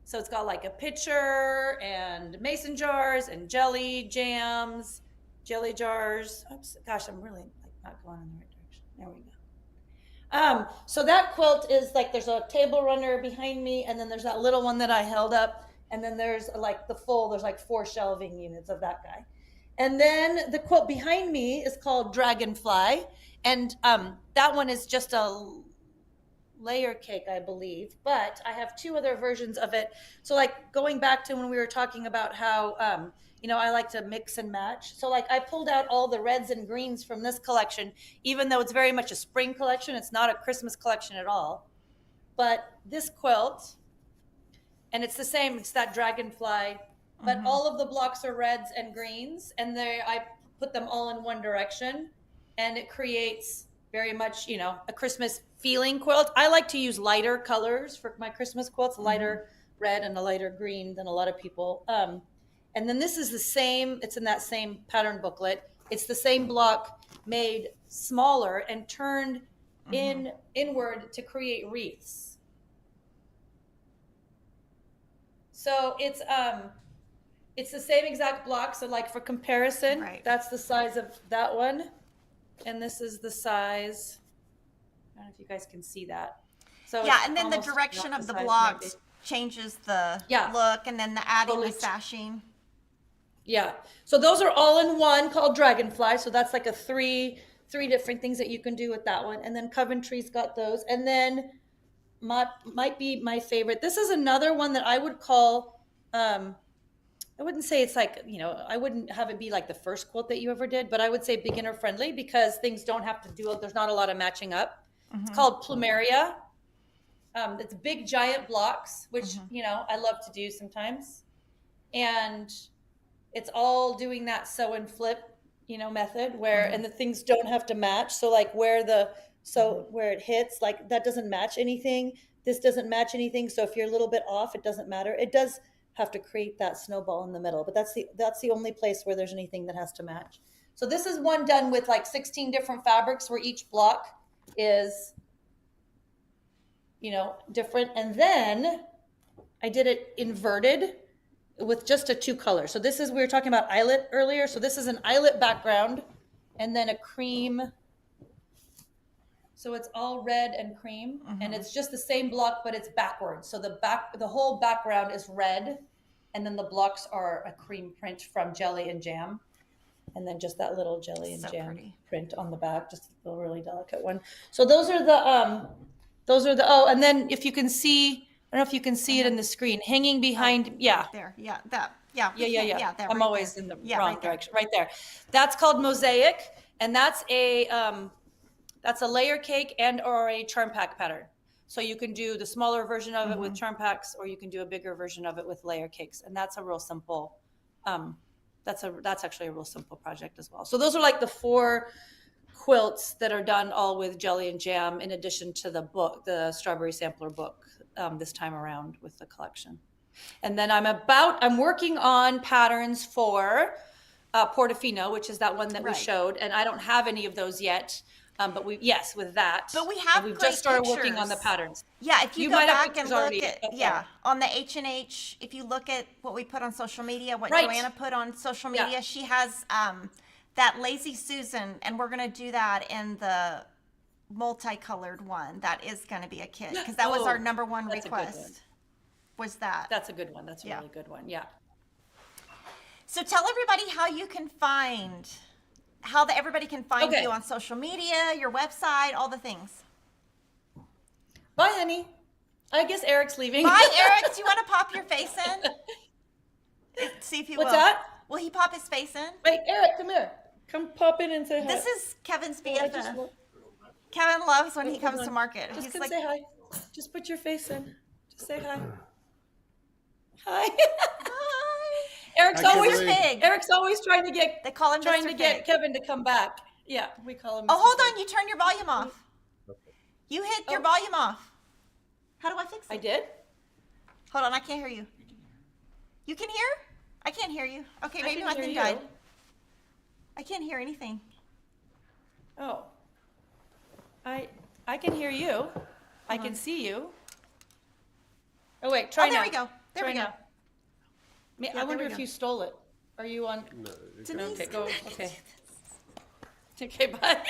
[SPEAKER 2] So it's got like a pitcher and mason jars and jelly jams, jelly jars. Oops, gosh, I'm really like not going in the right direction. There we go. So that quilt is like there's a table runner behind me, and then there's that little one that I held up, and then there's like there's like 4 shelving units of that guy. And then the quilt behind me is called Dragonfly, and that one is just a layer cake, I believe, but I have 2 other versions of it. So like going back to when we were talking about how I like to mix and match. So like I pulled out all the reds and greens from this collection, even though it's very much a spring collection. It's not a Christmas collection at all. But this quilt, and it's the same, it's that dragonfly, but all of the blocks are reds and greens, and I put them all in one direction, and it creates very much, a Christmas feeling quilt. I like to use lighter colors for my Christmas quilts, a lighter red and a lighter green than a lot of people. And then this is the same, it's in that same pattern booklet. It's the same block made smaller and turned inward to create wreaths. So it's the same exact block. So like for comparison,
[SPEAKER 1] Right.
[SPEAKER 2] that's the size of that one. And this is the size. I don't know if you guys can see that. So
[SPEAKER 1] Yeah,
[SPEAKER 2] it's
[SPEAKER 1] and then the
[SPEAKER 2] almost
[SPEAKER 1] direction
[SPEAKER 2] not
[SPEAKER 1] of the
[SPEAKER 2] size,
[SPEAKER 1] blocks
[SPEAKER 2] maybe.
[SPEAKER 1] changes the
[SPEAKER 2] Yeah.
[SPEAKER 1] look, and then the adding the
[SPEAKER 2] Totally.
[SPEAKER 1] sashing.
[SPEAKER 2] Yeah. So those are all in one called Dragonfly. So that's like a three different things that you can do with that one. And then Coventry's got those. And then might be my favorite. This is another one that I would call I wouldn't say it's like, I wouldn't have it be like the first quilt that you ever did, but I would say beginner friendly because things don't have to do, there's not a lot of matching up. It's called plumeria. It's big giant blocks, which, I love to do sometimes. And it's all doing that sew and flip, method where, and the things don't have to match. So like where it hits, like that doesn't match anything. This doesn't match anything. So if you're a little bit off, it doesn't matter. It does have to create that snowball in the middle, but that's the only place where there's anything that has to match. So this is one done with like 16 different fabrics where each block is, different. And then I did it inverted with just a 2 color. So this is, we were talking about eyelet earlier. So this is an eyelet background and then a cream. So it's all red and cream, and it's just the same block, but it's backwards. So the whole background is red, and then the blocks are a cream print from Jelly and Jam, and then just that little Jelly and Jam print on the back, just a really delicate one. So those are the and then if you can see, I don't know if you can see it in the screen, hanging behind,
[SPEAKER 1] Right there, yeah, that, yeah. That
[SPEAKER 2] I'm
[SPEAKER 1] right
[SPEAKER 2] always
[SPEAKER 1] there.
[SPEAKER 2] in the
[SPEAKER 1] Yeah,
[SPEAKER 2] wrong
[SPEAKER 1] right there.
[SPEAKER 2] direction, right there. That's called Mosaic, and that's a layer cake and or a charm pack pattern. So you can do the smaller version of it with charm packs, or you can do a bigger version of it with layer cakes. And that's a real simple, that's actually a real simple project as well. So those are like the 4 quilts that are done all with Jelly and Jam, in addition to the book, the Strawberry Sampler book, this time around with the collection. And then I'm working on patterns for Portofino, which is that one that we showed. And I don't have any of those yet. But with that.
[SPEAKER 1] But we have
[SPEAKER 2] we've
[SPEAKER 1] great
[SPEAKER 2] just started
[SPEAKER 1] pictures.
[SPEAKER 2] working on the patterns.
[SPEAKER 1] Yeah, if you go
[SPEAKER 2] might have
[SPEAKER 1] back and
[SPEAKER 2] pictures
[SPEAKER 1] look
[SPEAKER 2] already.
[SPEAKER 1] at, on the H&H, if you look at what we put on social media, what
[SPEAKER 2] Right.
[SPEAKER 1] Joanna put on social media, she has that Lazy Susan, and we're going to do that in the multicolored one. That is going to be a kit, because that was our number one
[SPEAKER 2] that's a good one.
[SPEAKER 1] request, was that.
[SPEAKER 2] That's a good one. That's a really good one. Yeah.
[SPEAKER 1] So tell everybody how everybody can find you on social media, your website, all the things.
[SPEAKER 2] Bye, honey. I guess Eric's leaving.
[SPEAKER 1] Bye, Eric. Do you want to pop your face in? See if he will.
[SPEAKER 2] What's that?
[SPEAKER 1] Will he pop his face in?
[SPEAKER 2] Wait, Eric, come here. Come pop in and say hi.
[SPEAKER 1] This is Kevin's BFF. Kevin loves when he comes to market.
[SPEAKER 2] Just
[SPEAKER 1] He's
[SPEAKER 2] come
[SPEAKER 1] like,
[SPEAKER 2] say hi. Just put your face in. Just say hi. Hi.
[SPEAKER 1] hi.
[SPEAKER 2] Eric's
[SPEAKER 3] Hi,
[SPEAKER 2] always
[SPEAKER 3] Kimberly.
[SPEAKER 1] big.
[SPEAKER 2] Eric's always trying to get
[SPEAKER 1] They call him
[SPEAKER 2] trying
[SPEAKER 1] Mr.
[SPEAKER 2] to get
[SPEAKER 1] Fig.
[SPEAKER 2] Kevin to come back. Yeah, we call him.
[SPEAKER 1] Oh,
[SPEAKER 2] Mr.
[SPEAKER 1] hold
[SPEAKER 2] Fig.
[SPEAKER 1] on. You turn your volume off. You hit your volume off. How do I fix it?
[SPEAKER 2] I did.
[SPEAKER 1] Hold on. I can't hear you. You can hear? I can't hear you. Okay, maybe
[SPEAKER 2] can
[SPEAKER 1] my
[SPEAKER 2] hear
[SPEAKER 1] thing
[SPEAKER 2] you.
[SPEAKER 1] died. I can't hear anything.
[SPEAKER 2] Oh. I can hear you. I can see you. Oh wait, try
[SPEAKER 1] Oh, there
[SPEAKER 2] now.
[SPEAKER 1] we go. There
[SPEAKER 2] Try
[SPEAKER 1] we go.
[SPEAKER 2] now.
[SPEAKER 1] Yeah,
[SPEAKER 2] I
[SPEAKER 1] there
[SPEAKER 2] wonder
[SPEAKER 1] we
[SPEAKER 2] if
[SPEAKER 1] go.
[SPEAKER 2] you stole it. Are you on?
[SPEAKER 3] No,
[SPEAKER 1] Denise.
[SPEAKER 2] Okay, go. Okay. Okay, bye.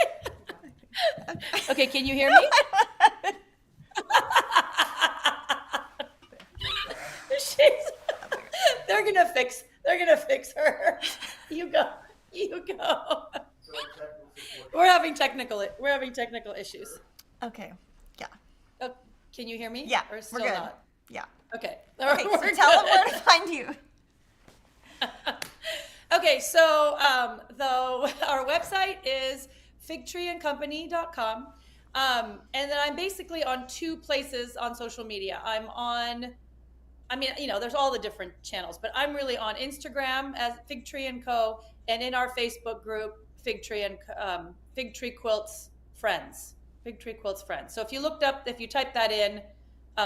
[SPEAKER 2] Okay, can you hear me? They're gonna fix her. You go. We're having technical issues.
[SPEAKER 1] Okay. Yeah.
[SPEAKER 2] Oh, can you hear me?
[SPEAKER 1] Yeah.
[SPEAKER 2] Or still
[SPEAKER 1] We're good.
[SPEAKER 2] not?
[SPEAKER 1] Yeah.
[SPEAKER 2] Okay.
[SPEAKER 1] Okay, so
[SPEAKER 2] We're
[SPEAKER 1] tell them
[SPEAKER 2] good.
[SPEAKER 1] where to find you.
[SPEAKER 2] Okay, so our website is figtreeandcompany.com. And then I'm basically on 2 places on social media. There's all the different channels, but I'm really on Instagram as Figtree & Co. and in our Facebook group, Figtree Quilts Friends. Figtree Quilts Friends. So if you type that in,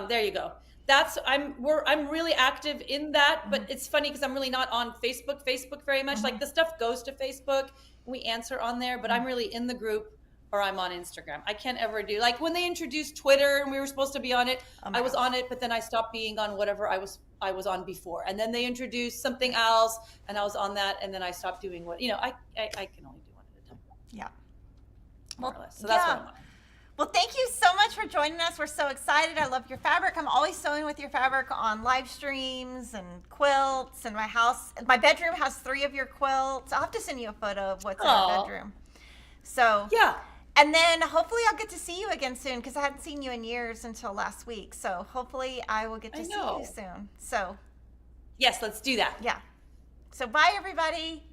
[SPEAKER 2] there you go. I'm really active in that, but it's funny because I'm really not on Facebook very much. Like the stuff goes to Facebook and we answer on there, but I'm really in the group or I'm on Instagram. I can't ever do, like when they introduced Twitter and we were supposed to be on it, I was on it, but then I stopped being on whatever I was on before. And then they introduced something else and I was on that and then I stopped doing I can only do one at a time.
[SPEAKER 1] Yeah.
[SPEAKER 2] More or less. So that's what I'm on.
[SPEAKER 1] Well, thank you so much for joining us. We're so excited. I love your fabric. I'm always sewing with your fabric on live streams and quilts. And my bedroom has 3 of your quilts. I'll have to send you a photo of what's in our bedroom. So
[SPEAKER 2] yeah.
[SPEAKER 1] And then hopefully I'll get to see you again soon because I hadn't seen you in years until last week. So hopefully I will get to see you soon. So
[SPEAKER 2] yes, let's do that.
[SPEAKER 1] Yeah. So bye, everybody.